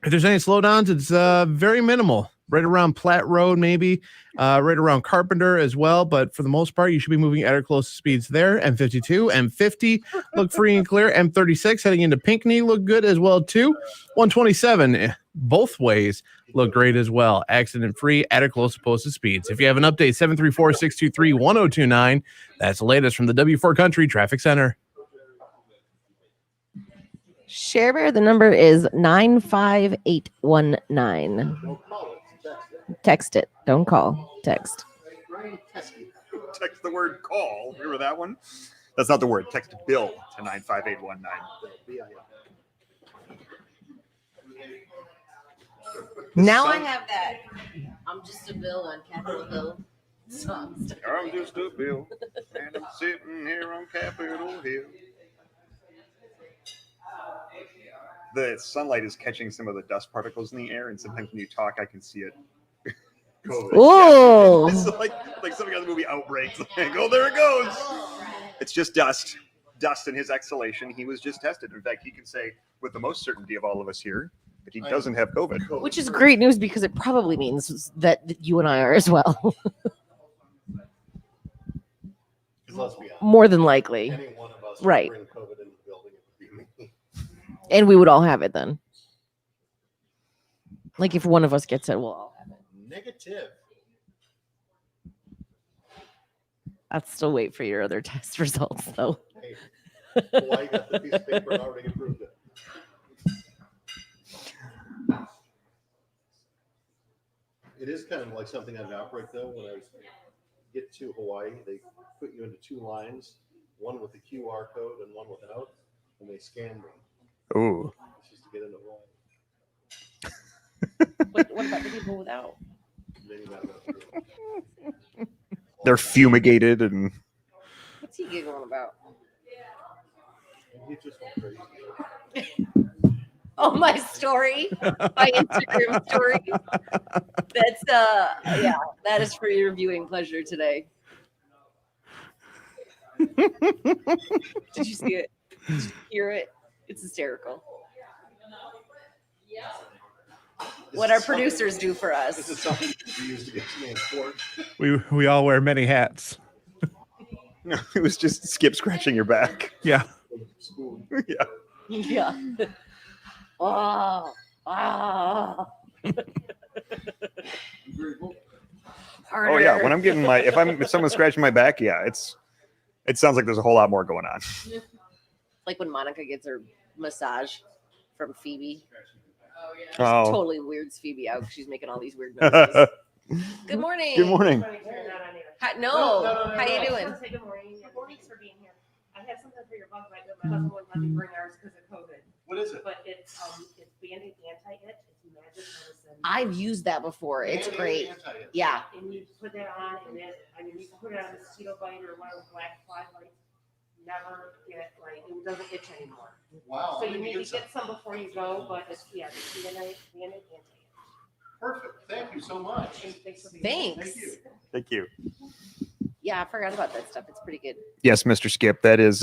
if there's any slowdowns, it's very minimal. Right around Platte Road, maybe, right around Carpenter as well. But for the most part, you should be moving at or close to speeds there. M52, M50 look free and clear. M36 heading into Pinckney look good as well, too. 127, both ways look great as well. Accident free at or close to posted speeds. If you have an update, 734-623-1029. That's the latest from the W4 Country Traffic Center. Share Bear, the number is 95819. Text it. Don't call. Text. Text the word call. Remember that one? That's not the word. Text Bill to 95819. Now I have that. I'm just a bill on Capitol Hill song. I'm just a bill, and I'm sitting here on Capitol Hill. The sunlight is catching some of the dust particles in the air, and sometimes when you talk, I can see it. Oh, It's like something on the movie Outbreak. Like, oh, there it goes. It's just dust. Dust in his exhalation. He was just tested. In fact, he can say with the most certainty of all of us here that he doesn't have COVID. which is great news because it probably means that you and I are as well. Let's be honest. More than likely. Any one of us Right. bring COVID into the building, it would be me. And we would all have it then. Like if one of us gets it, we'll all have it. Negative. I'd still wait for your other test results though. Hey, Hawaii got the piece of paper and already approved it. It is kind of like something at an outbreak, though. When I get to Hawaii, they put you into two lines, one with the QR code and one without, and they scan me. Ooh. It's just to get into Hawaii. What about the people without? Then you gotta go through. They're fumigated and What's he giggling about? He just went crazy. Oh, my story, my Instagram story. That's yeah, that is for your viewing pleasure today. Did you see it? Did you hear it? It's hysterical. What our producers do for us. This is something you used against me in court. We all wear many hats. it was just Skip scratching your back. Yeah. Yeah. Yeah. Oh. Oh. Oh yeah. When I'm getting if someone's scratching my back, yeah, it sounds like there's a whole lot more going on. Like when Monica gets her massage from Phoebe. Oh. Totally weirds Phoebe out. She's making all these weird noises. Good morning. Good morning. Hi, no. How you doing? Say good morning. Thanks for being here. I have something for your bug bite, but my husband wouldn't let me bring ours because of COVID. What is it? But it's Band-Aid anti-itch. It's magic medicine. I've used that before. It's great. Yeah. And you put that on, and then I mean you can put it on a mosquito bite or one of those black fly bites. Never get like it doesn't itch anymore. Wow. So you need to get some before you go, but it's the Band-Aid anti-itch. Perfect. Thank you so much. And thanks for being here. Thanks. Thank you. Yeah, I forgot about that stuff. It's pretty good. Yes, Mr. Skip. That is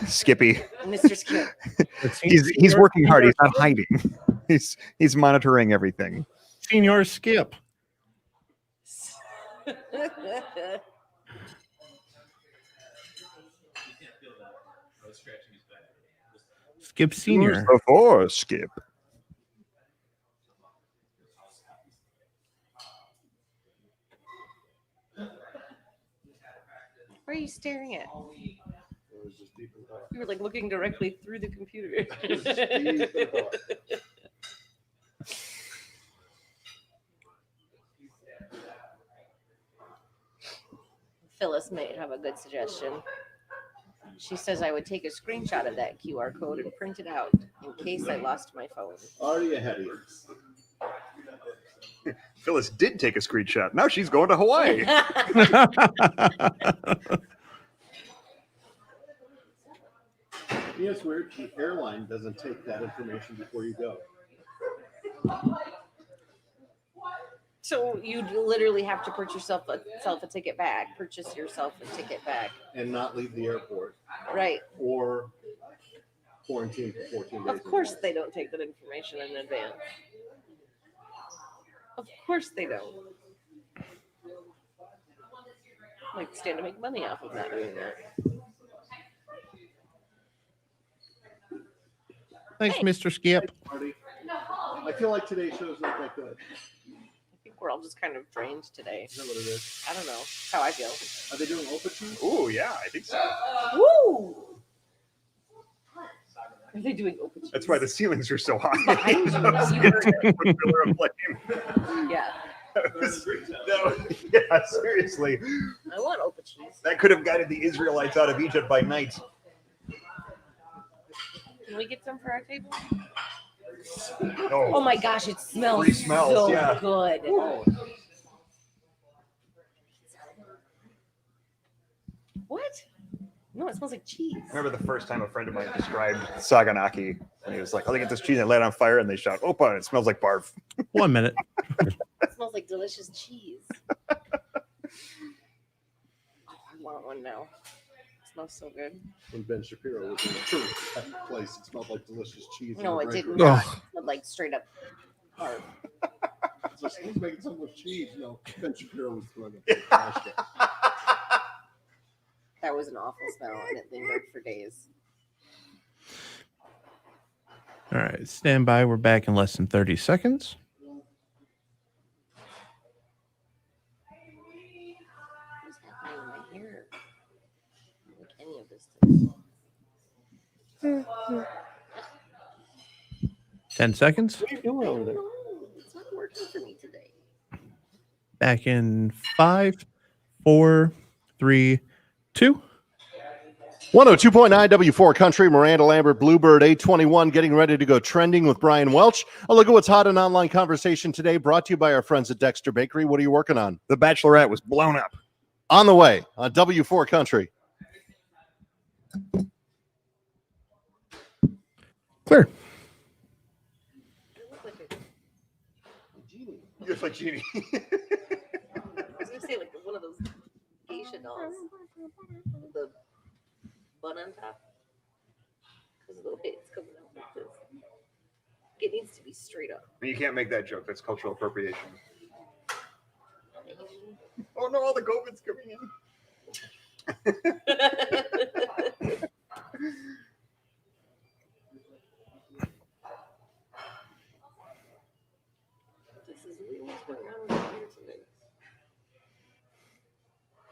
Skippy. Mr. Skip. He's working hard. He's not hiding. He's monitoring everything. Senior Skip. Skip Senior. Before Skip. What are you staring at? You were like looking directly through the computer. Phyllis may have a good suggestion. She says I would take a screenshot of that QR code and print it out in case I lost my phone. Already ahead of you. Phyllis did take a screenshot. Now she's going to Hawaii. It's weird. The airline doesn't take that information before you go. So you literally have to purchase yourself a ticket back. Purchase yourself a ticket back. And not leave the airport. Right. Or quarantine for 14 days. Of course they don't take that information in advance. Of course they don't. Like stand to make money off of not doing that. Thanks, Mr. Skip. Marty. I feel like today's show's not that good. I think we're all just kind of drained today. Is that what it is? I don't know. That's how I feel. Are they doing open cheese? Ooh, yeah, I think so. Woo! Are they doing open cheese? That's why the ceilings are so high. Behind you. You heard it. Yeah. Yeah, seriously. I want open cheese. That could have guided the Israelites out of Egypt by night. Can we get some for our table? No. Oh my gosh, it smells, Free smells, so yeah. good. What? No, it smells like cheese. I remember the first time a friend of mine described Saganaki, and he was like, "Oh, they get this cheese and they light it on fire, and they shout, "Opa!" and it smells like barf." 1 minute. It smells like delicious cheese. Oh, I want one now. It smells so good. When Ben Shapiro was in that place, it smelled like delicious cheese. No, it did not. not. It smelled like straight up barf. So he's making so much cheese. No, Ben Shapiro was throwing it. That was an awful smell, and it lingered for days. All right, stand by. We're back in less than 30 seconds. What's happening in my hair? I don't like any of this today. 10 seconds. What are you doing over there? No, it's not working for me today. Back in 5, 4, 3, 2. 102.9 W4 Country, Miranda Lambert, Bluebird 821, getting ready to go trending with Brian Welch. A look at what's hot in online conversation today, brought to you by our friends at Dexter Bakery. What are you working on? The Bachelorette was blown up. On the way on W4 Country. Clear. You look like Genie. I was gonna say like one of those geisha dolls. The bun on top. Because of the way it's coming out like this. It needs to be straight up. You can't make that joke. That's cultural appropriation. Oh no, all the COVID's coming in. This is really what's going on over here today.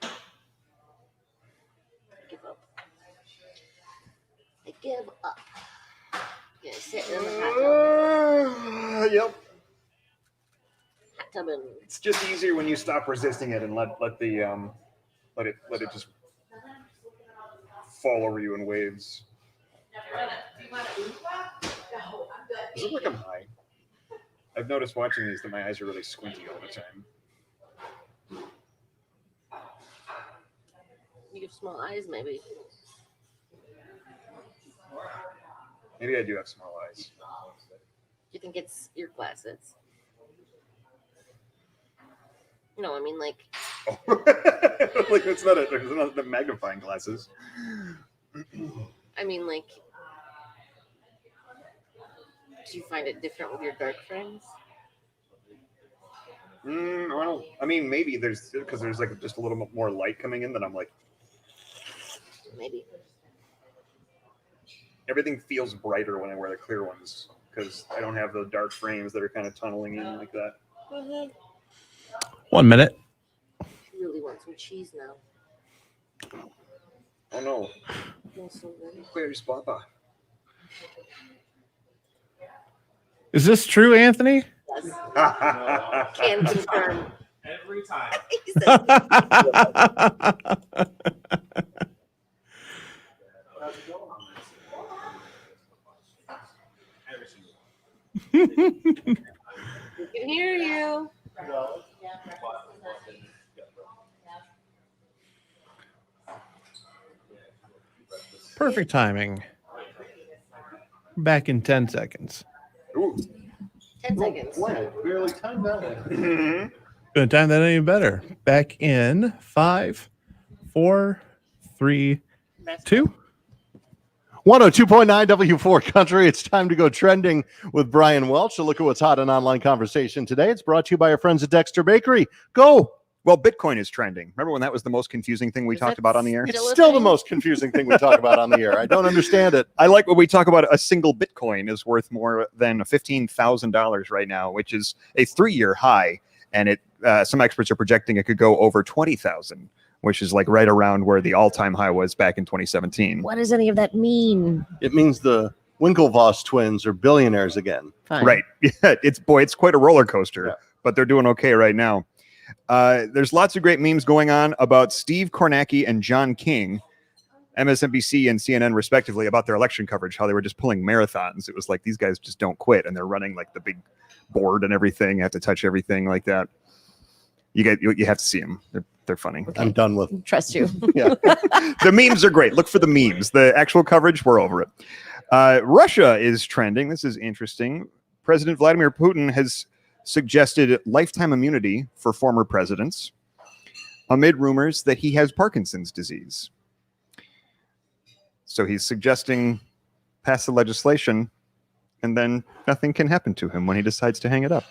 I give up. I give up. Sit in the hot tub. Yep. Hot tubbing. It's just easier when you stop resisting it and let it just fall over you in waves. Does it look like I'm high? I've noticed watching these that my eyes are really squinty all the time. You have small eyes, maybe. Maybe I do have small eyes. Do you think it's your glasses? No, I mean like. Oh. Like it's not the magnifying glasses. I mean like. Do you find it different with your dark frames? Well, I mean, maybe there's like just a little bit more light coming in that I'm like. Maybe. Everything feels brighter when I wear the clear ones because I don't have the dark frames that are kind of tunneling in like that. 1 minute. I really want some cheese now. Oh no. Feels so good. Where's Papa? Is this true, Anthony? Yes. Can confirm. Every time. He says, we can hear you. Perfect timing. Back in 10 seconds. Ooh. 10 seconds. Barely timed that one. Gonna time that any better. Back in 5, 4, 3, 2. 102.9 W4 Country. It's time to go trending with Brian Welch. A look at what's hot in online conversation today. It's brought to you by our friends at Dexter Bakery. Go! Well, Bitcoin is trending. Remember when that was the most confusing thing we talked about on the air? It's still the most confusing thing we talk about on the air. I don't understand it. I like when we talk about a single Bitcoin is worth more than $15,000 right now, which is a 3-year high. And it some experts are projecting it could go over 20,000, which is like right around where the all-time high was back in 2017. What does any of that mean? It means the Winklevoss twins are billionaires again. Fine. Right. Yeah, it's quite a roller coaster, Yeah. but they're doing okay right now. There's lots of great memes going on about Steve Kornacki and John King, MSNBC and CNN respectively, about their election coverage, how they were just pulling marathons. It was like these guys just don't quit, and they're running like the big board and everything. You have to touch everything like that. You have to see them. They're funny. I'm done with Trust you. yeah. The memes are great. Look for the memes. The actual coverage, we're over it. Russia is trending. This is interesting. President Vladimir Putin has suggested lifetime immunity for former presidents amid rumors that he has Parkinson's disease. So he's suggesting pass the legislation and then nothing can happen to him when he decides to hang it up.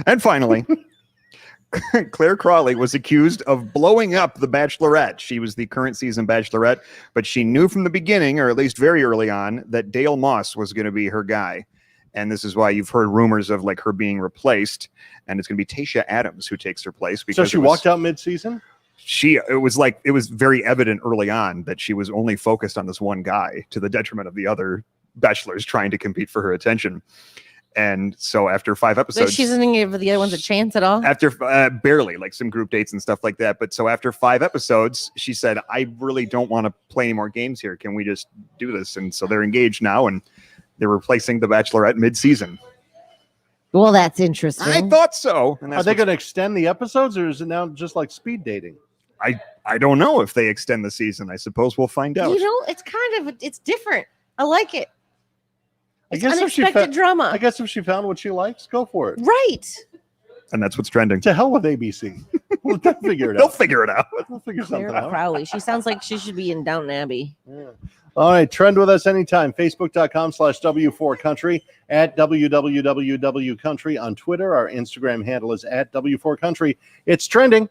And finally, Claire Crawley was accused of blowing up The Bachelorette. She was the current season Bachelorette, but she knew from the beginning, or at least very early on, that Dale Moss was going to be her guy. And this is why you've heard rumors of like her being replaced, and it's going to be Tayshia Adams who takes her place. So she walked out mid-season? It was very evident early on that she was only focused on this one guy to the detriment of the other bachelors trying to compete for her attention. And so after 5 episodes, She doesn't give the other ones a chance at all. after barely, like some group dates and stuff like that. But so after 5 episodes, she said, I really don't want to play any more games here. Can we just do this? And so they're engaged now, and they're replacing The Bachelorette mid-season. Well, that's interesting. I thought so. And Are they going to extend the episodes, or is it now just like speed dating? I don't know if they extend the season. I suppose we'll find out. You know, it's kind of it's different. I like it. It's if she unexpected drama. I guess if she found what she likes, go for it. Right. And that's what's trending. To hell with ABC. They'll figure it They'll out. figure it out. They'll figure something Claire out. Crowley. She sounds like she should be in Downton Abbey. Yeah. All right. Trend with us anytime. Facebook.com/W4 Country, at WWW Country on Twitter. Our Instagram handle is at W4 Country. It's trending.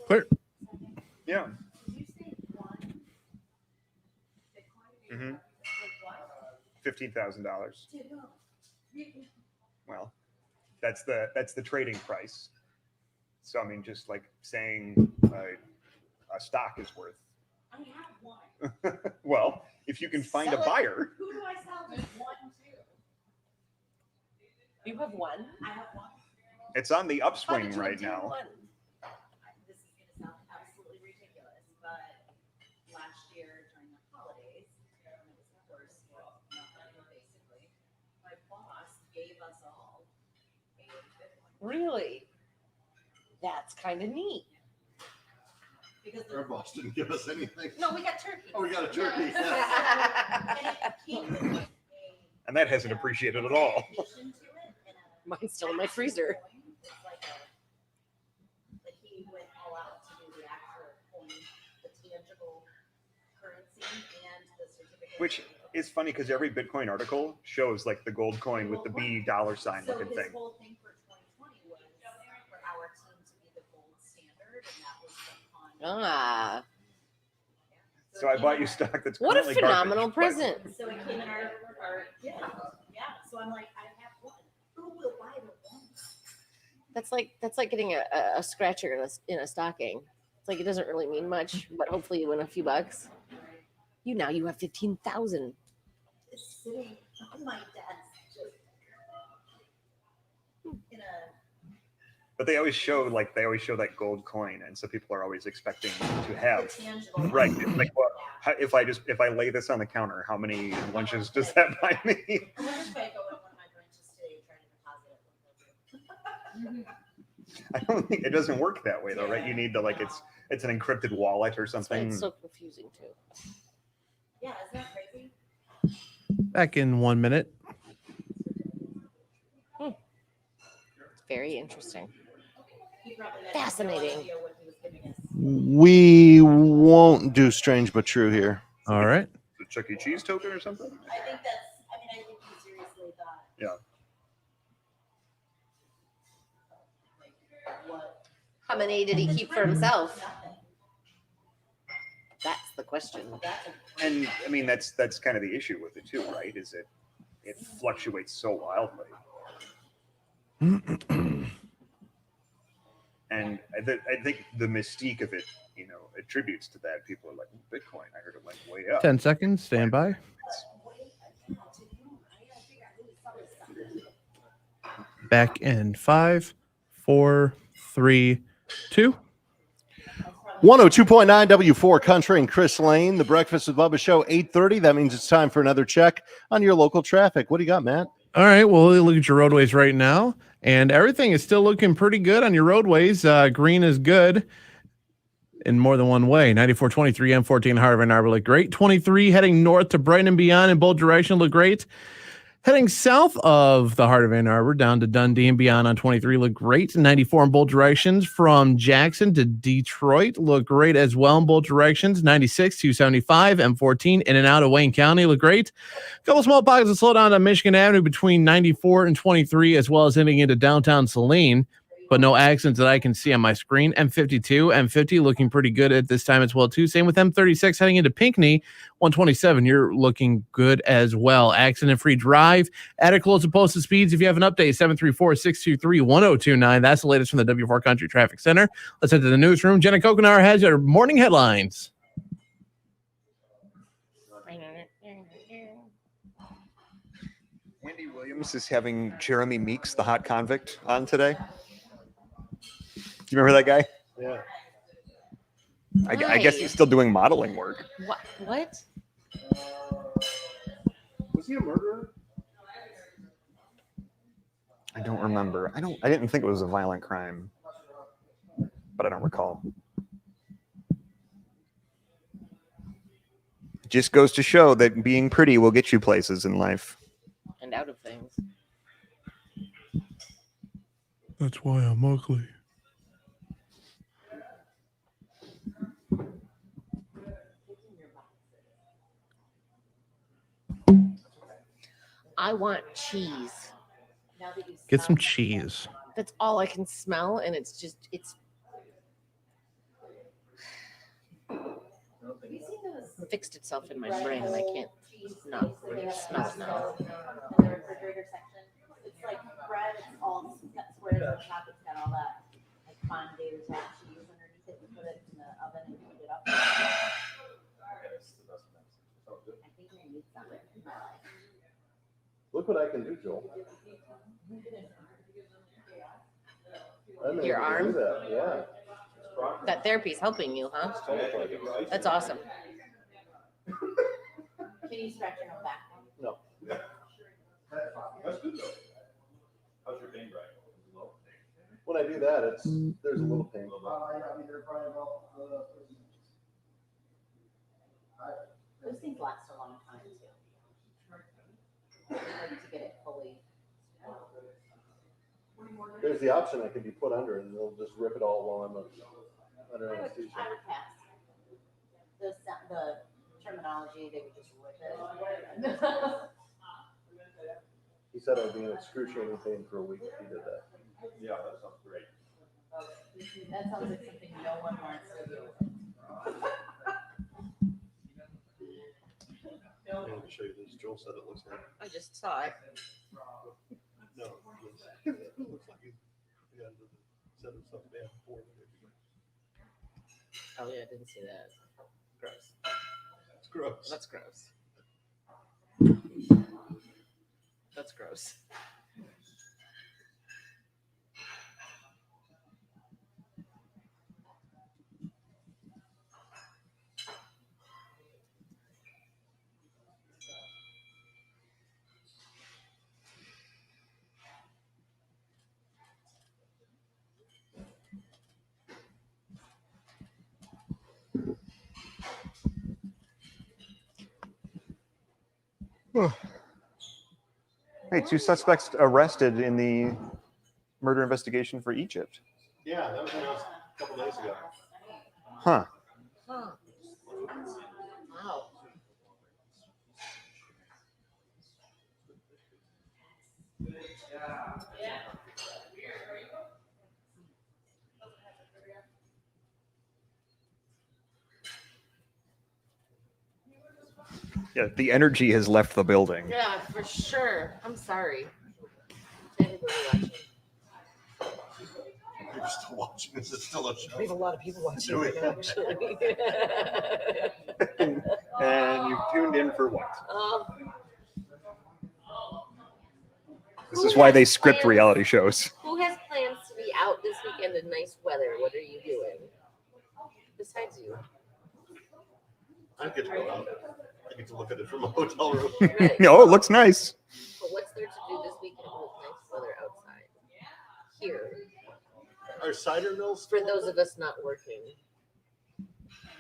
Clear. Yeah. Mm-hmm. $15,000. Well, that's the trading price. So I mean, just like saying a stock is worth. I have one. Well, if you can find a Sell it. buyer, Who do I sell this one to? You have one? I have one. it's on the How upswing did you right obtain now. one? This is going to sound absolutely ridiculous, but last year during the holidays, when it was the worst, nothing basically, my boss gave us all a Bitcoin. Really? That's kind of neat. Because Our boss didn't give us anything. no, we got turkey. Oh, we got a turkey. And it came with And that hasn't appreciated at all. addition to it and a Mine's still in my freezer. It's like he went all out to do the actual coin, the tangible currency and the certificate. Which is funny because every Bitcoin article shows like the gold coin with the B dollar sign So looking his thing. whole thing for 2020 was for our team to be the gold standard, and that was the con. Ah, So I bought you stock that's what a currently phenomenal garbage, but- present. So it came in our yeah. So I'm like, I have one. Who will buy the one? That's like getting a scratcher in a stocking. It's like it doesn't really mean much, but hopefully you win a few bucks. You have 15,000. It's sitting on my desk, just in a. But they always show that gold coin, and so people are always expecting to have. Tangible. Right. It's like, well, if I lay this on the counter, how many lunches does that buy me? I wonder if I go in one of my branches today and try to deposit it. I don't think it doesn't work that way though, right? You need to it's an encrypted wallet or That's why something. it's so confusing too. Yeah, isn't that crazy? Back in 1 minute. It's very interesting. He probably had Fascinating. no idea what he was giving us. We won't do strange but true here. All right. The Chuck E. Cheese token or something? I think I think he seriously thought. Yeah. Like, what? How many did he And keep the for print was himself? nothing. That's the question. That's a And I mean that's kind of the issue with it too, right? Is it fluctuates so wildly. And I think the mystique of it, attributes to that. People are like, Bitcoin, I heard it went way up. 10 seconds. Stand by. Back in 5, 4, 3, 2. 102.9 W4 Country and Chris Lane, the Breakfast with Bubba show, 8:30. That means it's time for another check on your local traffic. What do you got, Matt? All right. Well, look at your roadways right now, and everything is still looking pretty good on your roadways. Green is good in more than one way. 9423 M14 Harvard and Arbor look great. 23 heading north to Brighton and beyond in both directions look great. Heading south of the heart of Ann Arbor down to Dundee and beyond on 23 look great. 94 in both directions from Jackson to Detroit look great as well in both directions. 96, 275, M14 in and out of Wayne County look great. A couple small pockets of slowdown on Michigan Avenue between 94 and 23 as well as heading into downtown Saline. But no accidents that I can see on my screen. M52, M50 looking pretty good at this time as well, too. Same with M36 heading into Pinckney. 127, you're looking good as well. Accident-free drive at or close to posted speeds. If you have an update, 734-623-1029. That's the latest from the W4 Country Traffic Center. Let's head to the newsroom. Jenna Kokenar has your morning headlines. Wendy Williams is having Jeremy Meeks, the hot convict, on today. Do you remember that guy? Yeah. I guess he's still doing modeling work. What? Was he a murderer? I don't remember. I didn't think it was a violent crime, but I don't recall. Just goes to show that being pretty will get you places in life. And out of things. That's why I'm ugly. I want cheese. Get some cheese. That's all I can smell, and it's fixed itself in my brain, and I can't not smell it now. In the refrigerator section, it's like bread. It's all squares on top. It's got all that like fondue cheese underneath it. You put it in the oven and heat it Look what I can do, Joel. I'm able Your to arm? do that. Yeah. That therapy's helping you, huh? That's awesome. Can you scratch your own back? No. That's good though. How's your pain right? When I do that, there's a little pain. Those things last a long time too. Like to get it fully. There's the option I could be put under, and they'll just rip it all while I'm under I anesthesia. would pass. The terminology, they would just rip it. He said I'd be in excruciating pain for a week if he did that. Yeah, that sounds great. That sounds like something no one wants to do. I'm going to show you this. Joel said it looks like. I just saw it. No, it looks like he set himself down before. Oh yeah, I didn't see that. Gross. It's gross. That's gross. That's gross. Hey, 2 suspects arrested in the murder investigation for Egypt. Yeah, that was announced a couple days ago. Huh. Huh. Wow. Yeah, the energy has left the building. Yeah, for sure. I'm sorry. Everybody watching. You're still watching. This is still a show. We have a lot of people watching right now, actually. And you tuned in for what? This is why they script reality shows. Who has plans to be out this weekend in nice weather? What are you doing? Besides you. I get to go out. I get to look at it from a hotel room. Right. Oh, it looks nice. But what's there to do this weekend with nice weather outside? Here. Are cider mills For those of us not working.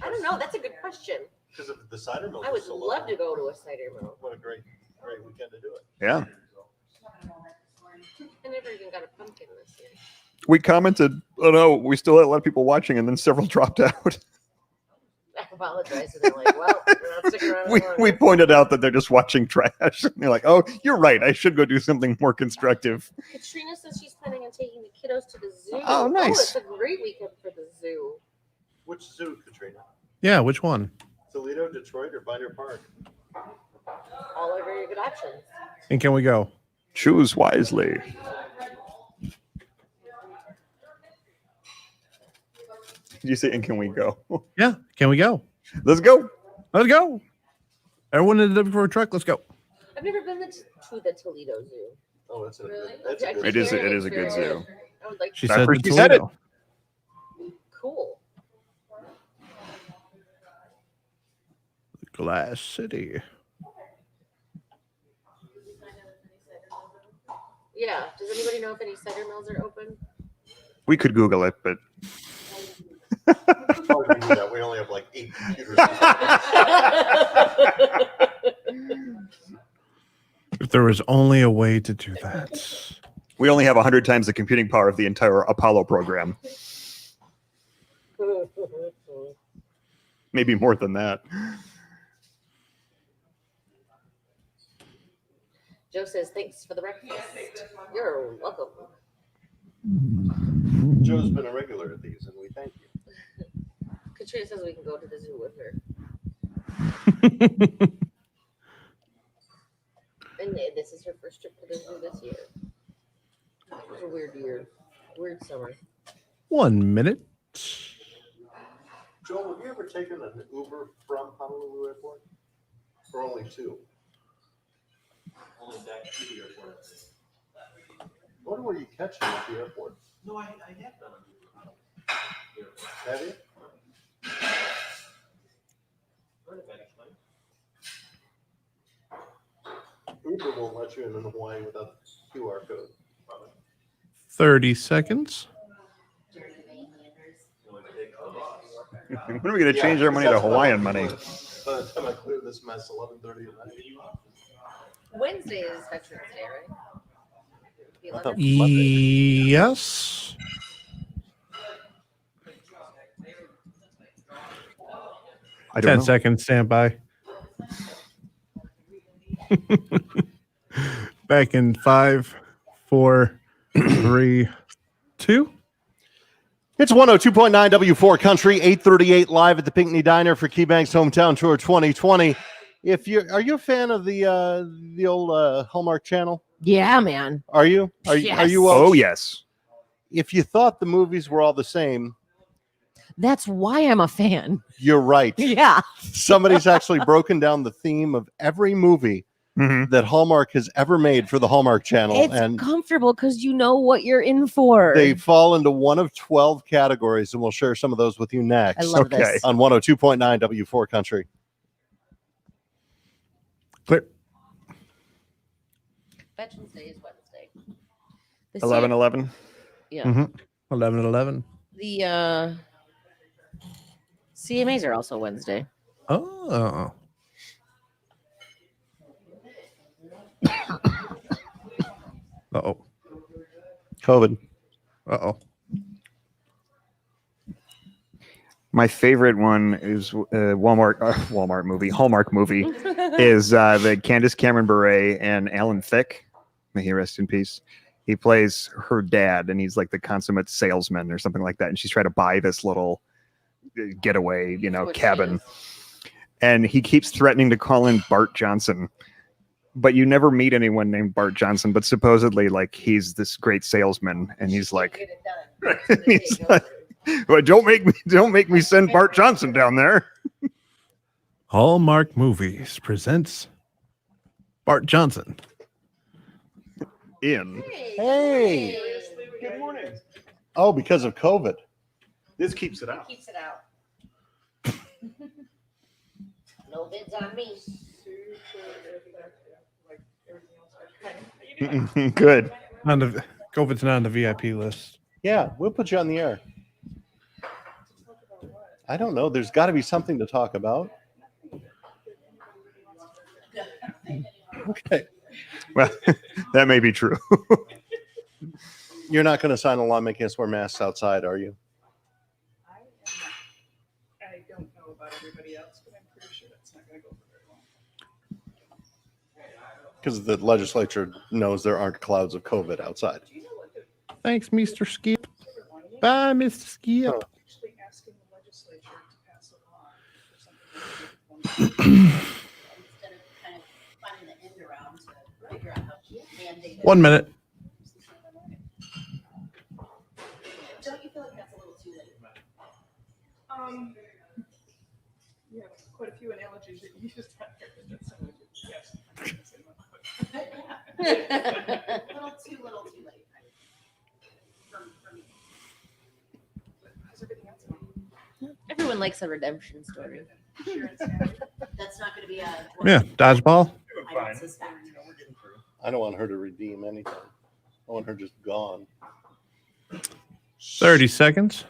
I don't know. That's a good question. because of the cider mills? I are would so love local. to go to a cider mill. What a great weekend to do it. Yeah. I never even got a pumpkin this year. We commented, oh no, we still had a lot of people watching, and then several dropped out. I apologize. And they're like, well, we're not sticking around. any longer. we pointed out that they're just watching trash. And they're like, oh, you're right. I should go do something more constructive. Katrina says she's planning on taking the kiddos to the zoo. Oh, nice. Oh, it's a great weekend for the zoo. Which zoo, Katrina? Yeah, which one? Toledo, Detroit, or Binder Park? All are very good options. And can we go? Choose wisely. Did you say, and can we go? Yeah, can we go? Let's go. Let's go. Everyone in the for a truck. Let's go. I've never been to the Toledo Zoo. Oh, that's a Really? that's a I good keep It is- hearing it it's is a good very zoo. I would like She to. At said first the you said it. Toledo. Cool. Glass City. Yeah. Does anybody know if any cider mills are open? We could Google it, but Oh, we do that. We only have like 8 computers. If there was only a way to do that. we only have 100 times the computing power of the entire Apollo program. Maybe more than that. Joe says, thanks for the breakfast. You're welcome. Joe's been a regular at these, and we thank you. Katrina says we can go to the zoo with her. And this is her first trip to the zoo this year. It was a weird year. Weird summer. 1 minute. Joel, have you ever taken an Uber from Honolulu Airport? Or only two? Only back to the airport. What were you catching at the airport? No, I have done it. Have you? Uber won't let you in Hawaii without the QR code. 30 seconds. When are we going to change our money to Hawaiian money? By the time I clear this mess, 11:30 at night. Wednesday is Veterans Day, right? The I thought 11th? Yes. I don't 10 know. seconds. Stand by. Back in 5, 4, 3, 2. It's 102.9 W4 Country, 8:38 live at the Pinckney Diner for KeyBank's Hometown Tour 2020. Are you a fan of the old Hallmark channel? Yeah, man. Are you? Are Yes. you? Oh, yes. If you thought the movies were all the same, That's why I'm a fan. you're right. Yeah. Somebody's actually broken down the theme of every movie Mm-hmm. that Hallmark has ever made for the Hallmark channel, It's and comfortable because you know what you're in for. they fall into one of 12 categories, and we'll share some of those with you next. I love Okay. this. On 102.9 W4 Country. Clear. Veterans Day is Wednesday. The 11/11. Yeah. Mm-hmm. 11/11. The CMAs are also Wednesday. Oh. Uh-oh. COVID. Uh-oh. My favorite one is Hallmark movie is the Candace Cameron Bure and Alan Thicke. May he rest in peace. He plays her dad, and he's like the consummate salesman or something like that. And she's trying to buy this little getaway, cabin. And he keeps threatening to call in Bart Johnson. But you never meet anyone named Bart Johnson. But supposedly, like, he's this great salesman, and he's like, well, don't make me send Bart Johnson down there. Hallmark Movies presents Bart Johnson. In. Hey. Good morning. Oh, because of COVID. This keeps it out. Keeps it out. No bids on me. Good. On the COVID's not on the VIP list. Yeah, we'll put you on the air. I don't know. There's got to be something to talk about. Okay. Well, that may be true. You're not going to sign a law making us wear masks outside, are you? I don't know about everybody else, but I'm pretty sure that's not going to go for very long. Because the legislature knows there aren't clouds of COVID outside. Thanks, Mr. Skip. Bye, Mr. Skip. Actually asking the legislature to pass a law for something. Instead of kind of finding the end around to figure out how to mandate it. 1 minute. Don't you feel like that's a little too late? You have quite a few analogies that you used out there. That's yes. Little too late. For me. How's everything else going? Everyone likes a redemption story. That's not going to be a. Yeah, dodgeball. I don't suspect. I don't want her to redeem anything. I want her just gone. 30 seconds.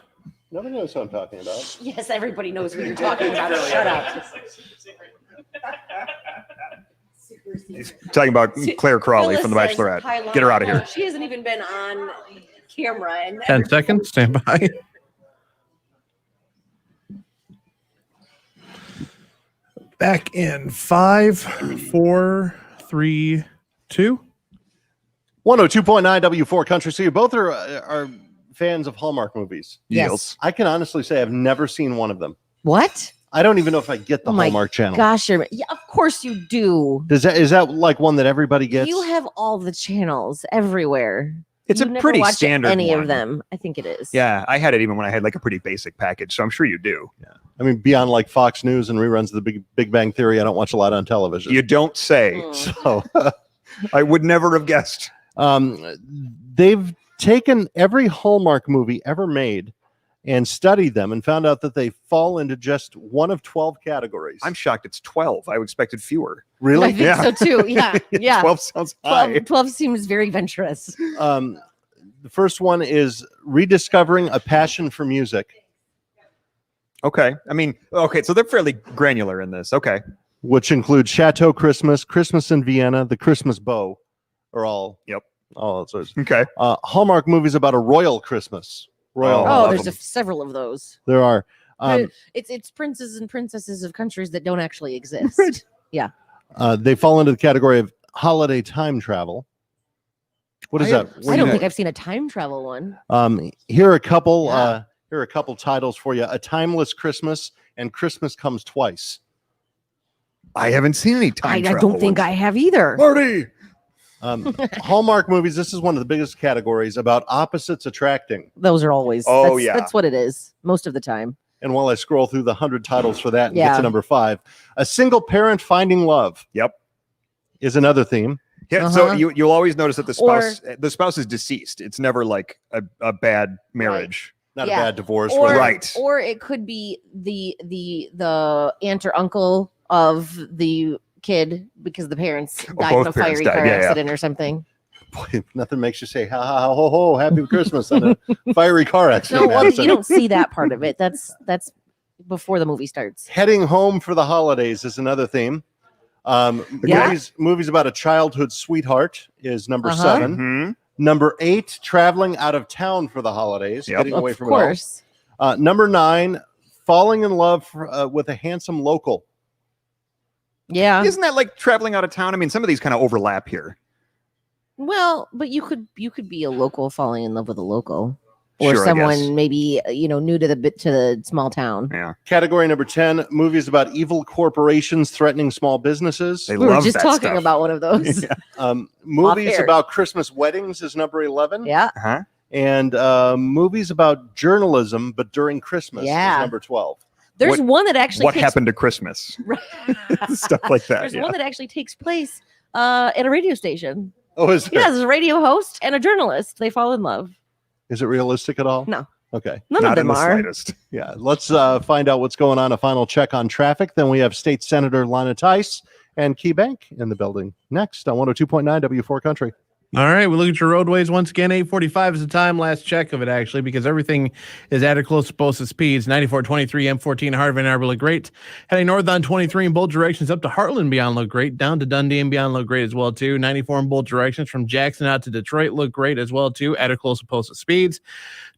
Nobody knows what I'm talking about. Yes, everybody knows what you're talking about. Shut up. He's talking about Claire Crawley from The Phyllis says, Bachelorette. "Hi, Get her Laura." out of here. She hasn't even been on camera. And 10 seconds. Stand by. Back in 5, 4, 3, 2. 102.9 W4 Country. So you both are fans of Hallmark movies. Yes. I can honestly say I've never seen one of them. What? I don't even know if I get the Oh my Hallmark channel. Gosh, yeah, of course you do. Is that like one that everybody gets? You have all the channels everywhere. It's You a never pretty watch standard any one. of them. I think it is. Yeah, I had it even when I had like a pretty basic package, so I'm sure you do. Yeah. I mean, beyond like Fox News and reruns of the Big Bang Theory, I don't watch a lot on television. You don't say. So I would never have guessed. They've taken every Hallmark movie ever made and studied them and found out that they fall into just one of 12 categories. I'm shocked it's 12. I expected fewer. Really? I think so too. Yeah. Yeah. 12 sounds high. 12 seems very venturous. The first one is rediscovering a passion for music. Okay. I mean, okay, so they're fairly granular in this. Okay. Which includes Chateau Christmas, Christmas in Vienna, The Christmas Bow, are all. Yep. All sorts. Okay. Hallmark movies about a royal Christmas. Royal. Oh, there's several of those. There are. It's princes and princesses of countries that don't actually exist. Right. Yeah. They fall into the category of holiday time travel. What is that? I don't think I've seen a time travel one. Here are a couple. Here are a couple titles for you: A Timeless Christmas and Christmas Comes Twice. I haven't seen any time I travel don't think ones. I have either. Marty! Hallmark movies. This is one of the biggest categories about opposites attracting. Those are always. Oh, That's what it is most of the time. And while I scroll through the 100 titles for that and get Yeah. to number 5, A Single Parent Finding Love. Yep. Is another theme. Yeah, so you'll always notice that the spouse is deceased. It's never like a bad marriage. Not Yeah. a bad divorce. Or, Right. Or it could be the aunt or uncle of the kid because the parents died in both a parents fiery died, car yeah. accident or something. Boy, nothing makes you say, ha ha ho ho, happy Christmas on a fiery car accident. No, well, Madison. you don't see that part of it. That's before the movie starts. Heading home for the holidays is another theme. Yeah. Movies about a childhood sweetheart is number 7. Mhm. Number 8, traveling out of town for the holidays, Yep. getting away Of from course. it all. Number 9, falling in love with a handsome local. Yeah. Isn't that like traveling out of town? I mean, some of these kind of overlap here. Well, but you could be a local falling in love with a local. Or Sure, I someone guess. maybe new to the small town. Yeah. Category number 10, movies about evil corporations threatening small businesses. They We were love just that talking stuff. about one of those. Movies air. about Christmas weddings is number 11. Yeah. Uh-huh. And movies about journalism, but during Christmas Yeah. is number 12. There's What- one that actually What takes, happened to Christmas? Stuff like that. There's Yeah. one that actually takes place at a radio station. Oh, is Yeah, there's a radio host and a journalist. They fall in love. Is it realistic at all? No. Okay. None Not of in them the are. slightest. Yeah. Let's find out what's going on. A final check on traffic. Then we have State Senator Lana Tice and KeyBank in the building. Next on 102.9 W4 Country. All right, we look at your roadways once again. 8:45 is the time, last check of it actually, because everything is at or close to posted speeds. 9423 M14 Harvey and Arbor look great. Heading north on 23 in both directions up to Heartland beyond look great. Down to Dundee and beyond look great as well too. 94 in both directions from Jackson out to Detroit look great as well too. At or close to posted speeds.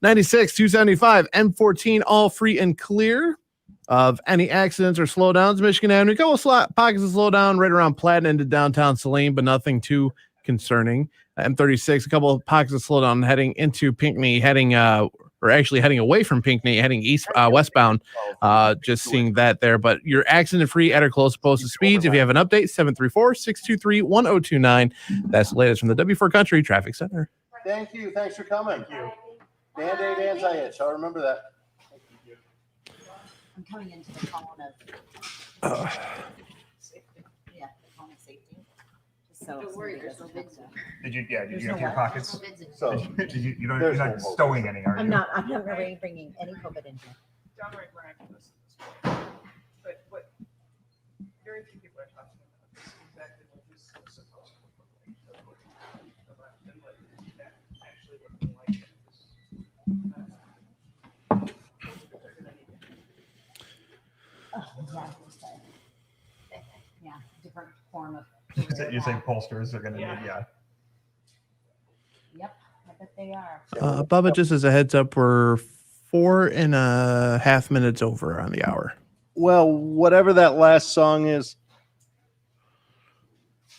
96 275 M14 all free and clear of any accidents or slowdowns. Michigan Avenue, a couple of pockets of slowdown right around Platt into downtown Saline, but nothing too concerning. M36, a couple of pockets of slowdown heading into Pinckney, heading away from Pinckney, heading westbound. Just seeing that there, but you're accident free at or close to posted speeds. If you have an update, 734-623-1029. That's the latest from the W4 Country Traffic Center. Thank you. Thanks for coming. Band-Aid anti-itch. I'll remember that. I'm coming into the column of. Yeah, the column of safety. So Don't worry, somebody there's no doesn't have bids to- Did you There's get no your what? pockets? No bids in here. So You're There's not no stowing any, are you? I'm not really bringing any COVID in here. Downright miraculous at this point. But what very few people are talking about is exactly what this is supposed to look like. And what that actually looking like. Yeah, different form of. You're saying pollsters are going to Yeah. need, yeah. Yep, I bet they are. Bubba, just as a heads up, we're 4.5 minutes over on the hour. Well, whatever that last song is,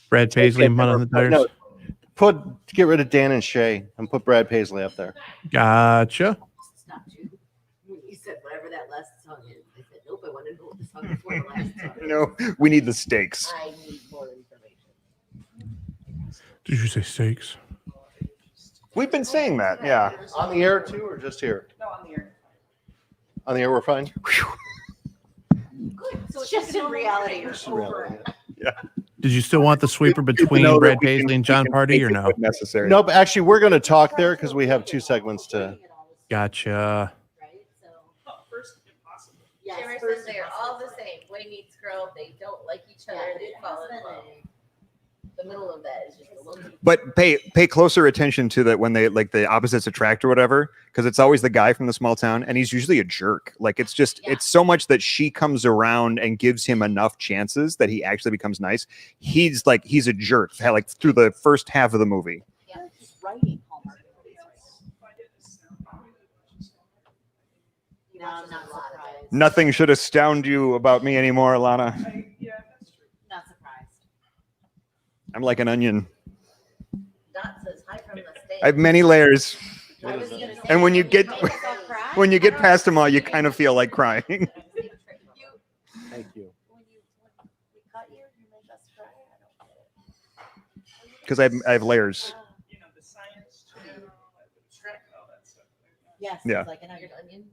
Brad Paisley, Mud on the Tires. No, get rid of Dan and Shay and put Brad Paisley up there. Gotcha. Stopped you. You said whatever that last song is. I said, nope, I want to know what the song before the last song is. No, we need the stakes. I need more information. Did you say steaks? We've been saying that, yeah. On the air too, or just here? No, on the air. On the air, we're fine. it's just in reality. Just in reality. Did you still want the sweeper between know that Brad we can- Paisley and we John can Party take or it no? when necessary. Nope. Actually, we're going to talk there because we have 2 segments to. Gotcha. First, impossible. Shimmer says they are all the same. Boy meets girl. They don't like each other. They fall in love. The middle of that is just a little. But pay closer attention to that when they like the opposites attract or whatever, because it's always the guy from the small town, and he's usually a jerk. Like it's just it's so much that she comes around and gives him enough chances that he actually becomes nice. He's a jerk like through the first half of the movie. Yeah, he's writing Hallmark movies right now. No, I'm not surprised. Nothing should astound you about me anymore, Alana. Yeah, that's true. Not surprised. I'm like an onion. Dot says hi from the state. I have many layers, I was gonna say, and when you get make yourself cry, when you get past them all, you kind of feel like crying. Thank you. When we cut you, you make us cry. I don't get it. Because I have layers. You know, the science channel, the Trek, all that stuff. Yes, Yeah. it's like an onion.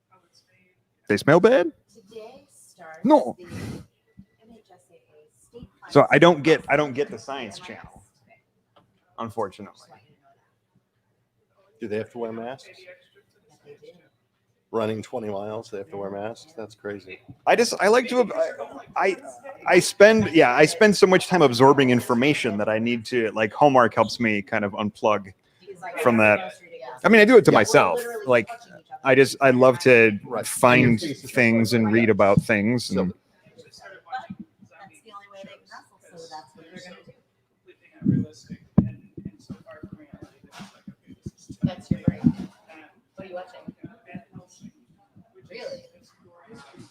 How it's made. They smell bad. Today starts No. the NHSAA state So I don't finance- get the science channel, unfortunately. Do they have to wear masks? Running 20 miles, they have to wear masks. That's crazy. I like to I spend so much time absorbing information that I need to like Hallmark helps me kind of unplug from that. I mean, I do it to myself. Like I love to find things and read about things. And That's the only way they can wrestle, so that's what they're gonna do. Completely unrealistic and so far from reality that it's like, okay, this is That's your brain. What are you watching? Van Helsing, which Really? is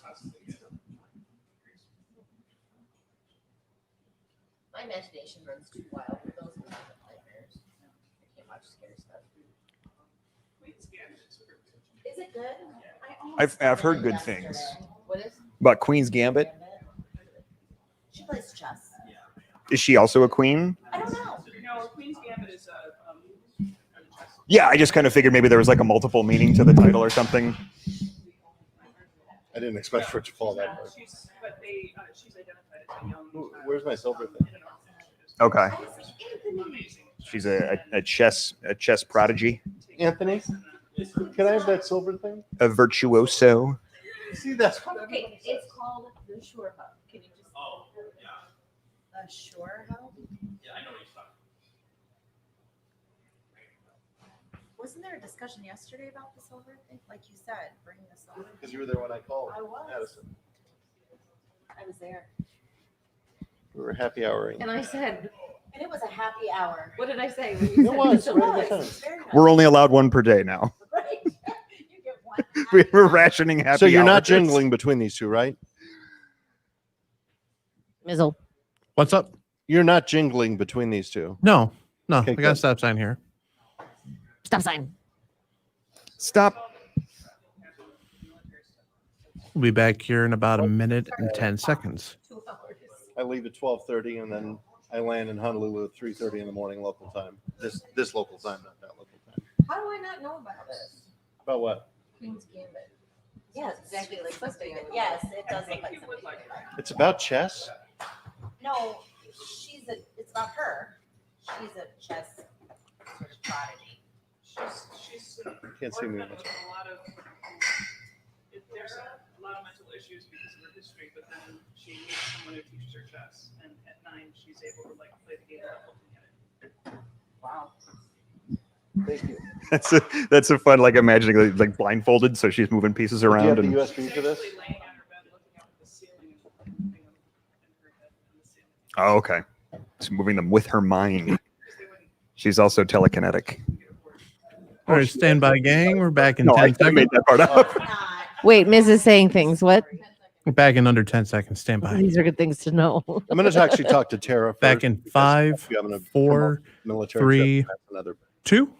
possibly good. My imagination runs too wild for those kinds of nightmares. I can't watch scary stuff. Queen's Gambit is pretty good. Is it good? I've heard good things What is? about Queen's Gambit. She plays chess. Is she also a queen? I don't know. No, Queen's Gambit is Yeah, I just kind of figured maybe there was like a multiple meaning to the title or something. I didn't expect for it to fall that hard. she's identified as a young. Where's my silver thing? Okay. Amazing. She's a chess prodigy, Anthony, can I have that silver thing? a virtuoso. See, that's what Okay, it's called the Shore Hub. Can you just? Oh, yeah. A shore help? Yeah, I know what you're talking Wasn't there a discussion yesterday about the silver thing? Like you said, bring the silver. Because you were there when I called. I was. Addison. I was there. We were happy houring. And I said, And it was a happy hour. what did I say? It was. It We had a was. good time. It's very nice. We're only allowed one per day now. Right. You get one. We're rationing happy So you're not hours. jingling between these two, right? Mizzle. What's up? You're not jingling between these two. No, Okay, I got a good. stop sign here. Stop sign. Stop. We'll be back here in about a minute and 10 seconds. I leave at 12:30 and then I land in Honolulu at 3:30 in the morning local time. This local time, not that local time. How do I not know about this? About what? Queen's Gambit. Yes, Exactly like something. Yes, it does look like something. It's about chess. No, it's not her. She's a chess sort of prodigy. She's Can't see me. orphaned with a lot of. There's a lot of mental issues because of her history, but then she needs someone who teaches her chess, and at 9 she's able to like play the game without looking at it. Wow. Thank you. That's a fun like imagining like blindfolded, so she's moving pieces Do you around have the and USB for this? She's actually laying on her bed, looking up at the ceiling and moving them in her head and the ceiling. oh, okay. She's moving them with her mind. She's also telekinetic. All right, stand by, gang. We're back in No, 10 I made seconds. that part up. Wait, Miz is saying things. What? We're back in under 10 seconds. Stand by. These are good things to know. I'm going to actually talk to Tara first. Back in because 5, if you have a 4, military 3, ship, that's another. 2.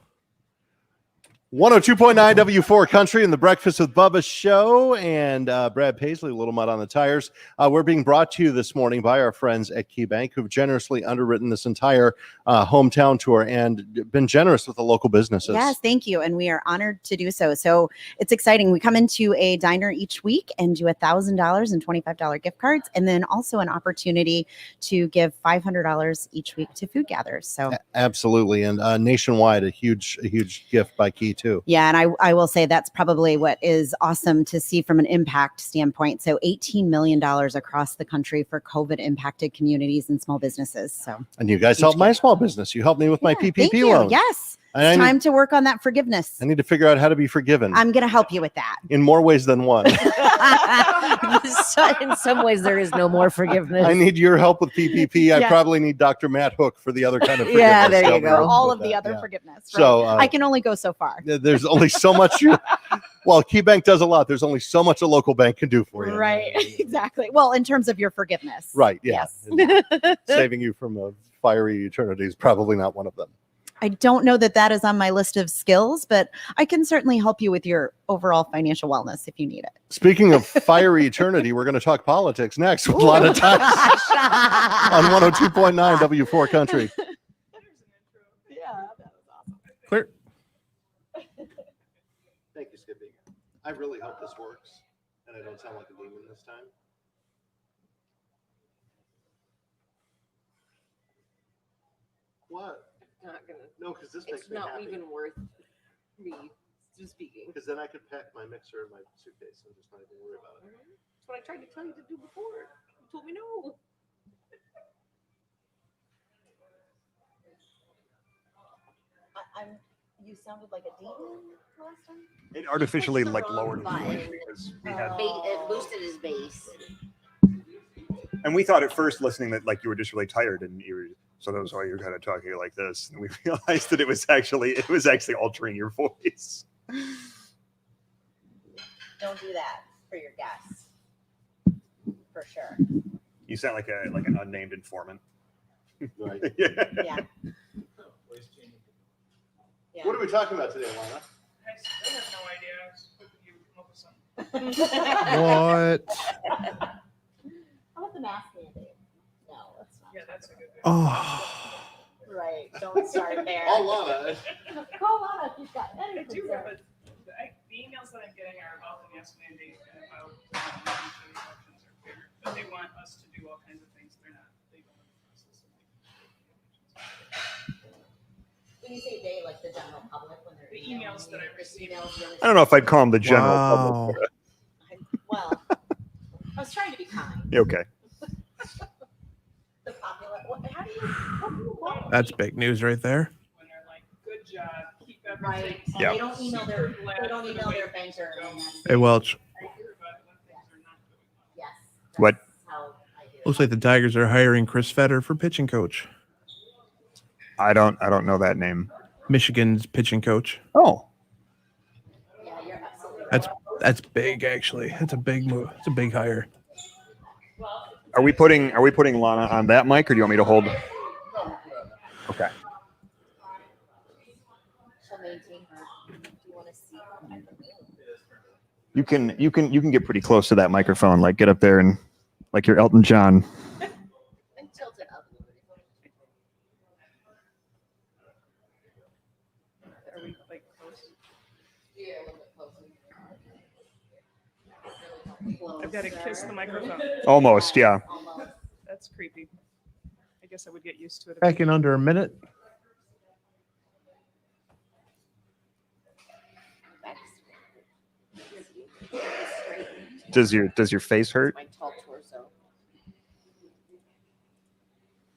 102.9 W4 Country and the Breakfast with Bubba show, and Brad Paisley, Little Mud on the Tires. We're being brought to you this morning by our friends at KeyBank, who've generously underwritten this entire hometown tour and been generous with the local businesses. Yes, thank you. And we are honored to do so. So it's exciting. We come into a diner each week and do $1,000 and $25 gift cards, and then also an opportunity to give $500 each week to food gatherers. So Absolutely. And nationwide, a huge gift by Key too. yeah, and I will say that's probably what is awesome to see from an impact standpoint. So $18 million across the country for COVID impacted communities and small businesses. So And you guys helped my small business. You helped me with my thank PPP you. loan. Yes. And It's I time to work on that forgiveness. I need to figure out how to be forgiven I'm going to help you with that. in more ways than one. So in some ways, there is no more forgiveness. I need your help with PPP. I Yeah. probably need Dr. Matt Hook for the other kind of forgiveness. Yeah, there you Help me go. with All of the that, other yeah. forgiveness. Right? So, I can only go so far. There's only so much well, KeyBank does a lot. There's only so much a local bank can do for you. Right. Exactly. Well, in terms of your forgiveness. Right. Yeah. Yes. Saving you from a fiery eternity is probably not one of them. I don't know that is on my list of skills, but I can certainly help you with your overall financial wellness if you need it. Speaking of fiery eternity, we're going to talk politics next with a lot of time on 102.9 W4 Country. Yeah, that was awesome. Clear. Thank you, Skippy. I really hope this works and I don't sound like a demon this time. What? Not gonna. No, because this makes It's me not happy. even worth me speaking. Because then I could pack my mixer in my suitcase and just not even worry about it. That's what I tried to tell you to do before. You told me no. You sounded like a demon last time. It artificially Push the like wrong lowered the button. voice because we had, It boosted his bass. and we thought at first listening that like you were just really tired and you were, so that was why you were kind of talking like this. And we realized that it was actually altering your voice. Don't do that for your guests. For sure. You sound like an unnamed informant. Right. Yeah. Yeah. What are we talking about today, Lana? I have no idea. I was hoping you would come up with something. What? How about the mask mandate? No, that's not. Yeah, that's a good thing. Oh. Right. Don't start there. All Lana. Call Lana if you've got I anything. do have the emails that I'm getting are about the mask mandate and about the instructions are clear, but they want us to do all kinds of things. They're not legal in the process. When you say they, like the general public, when they're The emails that I received. I don't know if I'd call him the general Wow. public. Well, I was trying to be kind. Yeah, okay. The popular. How do you want? That's big news right there. When they're like, good job, keep everything. Right. And Yeah. they don't email their Super glad they don't for the email way their things banker. are going. And that's- Hey, Welch. I hear about it when things are not going well. Yes. What? That's how I do it. Looks like the Tigers are hiring Chris Fetter for pitching coach. I don't know that name. Michigan's pitching coach. Oh. Yeah, you're absolutely right. That's big, actually. That's a big move. It's a big hire. Are we putting Lana on that mic or do you want me to hold? Okay. She'll maintain her. Do you want to see? You can get pretty close to that microphone. Like get up there and like you're Elton John. And tilt it up. Are we like close? Yeah, a little bit closer. I've got to kiss the microphone. Almost, yeah. Almost. That's creepy. I guess I would get used to it. Back in under a minute. Does your face hurt? My tall torso.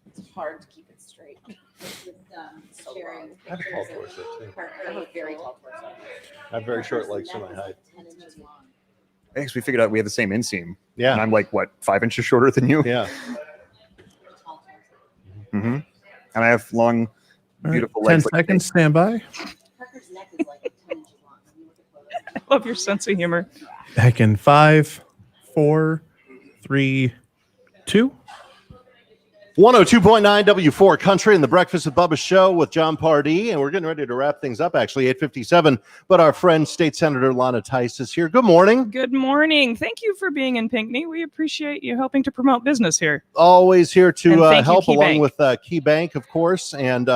It's hard to keep it straight. So Sharing long. I have a tall torso, too. I have a very tall torso. I have very short legs for my height. 10 inches long. I guess we figured out we have the same inseam. Yeah. And I'm like, what, 5 inches shorter than you? Yeah. Tall torso. Mm-hmm. And I have long, All right, beautiful 10 legs. like seconds. Stand by. Parker's neck is like 10 inches long. When you look at photos, I love your sense of humor. Back in 5, 4, 3, 2. 102.9 W4 Country and the Breakfast with Bubba show with John Pardee. And we're getting ready to wrap things up, actually, 8:57. But our friend, State Senator Lana Tice is here. Good morning. Good morning. Thank you for being in Pinckney. We appreciate you helping to promote business here. Always here to help, KeyBank. along with KeyBank, of course. And,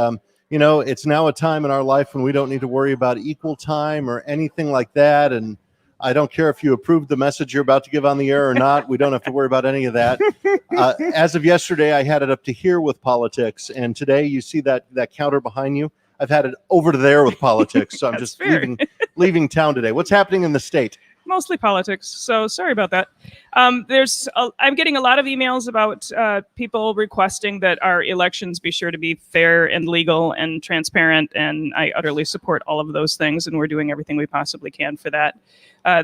you know, it's now a time in our life when we don't need to worry about equal time or anything like that. And I don't care if you approve the message you're about to give on the air or not. We don't have to worry about any of that. As of yesterday, I had it up to here with politics. And today, you see that counter behind you? I've had it over to there with politics. So I'm just leaving town today. What's happening in the state? Mostly politics. So sorry about that. I'm getting a lot of emails about people requesting that our elections be sure to be fair and legal and transparent. And I utterly support all of those things. And we're doing everything we possibly can for that.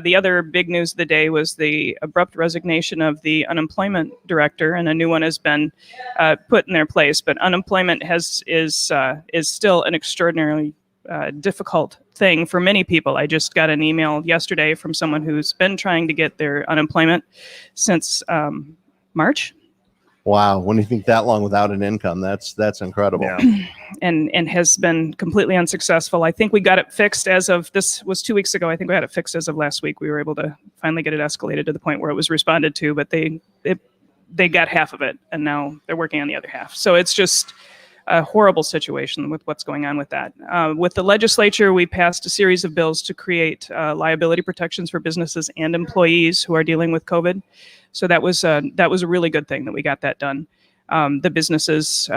The other big news of the day was the abrupt resignation of the unemployment director, and a new one has been put in their place. But unemployment is still an extraordinarily difficult thing for many people. I just got an email yesterday from someone who's been trying to get their unemployment since March. Wow, when you think that long without an income, that's incredible. Yeah. and has been completely unsuccessful. I think we got it fixed this was 2 weeks ago. I think we had it fixed as of last week. We were able to finally get it escalated to the point where it was responded to, but they got half of it, and now they're working on the other half. So it's just a horrible situation with what's going on with that. With the legislature, we passed a series of bills to create liability protections for businesses and employees who are dealing with COVID. So that was a really good thing that we got that done. The businesses,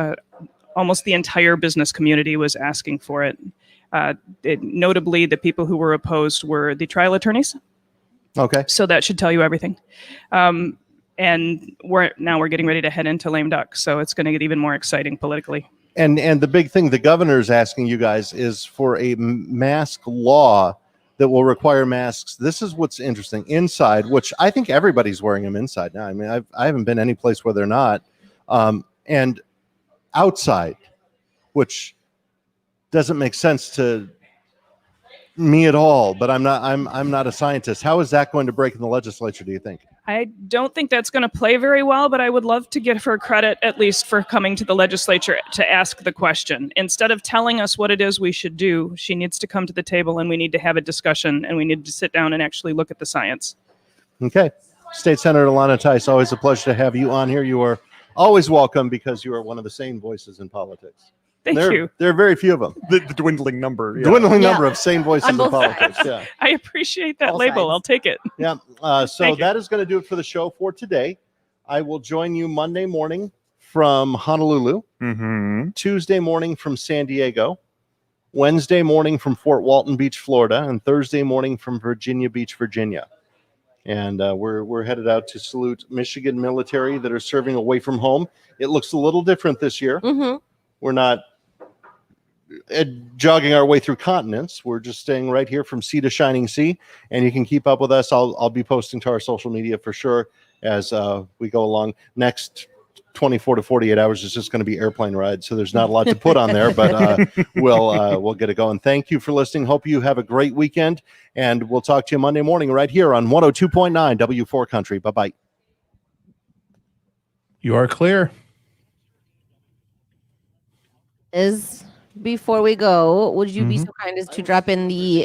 almost the entire business community was asking for it. Notably, the people who were opposed were the trial attorneys. Okay. So that should tell you everything. And we're getting ready to head into lame duck. So it's going to get even more exciting politically. And the big thing the governor is asking you guys is for a mask law that will require masks. This is what's interesting. Inside, which I think everybody's wearing them inside now. I mean, I haven't been any place where they're not. And outside, which doesn't make sense to me at all. But I'm not a scientist. How is that going to break in the legislature, do you think? I don't think that's going to play very well, but I would love to give her credit at least for coming to the legislature to ask the question. Instead of telling us what it is we should do, she needs to come to the table and we need to have a discussion and we need to sit down and actually look at the science. Okay. State Senator Lana Tice, always a pleasure to have you on here. You are always welcome because you are one of the sane voices in politics. Thank you. There are very few of them. The dwindling number. Yeah. Dwindling number of sane voices in politics. Yeah. I appreciate that label. I'll take it. Yeah. So that is going to do it for the show for today. I will join you Monday morning from Honolulu, Tuesday morning from San Diego, Wednesday morning from Fort Walton Beach, Florida, and Thursday morning from Virginia Beach, Virginia. And we're headed out to salute Michigan military that are serving away from home. It looks a little different this year. We're not jogging our way through continents. We're just staying right here from sea to shining sea, and you can keep up with us. I'll be posting to our social media for sure as we go along. Next 24 to 48 hours is just going to be airplane rides, so there's not a lot to put on there, but we'll get it going. Thank you for listening. Hope you have a great weekend, and we'll talk to you Monday morning right here on 102.9 W4 Country. Bye-bye. You are clear. Before we go, would you be so kind as to drop in the